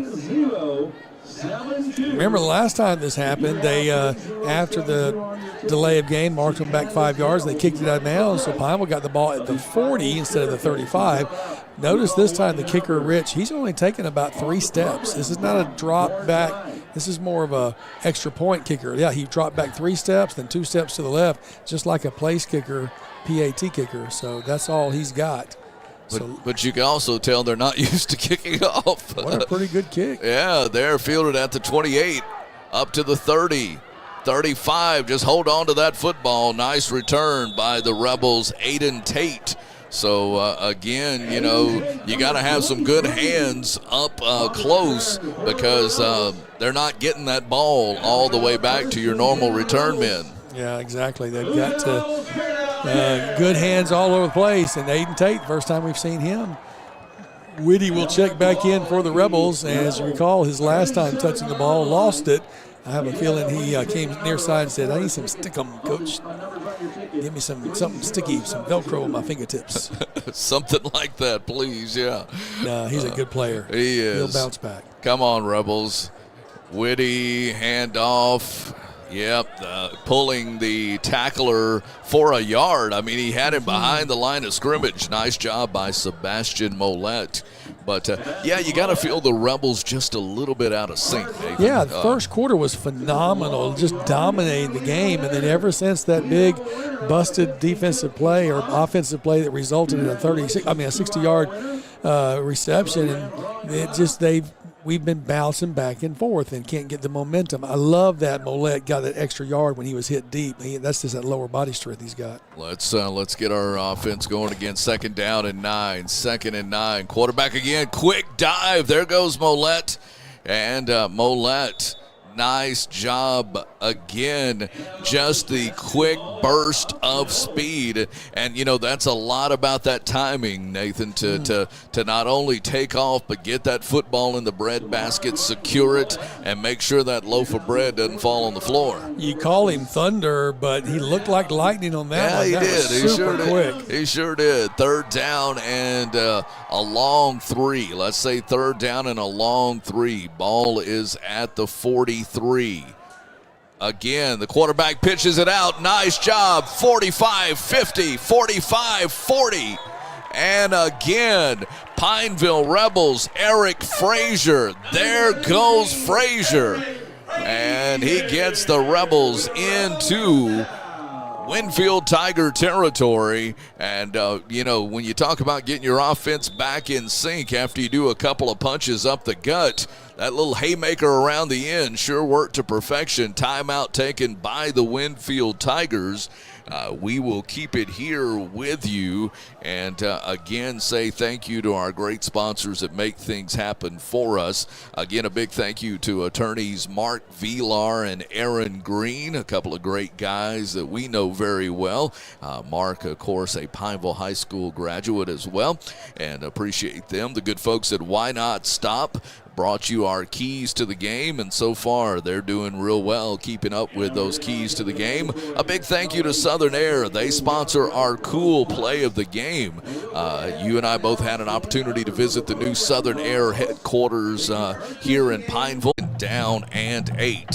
Remember the last time this happened, they after the delay of game, marked them back 5 yards. They kicked it out of bounds, so Pineville got the ball at the 40 instead of the 35. Notice this time the kicker, Rich, he's only taken about 3 steps. This is not a drop back. This is more of a extra point kicker. Yeah, he dropped back 3 steps, then 2 steps to the left, just like a place kicker, PAT kicker. So that's all he's got. But you can also tell they're not used to kicking off. What a pretty good kick. Yeah, they're fielded at the 28, up to the 30, 35. Just hold on to that football. Nice return by the Rebels, Aiden Tate. So, again, you know, you got to have some good hands up close because they're not getting that ball all the way back to your normal return men. Yeah, exactly. They've got good hands all over the place. And Aiden Tate, first time we've seen him. Whitty will check back in for the Rebels. And as you recall, his last time touching the ball, lost it. I have a feeling he came near side and said, I need some stick-em, coach. Give me something sticky, some Velcro on my fingertips. Something like that, please, yeah. No, he's a good player. He is. He'll bounce back. Come on, Rebels. Whitty, handoff. Yep, pulling the tackler for a yard. I mean, he had him behind the line of scrimmage. Nice job by Sebastian Mollett. But, yeah, you got to feel the Rebels just a little bit out of sync, Nathan. Yeah, the first quarter was phenomenal, just dominating the game. And then ever since that big busted defensive play or offensive play that resulted in a 60-yard reception, and we've been bouncing back and forth and can't get the momentum. I love that Mollett got that extra yard when he was hit deep. That's just that lower body strength he's got. Let's get our offense going again. 2nd down and 9. 2nd and 9. Quarterback again. Quick dive. There goes Mollett. And Mollett, nice job again. Just the quick burst of speed. And, you know, that's a lot about that timing, Nathan, to not only take off but get that football in the bread basket, secure it, and make sure that loaf of bread doesn't fall on the floor. You call him Thunder, but he looked like lightning on that one. Yeah, he did. He sure quick. He sure did. 3rd down and a long 3. Let's say 3rd down and a long 3. Ball is at the 43. Again, the quarterback pitches it out. Nice job. 45-50, 45-40. And again, Pineville Rebels, Eric Frazier. There goes Frazier. And he gets the Rebels into Winfield Tiger territory. And, you know, when you talk about getting your offense back in sync after you do a couple of punches up the gut, that little haymaker around the end sure worked to perfection. Timeout taken by the Winfield Tigers. We will keep it here with you and again say thank you to our great sponsors that make things happen for us. Again, a big thank you to attorneys Mark Vilar and Aaron Green, a couple of great guys that we know very well. Mark, of course, a Pineville High School graduate as well, and appreciate them. The good folks at Why Not Stop brought you our keys to the game, and so far they're doing real well keeping up with those keys to the game. A big thank you to Southern Air. They sponsor our cool play of the game. You and I both had an opportunity to visit the new Southern Air headquarters here in Pineville. Down and 8.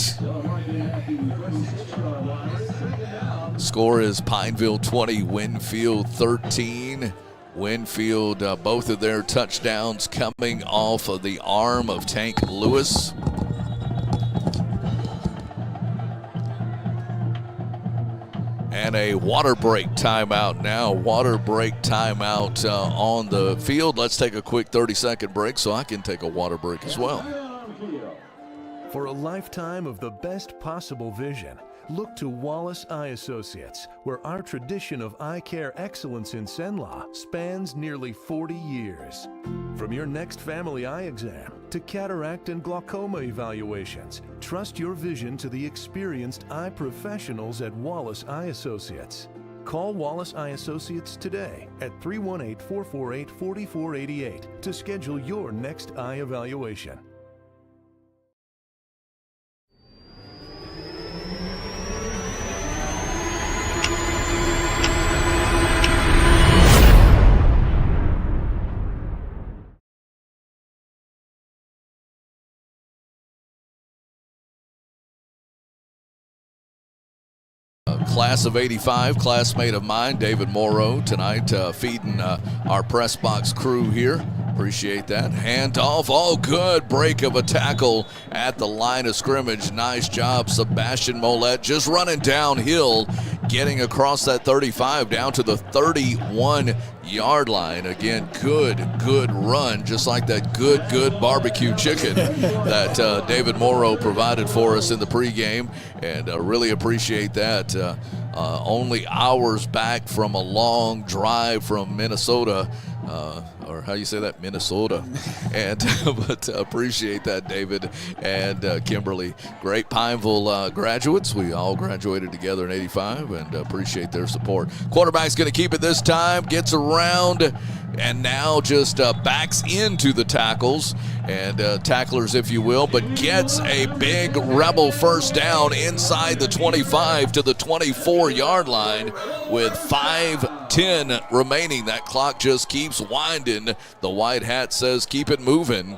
Score is Pineville 20, Winfield 13. Winfield, both of their touchdowns coming off of the arm of Tank Lewis. And a water break timeout now. Water break timeout on the field. Let's take a quick 30-second break so I can take a water break as well. For a lifetime of the best possible vision, look to Wallace Eye Associates, where our tradition of eye care excellence in Cenla spans nearly 40 years. From your next family eye exam to cataract and glaucoma evaluations, trust your vision to the experienced eye professionals at Wallace Eye Associates. Call Wallace Eye Associates today at 318-448-4488 to schedule your next eye evaluation. Class of 85, classmate of mine, David Morrow, tonight feeding our press box crew here. Appreciate that. Handoff. Oh, good break of a tackle at the line of scrimmage. Nice job, Sebastian Mollett, just running downhill, getting across that 35 down to the 31-yard line. Again, good run, just like that good barbecue chicken that David Morrow provided for us in the pregame, and really appreciate that. Only hours back from a long drive from Minnesota, or how you say that, Minnesota, and but appreciate that, David and Kimberly. Great Pineville graduates. We all graduated together in 85, and appreciate their support. Quarterback's going to keep it this time, gets around, and now just backs into the tackles and tacklers, if you will, but gets a big Rebel first down inside the 25 to the 24-yard line with 5:10 remaining. That clock just keeps winding. The white hat says keep it moving,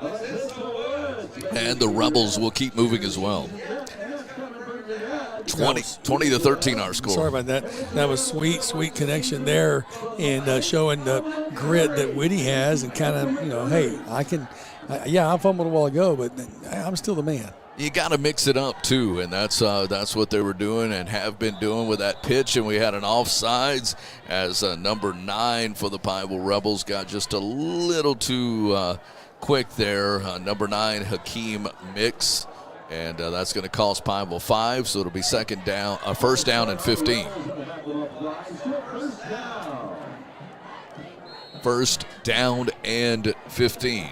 and the Rebels will keep moving as well. 20 to 13 our score. Sorry about that. That was sweet connection there, and showing the grit that Whitty has, and kind of, hey, I fumbled a while ago, but I'm still the man. You got to mix it up too, and that's what they were doing and have been doing with that pitch. And we had an offsides as number 9 for the Pineville Rebels got just a little too quick there. Number 9, Hakeem Mix. And that's going to cost Pineville 5, so it'll be first down and 15. First down and 15.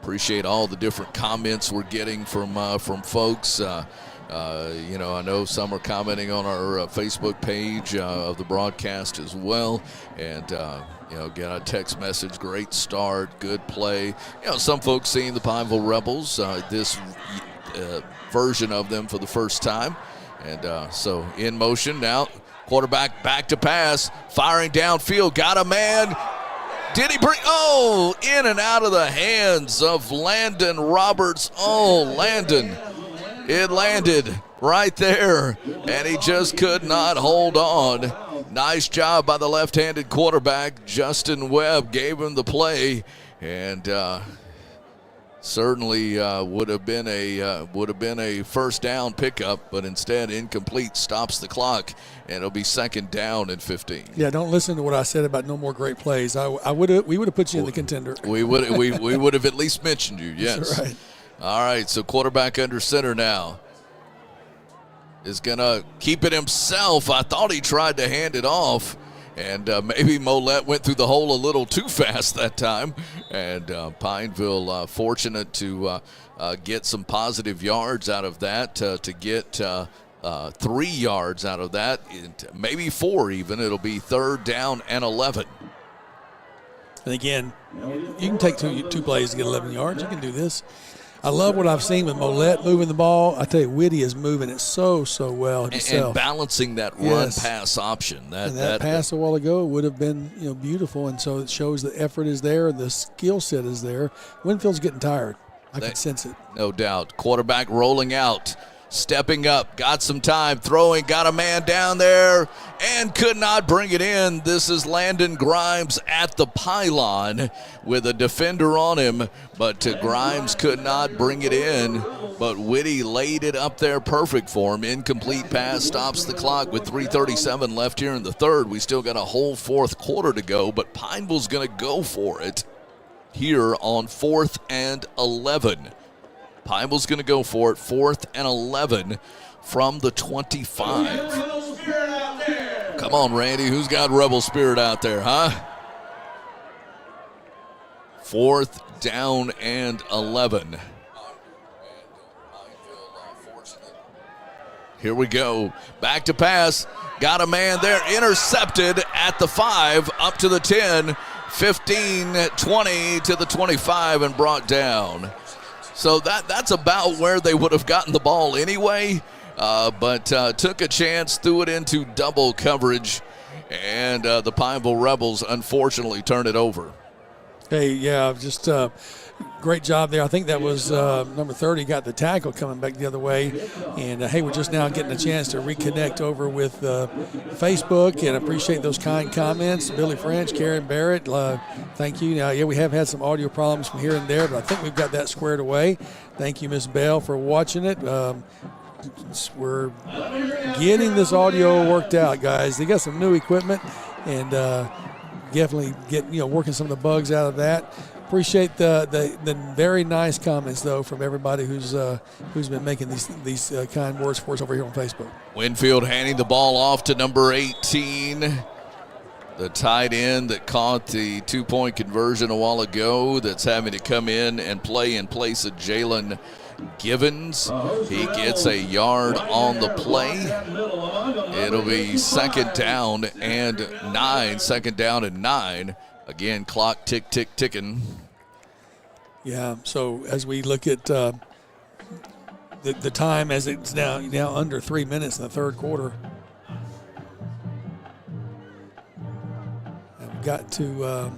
Appreciate all the different comments we're getting from folks. I know some are commenting on our Facebook page of the broadcast as well, and get a text message, great start, good play. Some folks seeing the Pineville Rebels, this version of them for the first time. And so in motion now, quarterback back to pass, firing downfield, got a man. Did he bring, in and out of the hands of Landon Roberts. Landon, it landed right there, and he just could not hold on. Nice job by the left-handed quarterback. Justin Webb gave him the play, and certainly would have been a first down pickup, but instead incomplete, stops the clock, and it'll be second down and 15. Yeah, don't listen to what I said about no more great plays. We would have put you in the contender. We would have at least mentioned you. Yes. That's right. All right. So quarterback under center now is gonna keep it himself. I thought he tried to hand it off. And maybe Mollett went through the hole a little too fast that time. And Pineville fortunate to get some positive yards out of that, to get 3 yards out of that, maybe 4 even. It'll be third down and 11. And again, you can take two plays to get 11 yards. You can do this. I love what I've seen with Mollett moving the ball. I tell you, Whitty is moving it so well himself. And balancing that run-pass option. That pass a while ago would have been beautiful, and so it shows the effort is there, the skill set is there. Winfield's getting tired. I can sense it. No doubt. Quarterback rolling out. stepping up, got some time, throwing, got a man down there, and could not bring it in. This is Landon Grimes at the pylon with a defender on him, but Grimes could not bring it in. But Whitty laid it up there perfect for him. Incomplete pass stops the clock with 3:37 left here in the third. We still got a whole fourth quarter to go, but Pineville's going to go for it here on 4th and 11. Pineville's going to go for it, 4th and 11 from the 25. Come on, Randy. Who's got Rebel Spirit out there, huh? 4th down and 11. Here we go. Back to pass. Got a man there. Intercepted at the 5, up to the 10, 15, 20 to the 25 and brought down. So that's about where they would have gotten the ball anyway, but took a chance, threw it into double coverage, and the Pineville Rebels unfortunately turned it over. Hey, yeah, just great job there. I think that was number 30 got the tackle coming back the other way. And, hey, we're just now getting a chance to reconnect over with Facebook, and appreciate those kind comments. Billy French, Karen Barrett, thank you. Now, yeah, we have had some audio problems from here and there, but I think we've got that squared away. Thank you, Miss Bell, for watching it. We're getting this audio worked out, guys. They got some new equipment, and definitely working some of the bugs out of that. Appreciate the very nice comments, though, from everybody who's been making these kind words for us over here on Facebook. Winfield handing the ball off to number 18, the tight end that caught the two-point conversion a while ago, that's having to come in and play in place of Jalen Givens. He gets a yard on the play. It'll be second down and 9. Again, clock ticking. Yeah, so as we look at the time, as it's now under 3 minutes in the third quarter, I've got to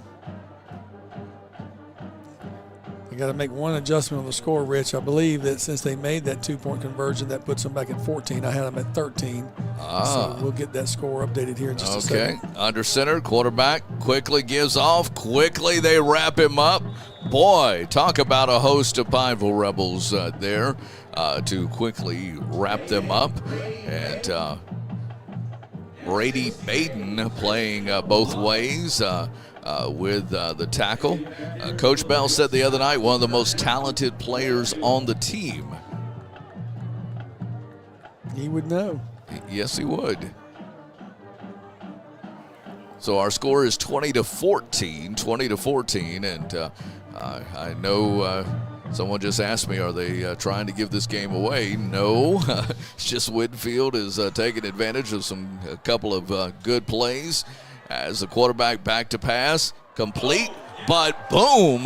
I got to make one adjustment on the score, Rich. I believe that since they made that two-point conversion, that puts them back at 14. I had them at 13. So we'll get that score updated here in just a second. Okay, under center, quarterback quickly gives off. Quickly they wrap him up. Boy, talk about a host of Pineville Rebels there to quickly wrap them up. And Brady Baden playing both ways. With the tackle. Coach Bell said the other night, one of the most talented players on the team. He would know. Yes, he would. So our score is 20-14, and I know someone just asked me, are they trying to give this game away? No, it's just Winfield is taking advantage of a couple of good plays. As the quarterback back to pass, complete, but boom,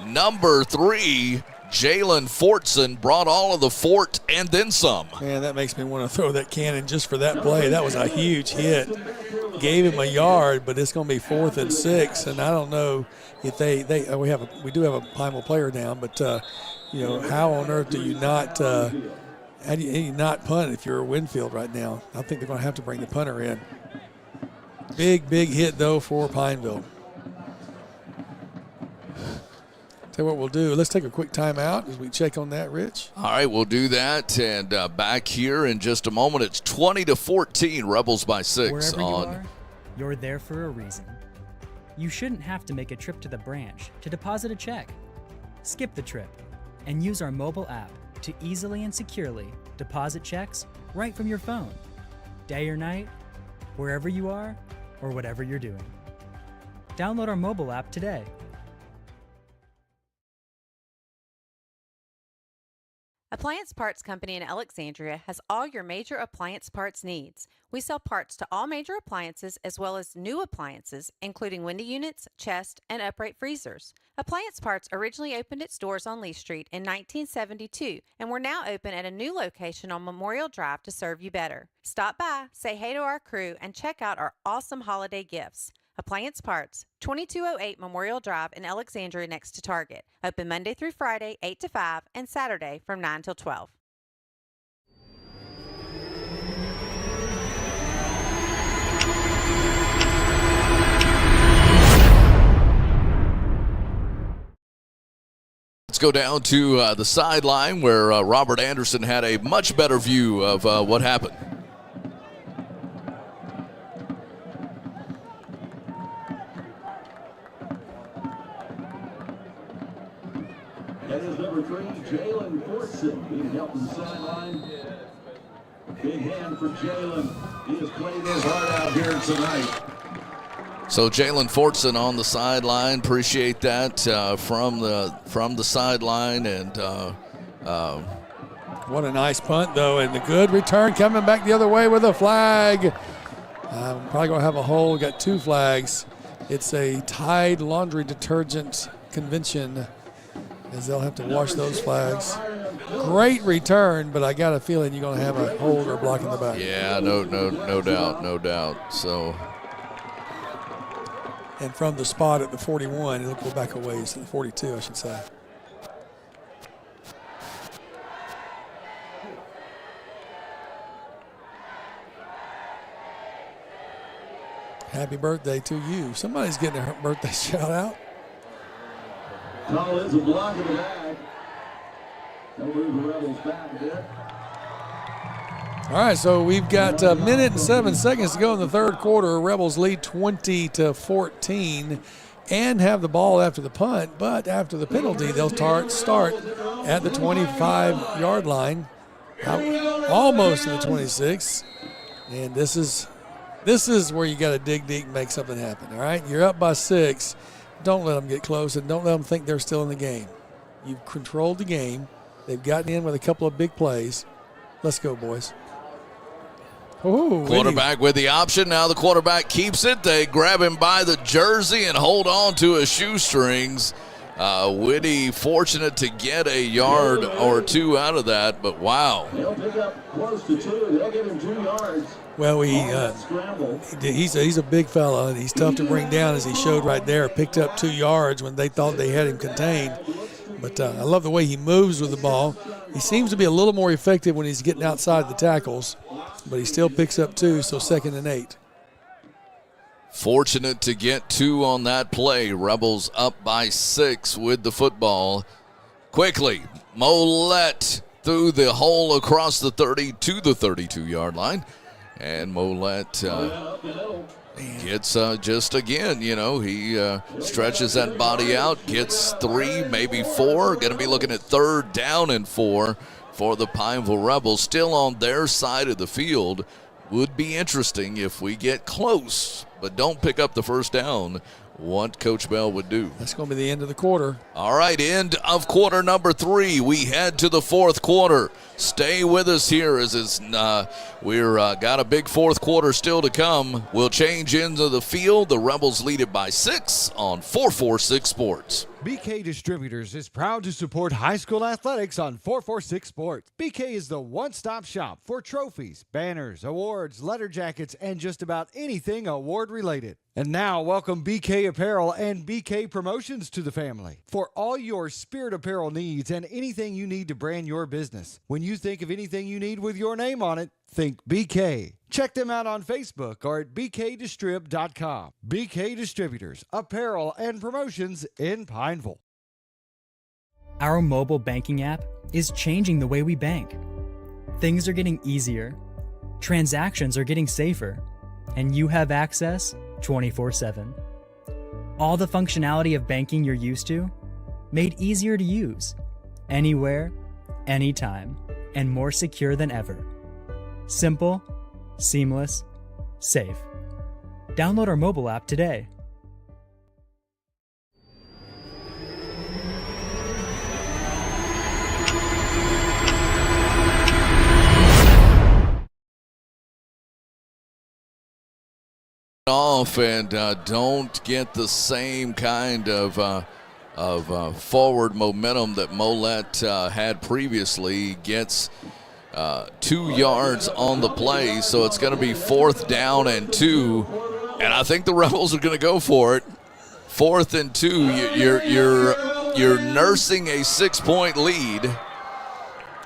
number 3, Jalen Fortson brought all of the fort and then some. Man, that makes me want to throw that cannon just for that play. That was a huge hit. Gave him a yard, but it's going to be 4th and 6, and I don't know if we do have a Pineville player down, but how on earth do you not how do you not punt if you're a Winfield right now? I think they're going to have to bring the punter in. Big hit, though, for Pineville. Tell you what we'll do. Let's take a quick timeout as we check on that, Rich. All right, we'll do that. And back here in just a moment, it's 20-14, Rebels by 6. Wherever you are, you're there for a reason. You shouldn't have to make a trip to the branch to deposit a check. Skip the trip and use our mobile app to easily and securely deposit checks right from your phone. Day or night, wherever you are, or whatever you're doing. Download our mobile app today. Appliance Parts Company in Alexandria has all your major appliance parts needs. We sell parts to all major appliances as well as new appliances, including window units, chest, and upright freezers. Appliance Parts originally opened its doors on Lee Street in 1972, and we're now open at a new location on Memorial Drive to serve you better. Stop by, say hey to our crew, and check out our awesome holiday gifts. Appliance Parts, 2208 Memorial Drive in Alexandria next to Target. Open Monday through Friday, 8 to 5, and Saturday from 9 till 12. Let's go down to the sideline where Robert Anderson had a much better view of what happened. That is number 3, Jalen Fortson, being helped on the sideline. Big hand for Jalen. He has played his heart out here tonight. So Jalen Fortson on the sideline. Appreciate that from the sideline. And what a nice punt, though, and the good return coming back the other way with a flag. I'm probably going to have a hole. Got 2 flags. It's a Tide laundry detergent convention, as they'll have to wash those flags. Great return, but I got a feeling you're going to have a hold or a block in the back. Yeah, no doubt. So. And from the spot at the 41, it'll go back a ways to the 42, I should say. Happy birthday to you. Somebody's getting a birthday shout out. Call is a block in the back. They'll move the Rebels back a bit. All right, so we've got a minute and 7 seconds to go in the third quarter. Rebels lead 20-14 and have the ball after the punt, but after the penalty, they'll start at the 25-yard line, almost to the 26. And this is where you got to dig deep and make something happen, all right? You're up by 6. Don't let them get close, and don't let them think they're still in the game. You've controlled the game. They've gotten in with a couple of big plays. Let's go, boys. Ooh, quarterback with the option. Now the quarterback keeps it. They grab him by the jersey and hold on to his shoestrings. Whitty fortunate to get a yard or 2 out of that, but wow. They'll pick up close to 2. They'll give him 2 yards. Well, he's a big fella, and he's tough to bring down, as he showed right there. Picked up 2 yards when they thought they had him contained. But I love the way he moves with the ball. He seems to be a little more effective when he's getting outside the tackles, but he still picks up 2, so 2nd and 8. Fortunate to get 2 on that play. Rebels up by 6 with the football. Quickly, Mollett through the hole across the 30 to the 32-yard line. And Mollett gets just again, he stretches that body out, gets 3, maybe 4. Going to be looking at 3rd down and 4 for the Pineville Rebels. Still on their side of the field. Would be interesting if we get close, but don't pick up the first down, what Coach Bell would do. That's going to be the end of the quarter. All right, end of quarter number 3. We head to the fourth quarter. Stay with us here as we're got a big fourth quarter still to come. We'll change into the field. The Rebels lead it by 6 on 446 Sports. BK Distributors is proud to support high school athletics on 446 Sports. BK is the one-stop shop for trophies, banners, awards, letter jackets, and just about anything award-related. And now, welcome BK Apparel and BK Promotions to the family. For all your spirit apparel needs and anything you need to brand your business. When you think of anything you need with your name on it, think BK. Check them out on Facebook or at bkdistrib.com. BK Distributors, apparel and promotions in Pineville. Our mobile banking app is changing the way we bank. Things are getting easier, transactions are getting safer, and you have access 24/7. All the functionality of banking you're used to, made easier to use, anywhere, anytime, and more secure than ever. Simple, seamless, safe. Download our mobile app today. Off and don't get the same kind of forward momentum that Mollett had previously. Gets 2 yards on the play, so it's going to be 4th down and 2, and I think the Rebels are going to go for it. 4th and 2. You're nursing a 6-point lead.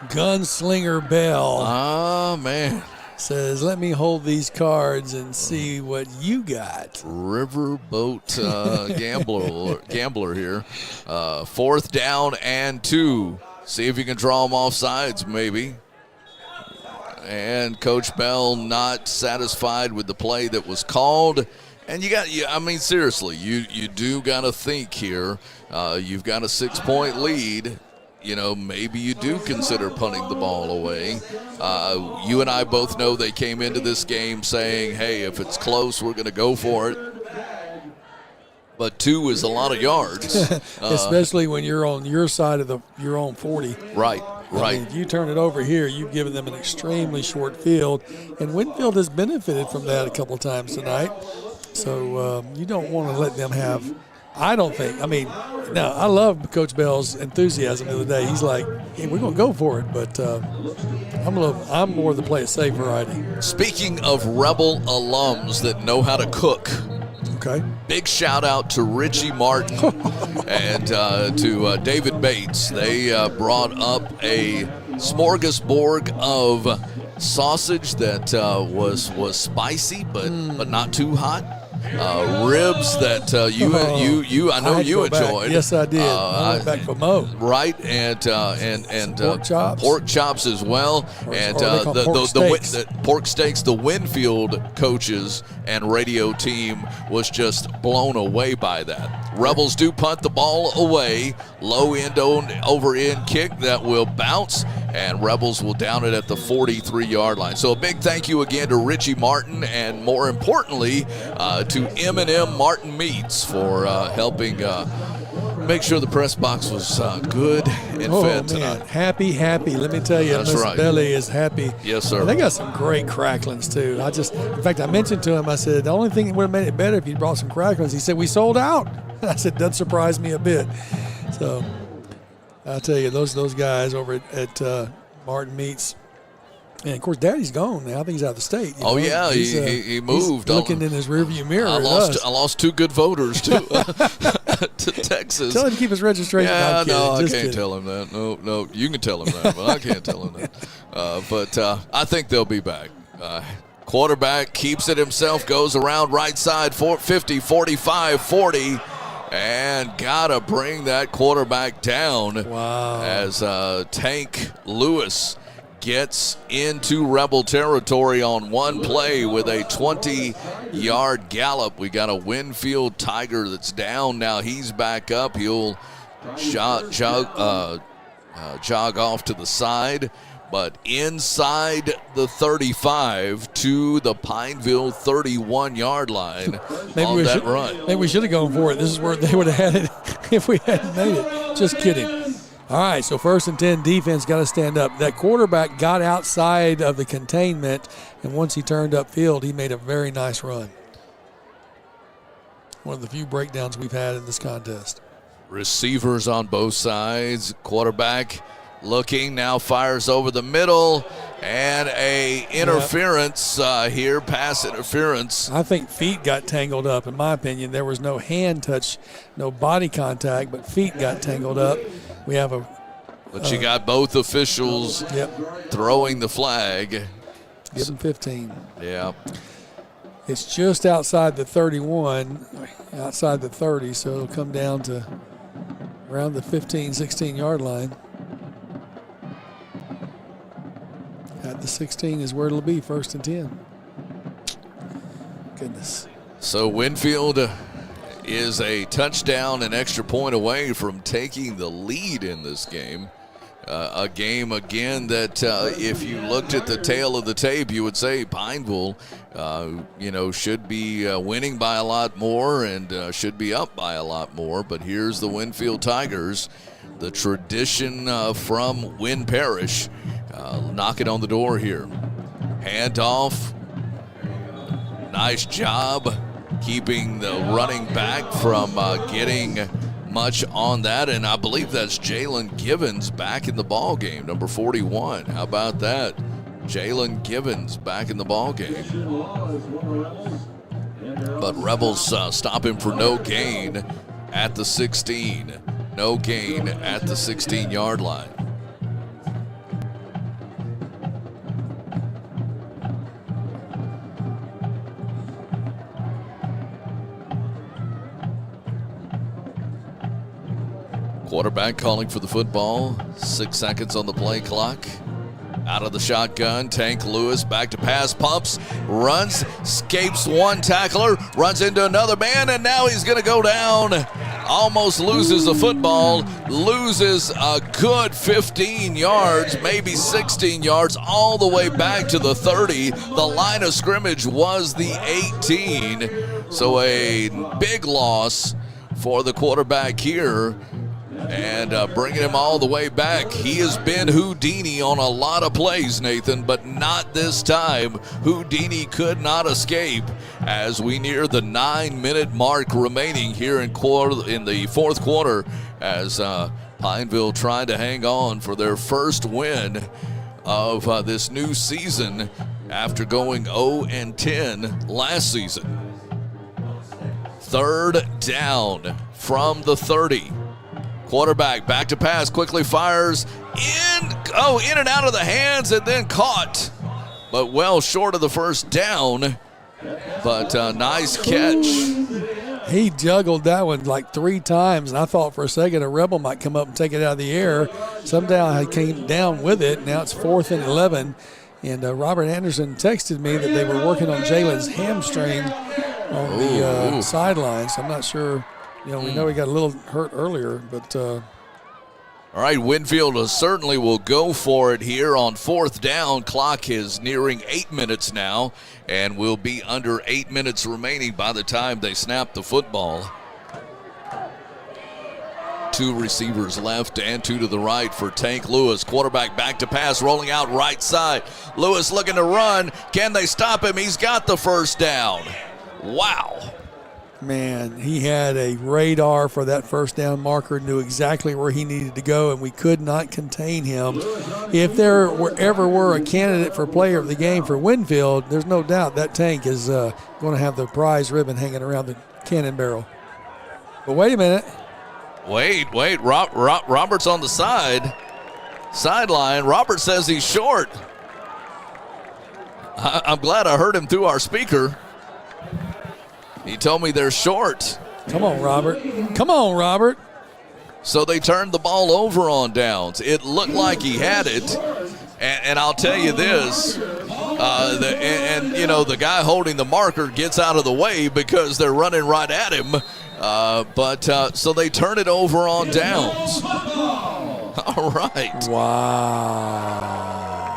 Gunslinger Bell. Oh man. says, let me hold these cards and see what you got. Riverboat gambler here. 4th down and 2. See if you can draw them off sides, maybe. And Coach Bell not satisfied with the play that was called. And seriously, you do got to think here. You've got a 6-point lead. Maybe you do consider punting the ball away. You and I both know they came into this game saying, hey, if it's close, we're going to go for it. But 2 is a lot of yards. Especially when you're on your side of your own 40. Right. If you turn it over here, you've given them an extremely short field. And Winfield has benefited from that a couple of times tonight. So you don't want to let them have – I don't think. Now, I love Coach Bell's enthusiasm the other day. He's like, hey, we're going to go for it, but I'm more the play it safe variety. Speaking of Rebel alums that know how to cook, okay, big shout out to Richie Martin and to David Bates. They brought up a smorgasbord of sausage that was spicy but not too hot. Ribs that I know you enjoyed. Back. Yes, I did. I went back for Mo. Right, and pork chops as well, and the pork steaks. The Winfield coaches and radio team was just blown away by that. Rebels do punt the ball away, low end over end kick that will bounce, and Rebels will down it at the 43-yard line. So a big thank you again to Richie Martin, and more importantly to M&M Martin Meats for helping make sure the press box was good and fed tonight. Happy. Let me tell you, That's Miss right. Belly is happy. Yes, sir. And they got some great cracklings, too. In fact, I mentioned to him, I said, the only thing that would have made it better if you brought some cracklings. He said, we sold out. I said, doesn't surprise me a bit. So I'll tell you, those guys over at Martin Meats. And, of course, Daddy's gone now. I think he's out of the state. Yeah, he moved. He's looking in his rearview mirror. I lost 2 good voters, too, to Texas. Tell him to keep his registration. Yeah, no, I can't kidding. tell him that. No, you can tell him that, but I can't tell him that. But I think they'll be back. Quarterback keeps it himself, goes around right side, 50, 45, 40. And got to bring that quarterback down. Wow. As Tank Lewis gets into Rebel territory on one play with a 20-yard gallop. We got a Winfield Tiger that's down. Now he's back up. He'll jog off to the side, but inside the 35 to the Pineville 31-yard line on that run. Maybe we should have gone for it. This is where they would have had it if we hadn't made it. Just kidding. All right, so 1st and 10, defense got to stand up. That quarterback got outside of the containment, and once he turned upfield, he made a very nice run. One of the few breakdowns we've had in this contest. Receivers on both sides. Quarterback looking, now fires over the middle, and a interference here, pass interference. I think feet got tangled up, in my opinion. There was no hand touch, no body contact, but feet got tangled up. We have But you got both officials throwing the flag. Give them 15. Yeah. It's just outside the 31, outside the 30, so it'll come down to around the 15, 16-yard line. At the 16 is where it'll be, 1st and 10. Goodness. So Winfield is a touchdown and extra point away from taking the lead in this game. A game, again, that if you looked at the tail of the tape, you would say Pineville, should be winning by a lot more and should be up by a lot more. But here's the Winfield Tigers, the tradition from Wynn Parish, knocking on the door here. Handoff. Nice job keeping the running back from getting much on that, and I believe that's Jalen Givens back in the ball game, number 41. How about that? Jalen Givens back in the ball game. But Rebels stop him for no gain at the 16. No gain at the 16-yard line. Quarterback calling for the football. 6 seconds on the play clock. Out of the shotgun, Tank Lewis back to pass, pumps, runs, escapes one tackler, runs into another man, and now he's going to go down. Almost loses the football, loses a good 15 yards, maybe 16 yards, all the way back to the 30. The line of scrimmage was the 18. So a big loss for the quarterback here. And bringing him all the way back. He has been Houdini on a lot of plays, Nathan, but not this time. Houdini could not escape as we near the 9-minute mark remaining here in the fourth quarter as Pineville tried to hang on for their first win of this new season after going 0-10 last season. Third down from the 30. Quarterback back to pass, quickly fires in and out of the hands and then caught, but well short of the first down. But nice catch. He juggled that one like 3 times, and I thought for a second a Rebel might come up and take it out of the air. Somehow he came down with it. Now it's 4th and 11, and Robert Anderson texted me that they were working on Jalen's hamstring on the sideline, so I'm not sure. You know, we know he got a little hurt earlier, but. All right, Winfield certainly will go for it here on 4th down. Clock is nearing 8 minutes now, and will be under 8 minutes remaining by the time they snap the football. 2 receivers left and 2 to the right for Tank Lewis. Quarterback back to pass, rolling out right side. Lewis looking to run. Can they stop him? He's got the first down. Wow. Man, he had a radar for that first down marker, knew exactly where he needed to go, and we could not contain him. If there ever were a candidate for player of the game for Winfield, there's no doubt that Tank is going to have the prize ribbon hanging around the cannon barrel. But wait a minute. Wait. Robert's on the sideline. Robert says he's short. I'm glad I heard him through our speaker. He told me they're short. Come on, Robert. So they turned the ball over on downs. It looked like he had it. And I'll tell you this, the guy holding the marker gets out of the way because they're running right at him. So they turn it over on downs. All right. Wow.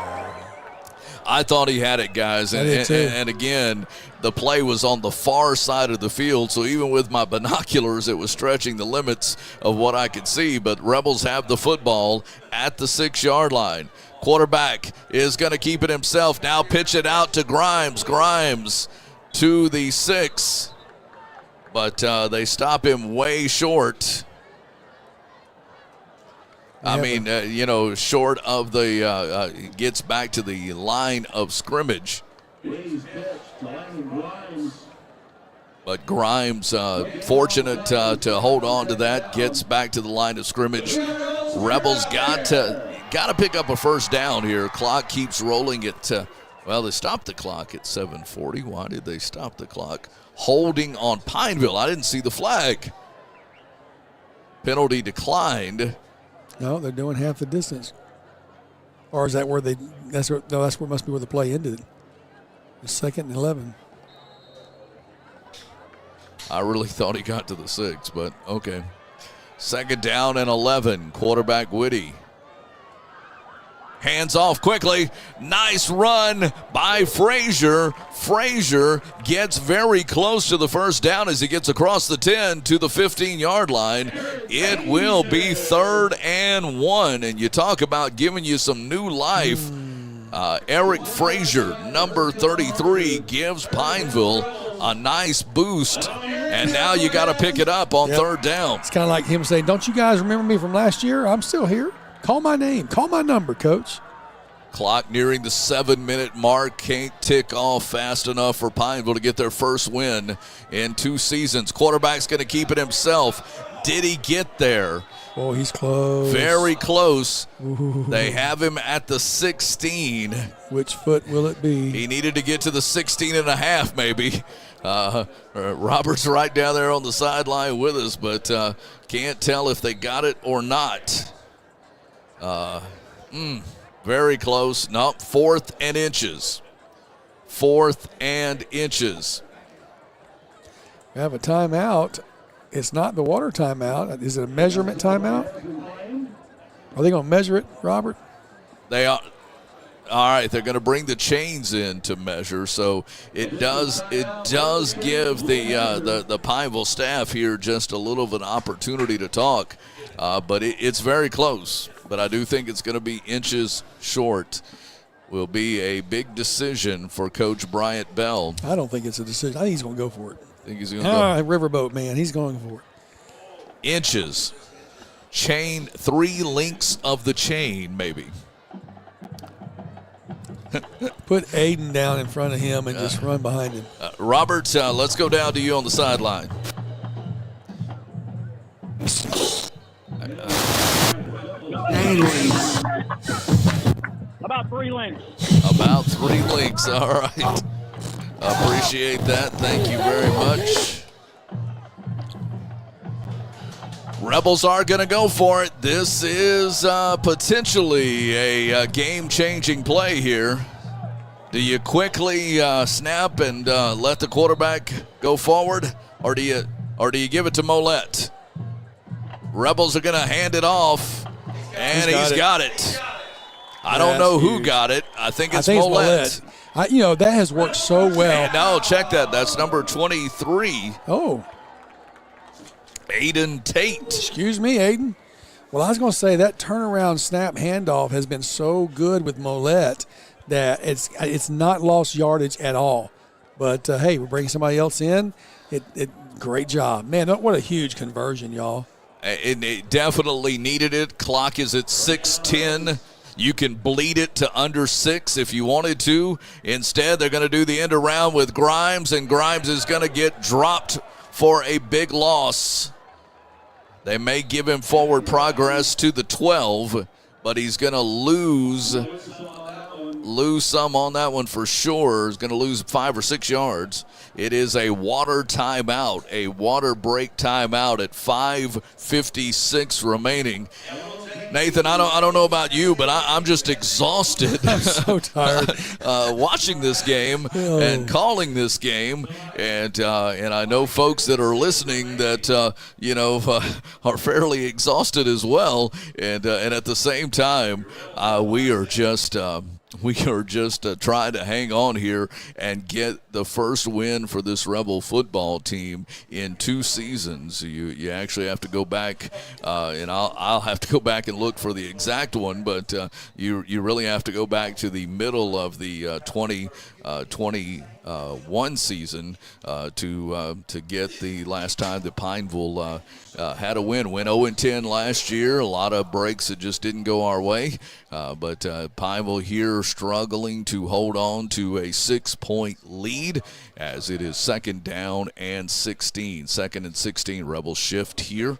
I thought he had it, guys. And again, the play was on the far side of the field, so even with my binoculars, it was stretching the limits of what I could see. But Rebels have the football at the 6-yard line. Quarterback is going to keep it himself. Now pitch it out to Grimes. Grimes to the 6. But they stop him way short. Short of the gets back to the line of scrimmage. But Grimes, fortunate to hold on to that, gets back to the line of scrimmage. Rebels got to pick up a first down here. Clock keeps rolling at, they stopped the clock at 7:40. Why did they stop the clock? Holding on Pineville. I didn't see the flag. Penalty declined. No, they're doing half the distance. Or is that where that's where must be where the play ended. It's 2nd and 11. I really thought he got to the 6, but okay. 2nd down and 11. Quarterback Whitty. Hands off quickly. Nice run by Frazier. Frazier gets very close to the first down as he gets across the 10 to the 15-yard line. It will be 3rd and 1. And you talk about giving you some new life. Eric Frazier, number 33, gives Pineville a nice boost. And now you got to pick it up on 3rd down. It's kind of like him saying, don't you guys remember me from last year? I'm still here. Call my name. Call my number, Coach. Clock nearing the 7-minute mark. Can't tick off fast enough for Pineville to get their first win in 2 seasons. Quarterback's going to keep it himself. Did he get there? Oh, he's close. Very close. Ooh. They have him at the 16. Which foot will it be? He needed to get to the 16 and a half, maybe. Robert's right down there on the sideline with us, but can't tell if they got it or not. Very close. No, 4th and inches. 4th and inches. We have a timeout. It's not the water timeout. Is it a measurement timeout? Are they going to measure it, Robert? They are. All right, they're going to bring the chains in to measure, so it does give the Pineville staff here just a little of an opportunity to talk, but it's very close. But I do think it's going to be inches short. Will be a big decision for Coach Bryant Bell. I don't think it's a decision. I think he's going to go for it. Think he's going to go? Riverboat man, he's going for it. Inches, chain, 3 links of the chain, maybe. Put Aiden down in front of him and just run behind him. Robert, let's go down to you on the sideline. About 3 links. About 3 links, all right. Appreciate that. Thank you very much. Rebels are going to go for it. This is potentially a game-changing play here. Do you quickly snap and let the quarterback go forward, or do you give it to Mollett? Rebels are going to hand it off, and he's got it. I don't know who got it. I think it's Mollett. That has worked so well. No, check that. That's number 23. Oh. Aiden Tate. Excuse me, Aiden. Well, I was going to say that turnaround snap handoff has been so good with Mollett that it's not lost yardage at all. But, hey, we're bringing somebody else in. Great job. Man, what a huge conversion, y'all. It definitely needed it. Clock is at 6:10. You can bleed it to under 6 if you wanted to. Instead, they're going to do the end around with Grimes, and Grimes is going to get dropped for a big loss. They may give him forward progress to the 12, but he's going to lose some on that one for sure. He's going to lose 5 or 6 yards. It is a water timeout, a water break timeout at 5:56 remaining. Nathan, I don't know about you, but I'm just exhausted. I'm so tired. Watching this game and calling this game, and I know folks that are listening that are fairly exhausted as well, and at the same time, we are just trying to hang on here and get the first win for this Rebel football team in 2 seasons. You actually have to go back, and I'll have to go back and look for the exact one, but you really have to go back to the middle of the 2021 season to get the last time that Pineville had a win. Went 0-10 last year. A lot of breaks that just didn't go our way, but Pineville here struggling to hold on to a 6-point lead as it is 2nd down and 16. 2nd and 16. Rebels shift here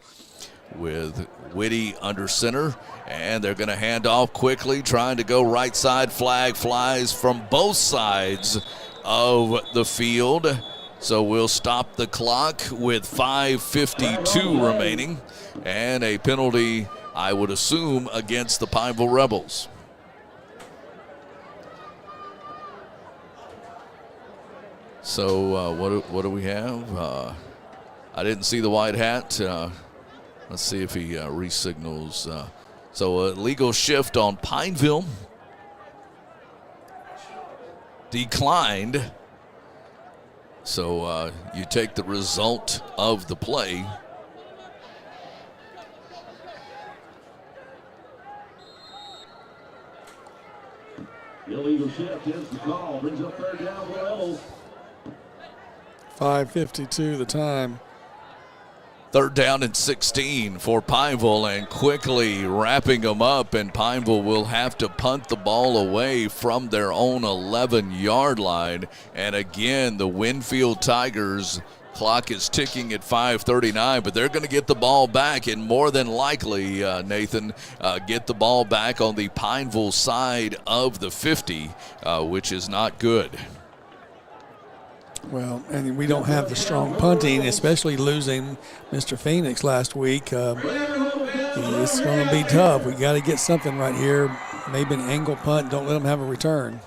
with Whitty under center, and they're going to hand off quickly, trying to go right side. Flag flies from both sides of the field, so we'll stop the clock with 5:52 remaining, and a penalty, I would assume, against the Pineville Rebels. So what do we have? I didn't see the white hat. Let's see if he re-signals. So a legal shift on Pineville. Declined. So you take the result of the play. Illegal shift is the call. Brings up 3rd down for Rebels. 5:52 the time. 3rd down and 16 for Pineville, and quickly wrapping them up, and Pineville will have to punt the ball away from their own 11-yard line. And again, the Winfield Tigers Clock is ticking at 5:39, but they're going to get the ball back, and more than likely, Nathan, get the ball back on the Pineville side of the 50, which is not good. Well, and we don't have the strong punting, especially losing Mr. Phoenix last week. It's going to be tough. We got to get something right here. Maybe an angle punt. Don't let them have a return.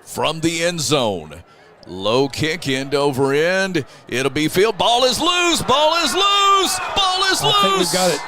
From the end zone. Low kick, end over end. It'll be field. Ball is loose. Ball is loose. Ball is loose. I think we've got it.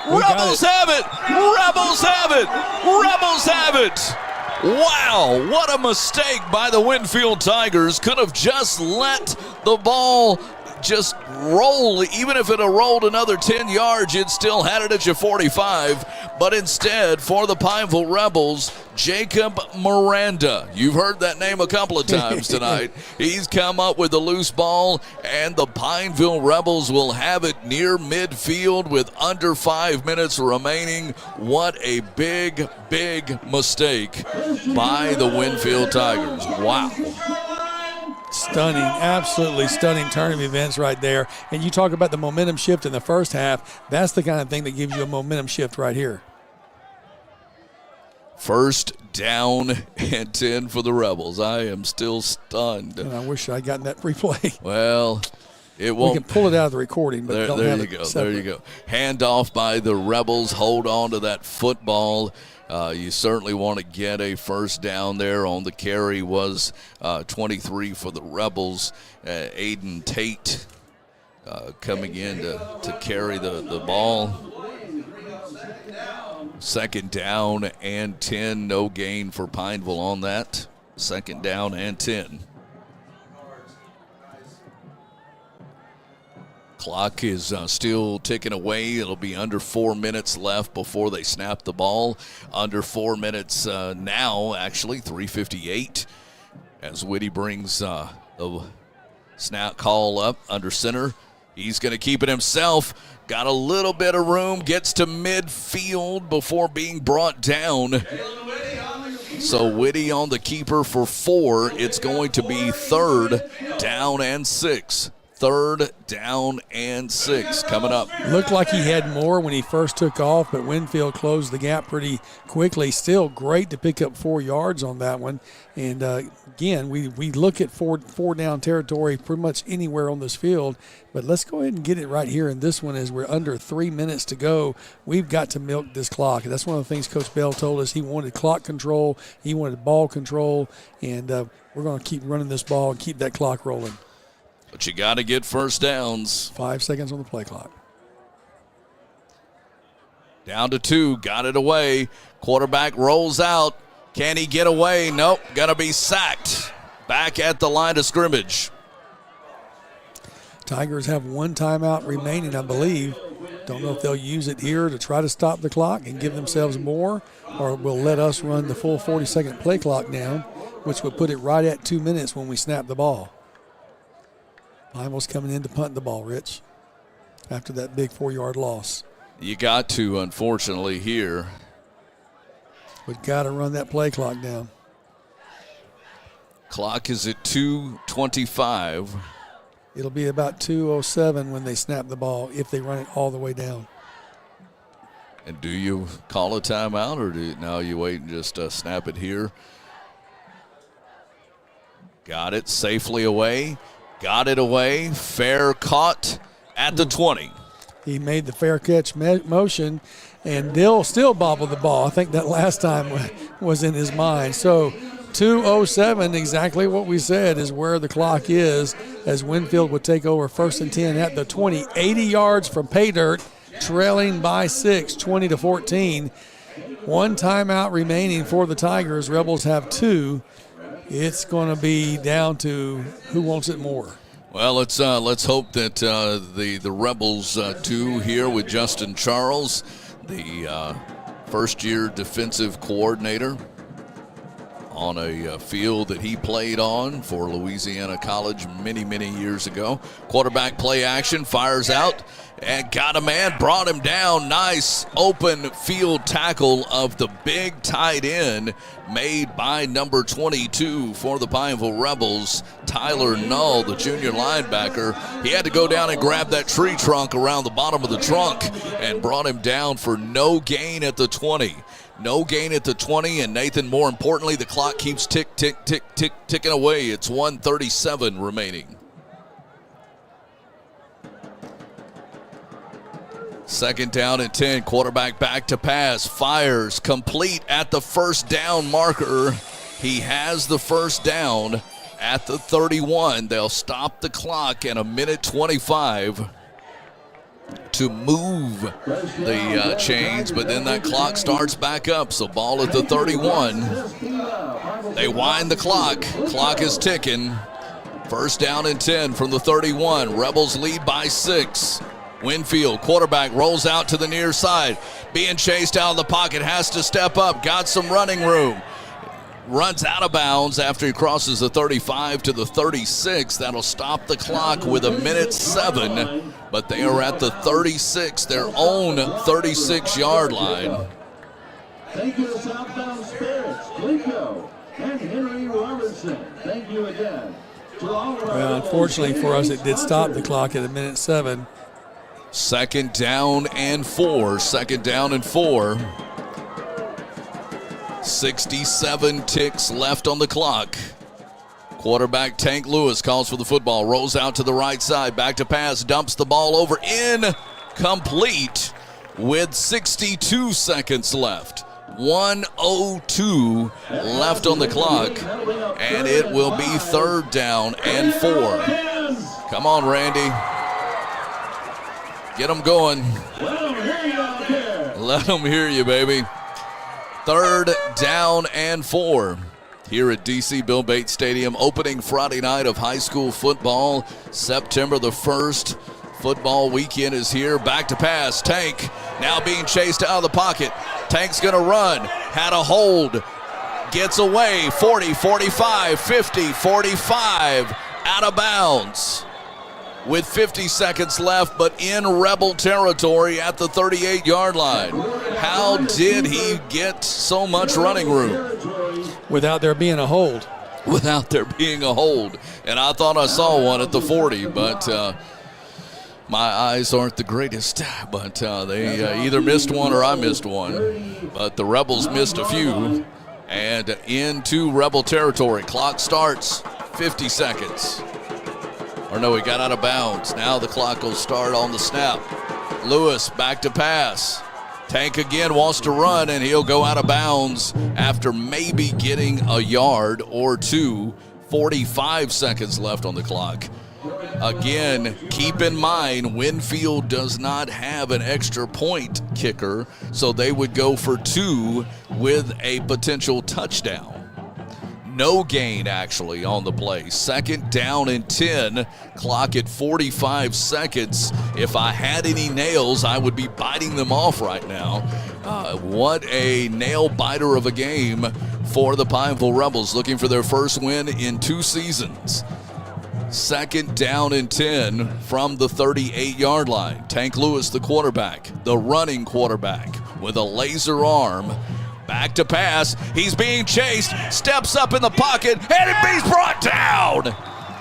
Rebels have it. Rebels have it. Rebels have it. Wow, what a mistake by the Winfield Tigers. Could have just let the ball just roll. Even if it had rolled another 10 yards, you'd still had it at your 45. But instead, for the Pineville Rebels, Jacob Miranda. You've heard that name a couple of times tonight. He's come up with the loose ball, and the Pineville Rebels will have it near midfield with under 5 minutes remaining. What a big, big mistake by the Winfield Tigers. Wow. Stunning, absolutely stunning turn of events right there. And you talk about the momentum shift in the first half. That's the kind of thing that gives you a momentum shift right here. First down and 10 for the Rebels. I am still stunned. And I wish I'd gotten that replay. Well, it won't. We can pull it out of the recording, but don't have it separate. There you go. Handoff by the Rebels. Hold on to that football. You certainly want to get a first down there. On the carry was 23 for the Rebels. Aiden Tate coming in to carry the ball. Second down and 10. No gain for Pineville on that. Second down and 10. Clock is still ticking away. It'll be under 4 minutes left before they snap the ball. Under 4 minutes now, actually, 3:58. As Whitty brings the snap call up under center. He's going to keep it himself. Got a little bit of room. Gets to midfield before being brought down. So Whitty on the keeper for 4. It's going to be third down and 6. Third down and 6 coming up. Looked like he had more when he first took off, but Winfield closed the gap pretty quickly. Still great to pick up 4 yards on that one. And again, we look at four down territory pretty much anywhere on this field, but let's go ahead and get it right here in this one as we're under 3 minutes to go. We've got to milk this clock. And that's one of the things Coach Bell told us. He wanted clock control, he wanted ball control, and we're going to keep running this ball and keep that clock rolling. But you got to get first downs. 5 seconds on the play clock. Down to 2. Got it away. Quarterback rolls out. Can he get away? Nope. Going to be sacked. Back at the line of scrimmage. Tigers have 1 timeout remaining, I believe. Don't know if they'll use it here to try to stop the clock and give themselves more, or will let us run the full 40-second play clock down, which would put it right at 2 minutes when we snap the ball. Pineville's coming in to punt the ball, Rich, after that big 4-yard loss. You got to, unfortunately, here. We've got to run that play clock down. Clock is at 2:25. It'll be about 2:07 when they snap the ball if they run it all the way down. And do you call a timeout, or now you wait and just snap it here? Got it safely away. Got it away. Fair caught at the 20. He made the fair catch motion, and they'll still bobble the ball. I think that last time was in his mind. So 2:07, exactly what we said, is where the clock is, as Winfield would take over 1st and 10 at the 20. 80 yards from pay dirt, trailing by 6, 20-14. 1 timeout remaining for the Tigers. Rebels have 2. It's going to be down to who wants it more. Well, let's hope that the Rebels do here with Justin Charles, the first-year defensive coordinator, on a field that he played on for Louisiana College many, many years ago. Quarterback play action, fires out, and got a man, brought him down. Nice open field tackle of the big tight end made by number 22 for the Pineville Rebels, Tyler Null, the junior linebacker. He had to go down and grab that tree trunk around the bottom of the trunk and brought him down for no gain at the 20. No gain at the 20, and Nathan, more importantly, the clock keeps ticking away. It's 1:37 remaining. Second down and 10, quarterback back to pass, fires, complete at the first down marker. He has the first down at the 31. They'll stop the clock at 1:25 to move the chains, but then that clock starts back up, so ball at the 31. They wind the clock. Clock is ticking. First down and 10 from the 31. Rebels lead by 6. Winfield, quarterback, rolls out to the near side. Being chased out of the pocket, has to step up, got some running room. Runs out of bounds after he crosses the 35 to the 36. That'll stop the clock with 1:07, but they are at the 36, their own 36-yard line. Thank you to Southbound Spirits, Glico, and Henry Robertson. Thank you again. Well, unfortunately for us, it did stop the clock at 1:07. Second down and 4. Second down and 4. 67 ticks left on the clock. Quarterback Tank Lewis calls for the football, rolls out to the right side, back to pass, dumps the ball over, incomplete with 62 seconds left. 1:02 left on the clock, and it will be third down and 4. Come on, Randy. Get them going. Let them hear you, baby. Third down and 4 here at DC Bill Bates Stadium. Opening Friday night of high school football, September the 1st. Football weekend is here. Back to pass. Tank now being chased out of the pocket. Tank's going to run. Had a hold. Gets away. 40, 45, 50, 45. Out of bounds. With 50 seconds left, but in Rebel territory at the 38-yard line. How did he get so much running room? Without there being a hold. Without there being a hold. And I thought I saw one at the 40, but my eyes aren't the greatest. But they either missed one or I missed one. But the Rebels missed a few. And into Rebel territory. Clock starts, 50 seconds. Or no, he got out of bounds. Now the clock will start on the snap. Lewis back to pass. Tank again wants to run, and he'll go out of bounds after maybe getting a yard or two. 45 seconds left on the clock. Again, keep in mind, Winfield does not have an extra point kicker, so they would go for 2 with a potential touchdown. No gain, actually, on the play. Second down and 10. Clock at 45 seconds. If I had any nails, I would be biting them off right now. What a nail-biter of a game for the Pineville Rebels, looking for their first win in 2 seasons. Second down and 10 from the 38-yard line. Tank Lewis, the quarterback, the running quarterback, with a laser arm. Back to pass. He's being chased. Steps up in the pocket. And he's brought down.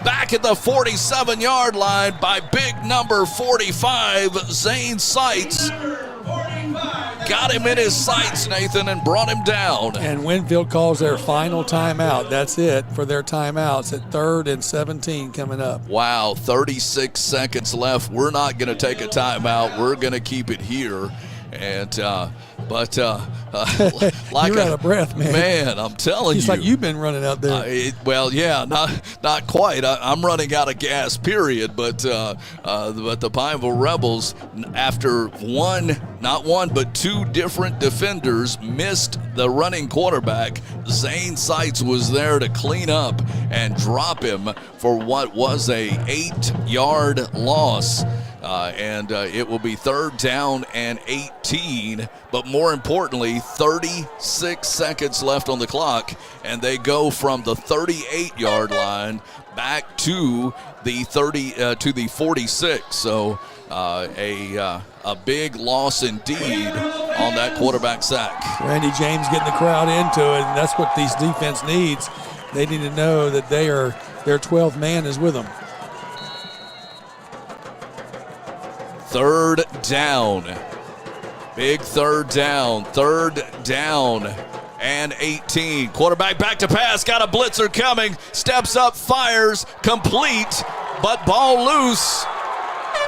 Back at the 47-yard line by big number 45, Zane Seitz. Got him in his sights, Nathan, and brought him down. And Winfield calls their final timeout. That's it for their timeouts at 3rd and 17 coming up. Wow, 36 seconds left. We're not going to take a timeout. We're going to keep it here. And like you're out of breath, man. Man, I'm telling you. It's like you've been running out there. Well, yeah, not quite. I'm running out of gas, period. But the Pineville Rebels, after not one, but 2 different defenders missed the running quarterback, Zane Seitz was there to clean up and drop him for what was a 8-yard loss. and it will be 3rd down and 18, but more importantly, 36 seconds left on the clock, and they go from the 38-yard line back to the 46. So a big loss indeed on that quarterback sack. Randy James getting the crowd into it, and that's what these defense needs. They need to know that their 12th man is with them. 3rd down. Big 3rd down. 3rd down and 18. Quarterback back to pass. Got a blitzer coming. Steps up, fires, complete, but ball loose.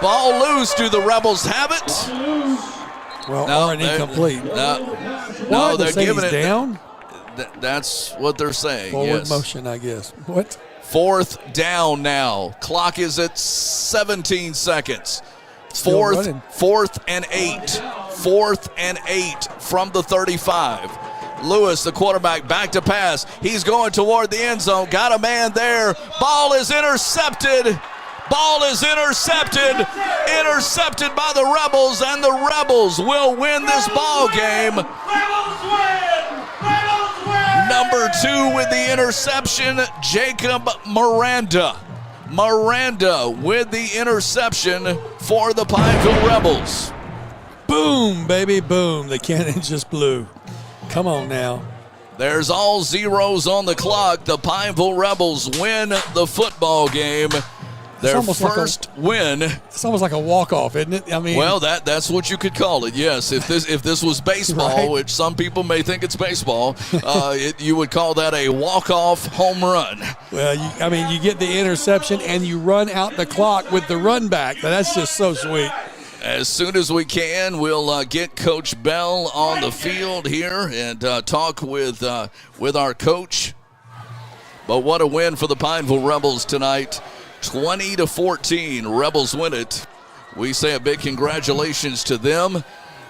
Ball loose. Do the Rebels have it? Well, no, incomplete. No, they're giving it down. That's what they're saying. Forward motion, I guess. What? 4th down now. Clock is at 17 seconds. 4th and 8. 4th and 8 from the 35. Lewis, the quarterback, back to pass. He's going toward the end zone. Got a man there. Ball is intercepted. Ball is intercepted. Intercepted by the Rebels, and the Rebels will win this ball game. Number 2 with the interception, Jacob Miranda. Miranda with the interception for the Pineville Rebels. Boom, baby, boom. The cannon just blew. Come on now. There's all zeros on the clock. The Pineville Rebels win the football game. Their first win. It's almost like a walk-off, isn't it? I mean, well, that's what you could call it. Yes, if this was baseball, right, which some people may think it's baseball, you would call that a walk-off home run. Well, you get the interception and you run out the clock with the run back. That's just so sweet. As soon as we can, we'll get Coach Bell on the field here and talk with our coach. But what a win for the Pineville Rebels tonight. 20-14, Rebels win it. We say a big congratulations to them,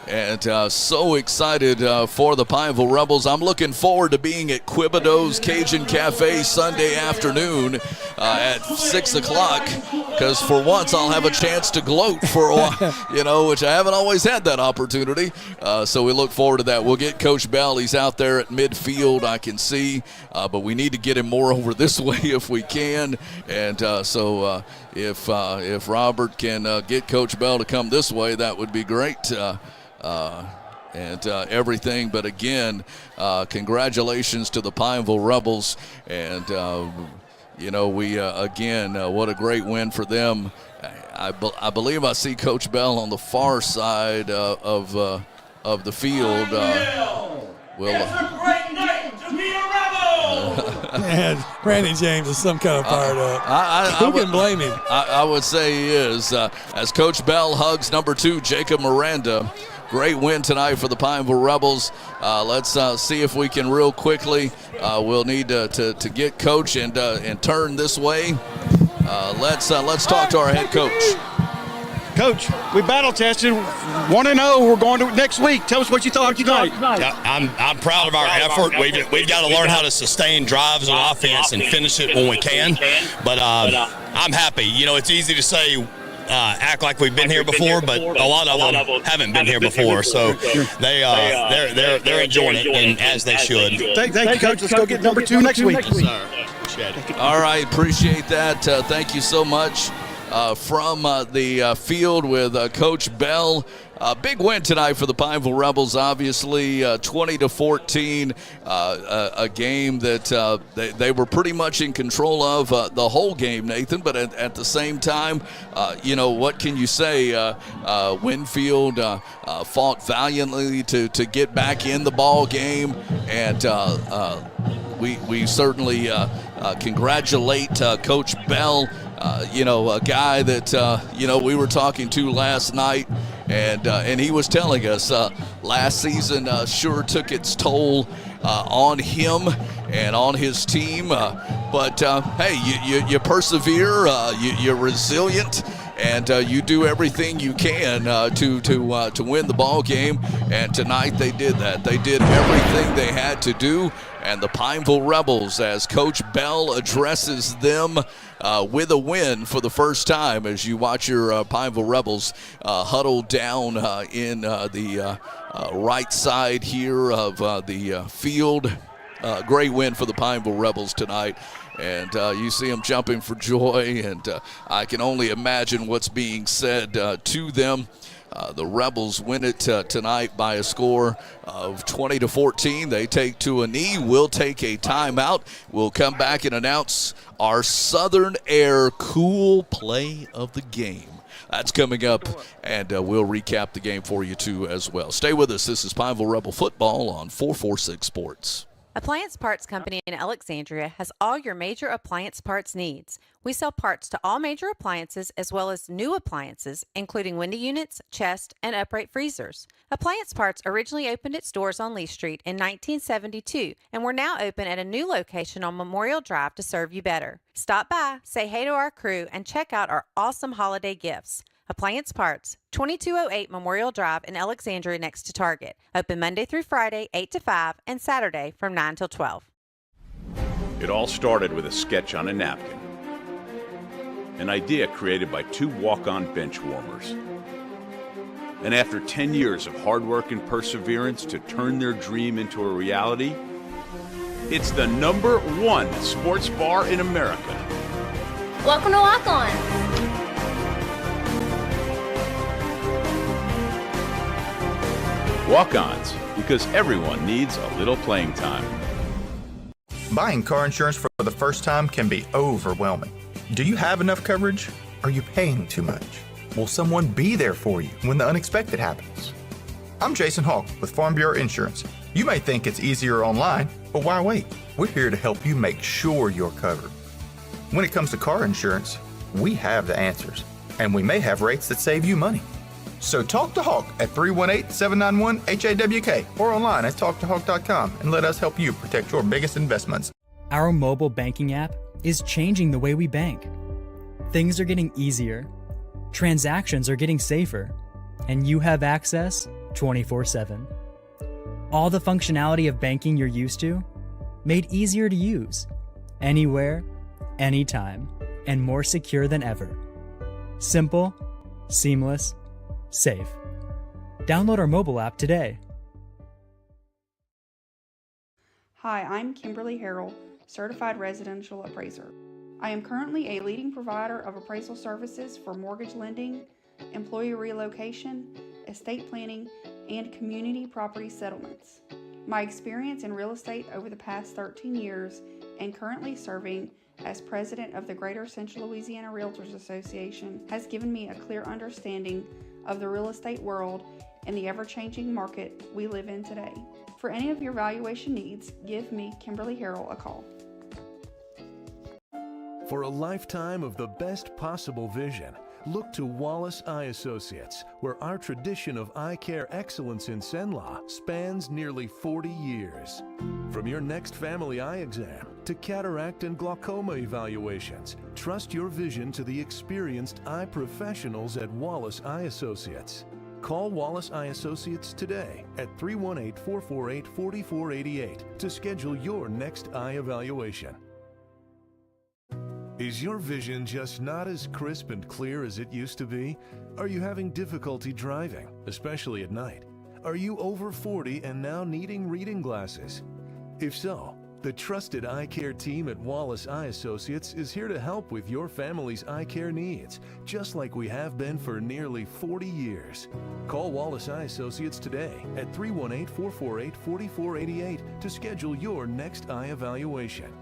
and so excited for the Pineville Rebels. I'm looking forward to being at Quibido's Cajun Cafe Sunday afternoon at 6 o'clock, because for once I'll have a chance to gloat for a while, which I haven't always had that opportunity. So we look forward to that. We'll get Coach Bell. He's out there at midfield, I can see, but we need to get him more over this way if we can. And so if Robert can get Coach Bell to come this way, that would be great. And everything. But again, congratulations to the Pineville Rebels. And, what a great win for them. I believe I see Coach Bell on the far side of the field. It's a great night to be a Rebel! Man, Randy James is some kind of fired up. Who can blame him? I would say he is. As Coach Bell hugs number 2, Jacob Miranda. Great win tonight for the Pineville Rebels. Let's see if we can real quickly. We'll need to get Coach and turn this way. Let's talk to our head coach. Coach, we battle tested 1-0. We're going to next week. Tell us what you thought tonight. I'm proud of our effort. We've got to learn how to sustain drives on offense and finish it when we can. But I'm happy. It's easy to say act like we've been here before, but a lot of them haven't been here before. So they're enjoying it, and as they should. Thank you, Coach. Let's go get number 2 next week. All right, appreciate that. Thank you so much. From the field with Coach Bell. Big win tonight for the Pineville Rebels, obviously, 20-14, a game that they were pretty much in control of the whole game, Nathan, but at the same time, what can you say? Winfield fought valiantly to get back in the ball game, and we certainly congratulate Coach Bell. A guy that, we were talking to last night, and he was telling us last season sure took its toll on him and on his team. But hey, you persevere, you're resilient, and you do everything you can to win the ball game. And tonight they did that. They did everything they had to do. And the Pineville Rebels, as Coach Bell addresses them with a win for the first time, as you watch your Pineville Rebels huddle down in the right side here of the field. Great win for the Pineville Rebels tonight. And you see them jumping for joy, and I can only imagine what's being said to them. The Rebels win it tonight by a score of 20-14. They take to a knee. We'll take a timeout. We'll come back and announce our Southern Air Cool Play of the Game. That's coming up, and we'll recap the game for you, too, as well. Stay with us. This is Pineville Rebel Football on 446 Sports. Appliance Parts Company in Alexandria has all your major appliance parts needs. We sell parts to all major appliances as well as new appliances, including window units, chest, and upright freezers. Appliance Parts originally opened its doors on Lee Street in 1972, and we're now open at a new location on Memorial Drive to serve you better. Stop by, say hey to our crew, and check out our awesome holiday gifts. Appliance Parts, 2208 Memorial Drive in Alexandria next to Target. Open Monday through Friday, 8 to 5, and Saturday from 9 till 12. It all started with a sketch on a napkin. An idea created by two walk-on bench warmers. And after 10 years of hard work and perseverance to turn their dream into a reality, it's the #1 sports bar in America. Welcome to Walk On. Walk-ons, because everyone needs a little playing time. Buying car insurance for the first time can be overwhelming. Do you have enough coverage? Are you paying too much? Will someone be there for you when the unexpected happens? I'm Jason Hawk with Farm Bureau Insurance. You may think it's easier online, but why wait? We're here to help you make sure you're covered. When it comes to car insurance, we have the answers, and we may have rates that save you money. So talk to Hawk at 318-791-HAWK or online at talktohawk.com and let us help you protect your biggest investments. Our mobile banking app is changing the way we bank. Things are getting easier, transactions are getting safer, and you have access 24/7. All the functionality of banking you're used to, made easier to use, anywhere, anytime, and more secure than ever. Simple, seamless, safe. Download our mobile app today. Hi, I'm Kimberly Harrell, Certified Residential Appraiser. I am currently a leading provider of appraisal services for mortgage lending, employee relocation, estate planning, and community property settlements. My experience in real estate over the past 13 years and currently serving as president of the Greater Central Louisiana Realtors Association has given me a clear understanding of the real estate world and the ever-changing market we live in today. For any of your valuation needs, give me, Kimberly Harrell, a call. For a lifetime of the best possible vision, look to Wallace Eye Associates, where our tradition of eye care excellence in Cenla spans nearly 40 years. From your next family eye exam to cataract and glaucoma evaluations, trust your vision to the experienced eye professionals at Wallace Eye Associates. Call Wallace Eye Associates today at 318-448-4488 to schedule your next eye evaluation. Is your vision just not as crisp and clear as it used to be? Are you having difficulty driving, especially at night? Are you over 40 and now needing reading glasses? If so, the trusted eye care team at Wallace Eye Associates is here to help with your family's eye care needs, just like we have been for nearly 40 years. Call Wallace Eye Associates today at 318-448-4488 to schedule your next eye evaluation.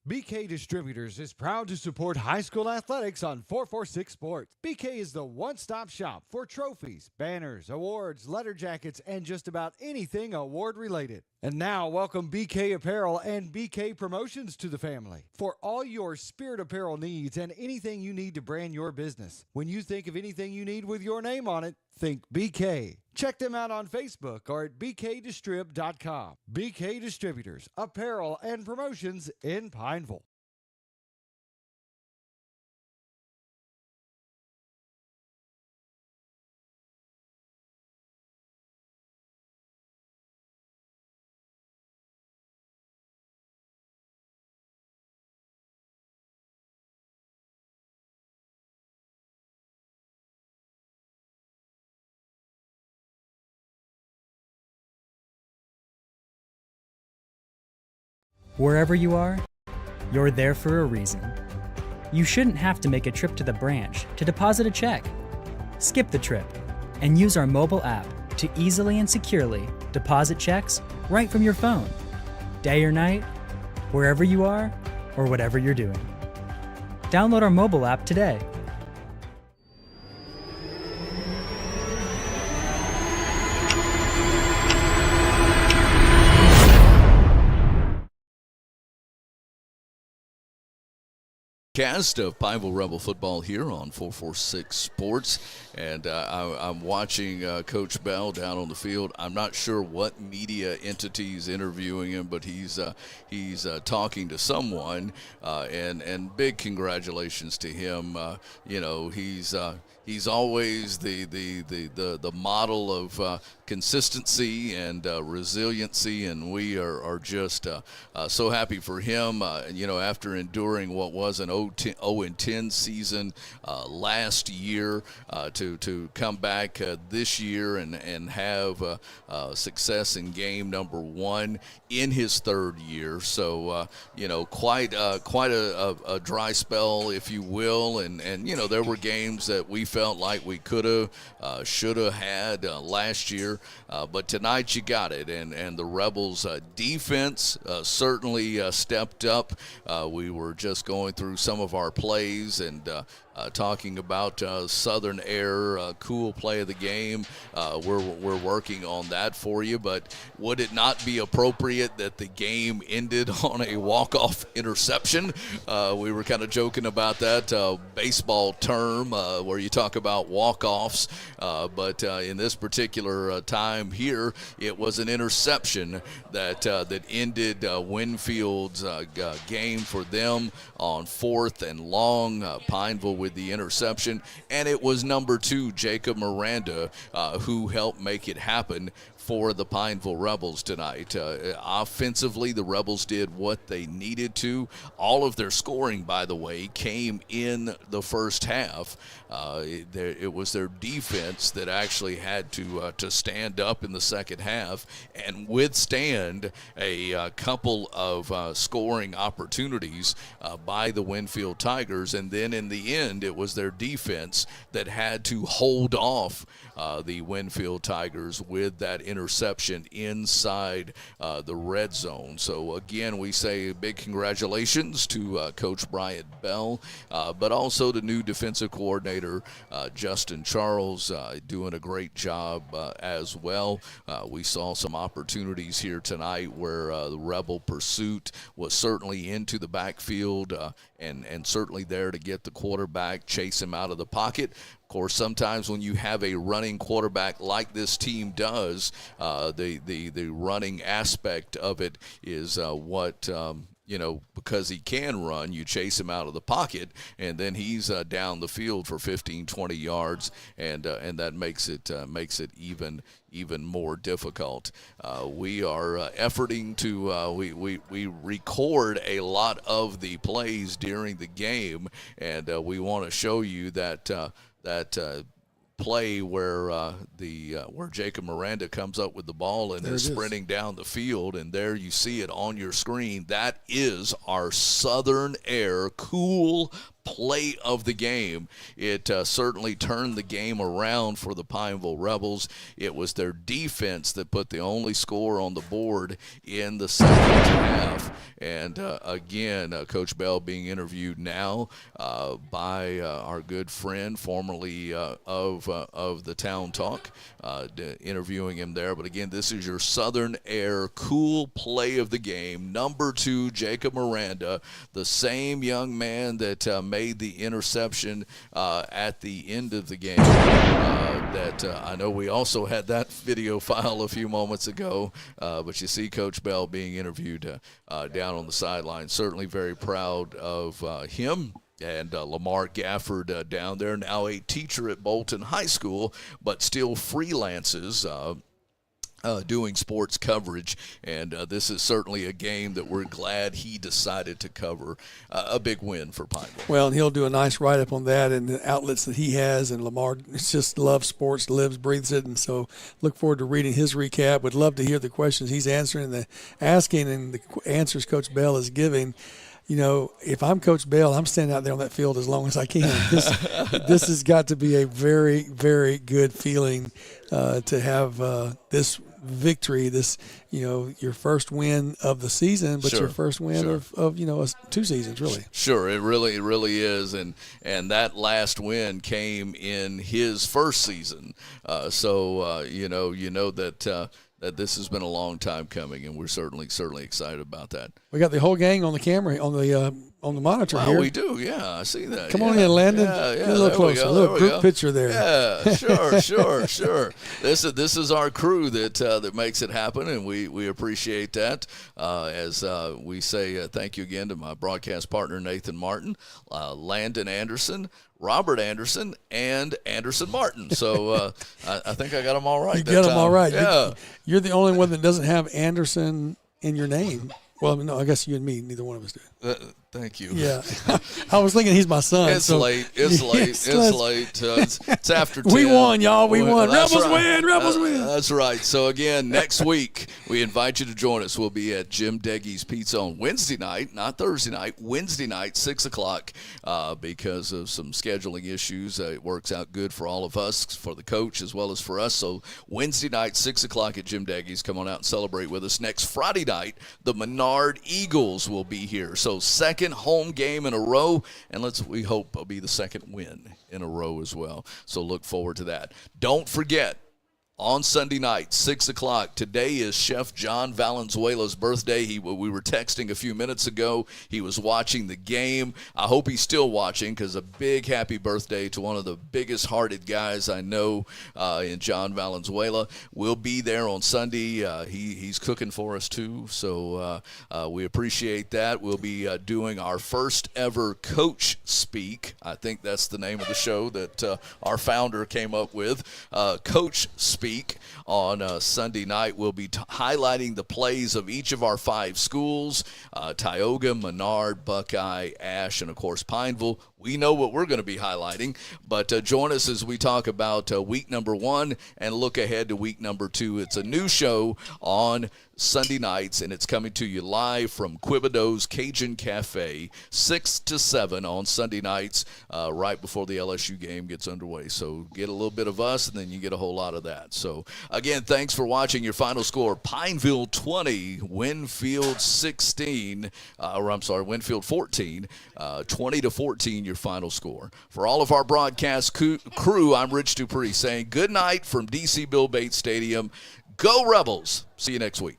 BK Distributors is proud to support high school athletics on 446 Sports. BK is the one-stop shop for trophies, banners, awards, letter jackets, and just about anything award-related. And now, welcome BK Apparel and BK Promotions to the family for all your spirit apparel needs and anything you need to brand your business. When you think of anything you need with your name on it, think BK. Check them out on Facebook or at bkdistrib.com. BK Distributors, apparel and promotions in Pineville. Wherever you are, you're there for a reason. You shouldn't have to make a trip to the branch to deposit a check. Skip the trip and use our mobile app to easily and securely deposit checks right from your phone, day or night, wherever you are or whatever you're doing. Download our mobile app today. Cast of Pineville Rebel football here on 446 Sports, and I'm watching Coach Bell down on the field. I'm not sure what media entity is interviewing him, but he's talking to someone, and big congratulations to him. He's always the model of consistency and resiliency, and we are just so happy for him. After enduring what was an 0-10 season last year, to come back this year and have success in game number 1 in his 3rd year. So quite a dry spell, if you will, and there were games that we felt like we could have, should have had last year, but tonight you got it, and the Rebels defense certainly stepped up. We were just going through some of our plays and talking about Southern Air, cool play of the game. We're working on that for you, but would it not be appropriate that the game ended on a walk-off interception? We were kind of joking about that baseball term where you talk about walk-offs, but in this particular time here, it was an interception that ended Winfield's game for them on 4th and long. Pineville with the interception, and it was number 2, Jacob Miranda, who helped make it happen for the Pineville Rebels tonight. Offensively, the Rebels did what they needed to. All of their scoring, by the way, came in the first half. It was their defense that actually had to stand up in the second half and withstand a couple of scoring opportunities by the Winnfield Tigers, and then in the end, it was their defense that had to hold off the Winfield Tigers with that interception inside the red zone. So again, we say big congratulations to Coach Bryant Bell, but also the new defensive coordinator Justin Charles, doing a great job as well. We saw some opportunities here tonight where the Rebel pursuit was certainly into the backfield and certainly there to get the quarterback, chase him out of the pocket. Of course, sometimes when you have a running quarterback like this team does, the running aspect of it is what because he can run, you chase him out of the pocket, and then he's down the field for 15, 20 yards, and that makes it even more difficult. We are efforting to we record a lot of the plays during the game, and we want to show you that play where Jacob Miranda comes up with the ball and is sprinting down the field, and there you see it on your screen. That is our Southern Air cool play of the game. It certainly turned the game around for the Pineville Rebels. It was their defense that put the only score on the board in the second half. And again, Coach Bell being interviewed now by our good friend, formerly of the Town Talk, interviewing him there. But again, this is your Southern Air cool play of the game. Number 2, Jacob Miranda, the same young man that made the interception at the end of the game. I know we also had that video file a few moments ago, but you see Coach Bell being interviewed down on the sideline. Certainly very proud of him. And Lamar Gafford down there, now a teacher at Bolton High School, but still freelances doing sports coverage, and this is certainly a game that we're glad he decided to cover. A big win for Pineville. Well, and he'll do a nice write-up on that and the outlets that he has, and Lamar just loves sports, lives, breathes it, and so look forward to reading his recap. Would love to hear the questions he's answering, asking, and the answers Coach Bell is giving. You know, if I'm Coach Bell, I'm standing out there on that field as long as I can. This has got to be a very, very good feeling to have this victory, this, your first win of the season, but your first win of 2 seasons, really. Sure, it really is, and that last win came in his first season. So that this has been a long time coming, and we're certainly excited about that. We got the whole gang on the camera, on the monitor here. We do, yeah. I see that. Come on in, Landon. Get a little closer. A little group picture there. Yeah, sure. This is our crew that makes it happen, and we appreciate that. As we say thank you again to my broadcast partner, Nathan Martin, Landon Anderson, Robert Anderson, and Anderson Martin. So I think I got them all right. You got them all right. Yeah. You're the only one that doesn't have Anderson in your name. Well, no, I guess you and me, neither one of us do. Thank you. Yeah. I was thinking he's my son. It's late. It's late. It's after 10. We won, y'all. We won. Rebels win. Rebels win. That's right. So, again, next week, we invite you to join us. We'll be at Jim Deggy's Pizza on Wednesday night, not Thursday night, Wednesday night, 6 o'clock, because of some scheduling issues. It works out good for all of us, for the coach as well as for us. So, Wednesday night, 6 o'clock at Jim Deggy's. Come on out and celebrate with us. Next Friday night, the Menard Eagles will be here. So, second home game in a row, and we hope it'll be the second win in a row as well. So look forward to that. Don't forget, on Sunday night, 6 o'clock, today is Chef John Valenzuela's birthday. We were texting a few minutes ago. He was watching the game. I hope he's still watching, because a big happy birthday to one of the biggest-hearted guys I know in John Valenzuela. We'll be there on Sunday. He's cooking for us, too, so we appreciate that. We'll be doing our first-ever Coach Speak. I think that's the name of the show that our founder came up with, Coach Speak. On Sunday night. We'll be highlighting the plays of each of our 5 schools, Tioga, Menard, Buckeye, Ash, and, of course, Pineville. We know what we're going to be highlighting, but join us as we talk about week number 1 and look ahead to week number 2. It's a new show on Sunday nights, and it's coming to you live from Quibido's Cajun Cafe, 6 to 7 on Sunday nights, right before the LSU game gets underway. So get a little bit of us, and then you get a whole lot of that. So, again, thanks for watching. Your final score, Pineville 20, Winfield 16, Winfield 14, 20-14, your final score. For all of our broadcast crew, I'm Rich Dupree saying good night from DC Bill Bates Stadium. Go Rebels. See you next week.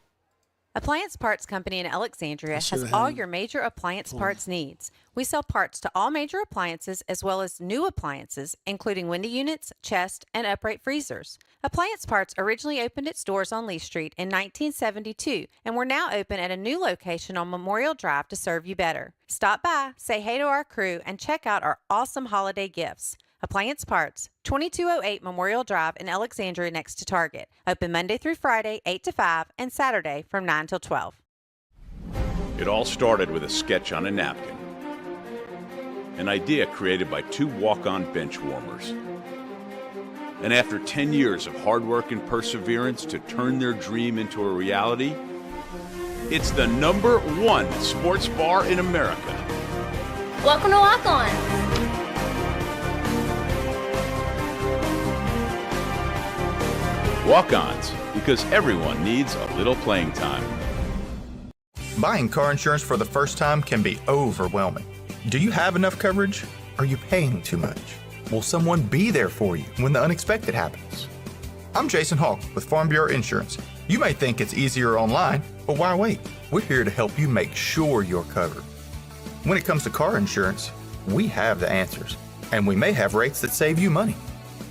Appliance Parts Company in Alexandria has all your major appliance parts needs. We sell parts to all major appliances as well as new appliances, including window units, chest, and upright freezers. Appliance Parts originally opened its doors on Lee Street in 1972, and we're now open at a new location on Memorial Drive to serve you better. Stop by, say hey to our crew, and check out our awesome holiday gifts. Appliance Parts, 2208 Memorial Drive in Alexandria next to Target. Open Monday through Friday, 8 to 5, and Saturday from 9 till 12. It all started with a sketch on a napkin. An idea created by 2 walk-on bench warmers. And after 10 years of hard work and perseverance to turn their dream into a reality, it's the #1 sports bar in America. Welcome to Lock On. Walk-ons, because everyone needs a little playing time. Buying car insurance for the first time can be overwhelming. Do you have enough coverage? Are you paying too much? Will someone be there for you when the unexpected happens? I'm Jason Hawk with Farm Bureau Insurance. You may think it's easier online, but why wait? We're here to help you make sure you're covered. When it comes to car insurance, we have the answers, and we may have rates that save you money.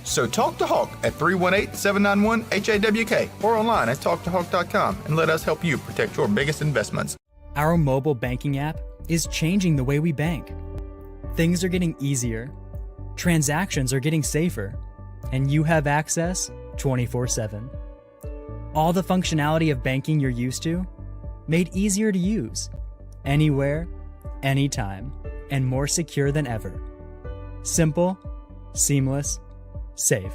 So talk to Hawk at 318-791-HAWK or online at talktohawk.com and let us help you protect your biggest investments. Our mobile banking app is changing the way we bank. Things are getting easier, transactions are getting safer, and you have access 24/7. All the functionality of banking you're used to, made easier to use, anywhere, anytime, and more secure than ever. Simple, seamless, safe.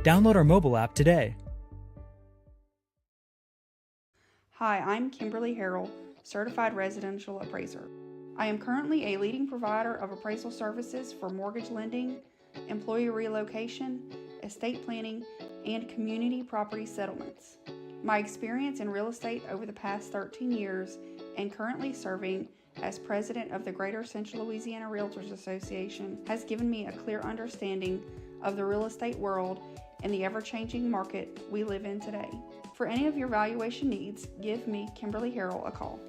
Download our mobile app today. Hi, I'm Kimberly Harrell, Certified Residential Appraiser. I am currently a leading provider of appraisal services for mortgage lending, employee relocation, estate planning, and community property settlements. My experience in real estate over the past 13 years and currently serving as president of the Greater Central Louisiana Realtors Association has given me a clear understanding of the real estate world and the ever-changing market we live in today. For any of your valuation needs, give me, Kimberly Harrell, a call.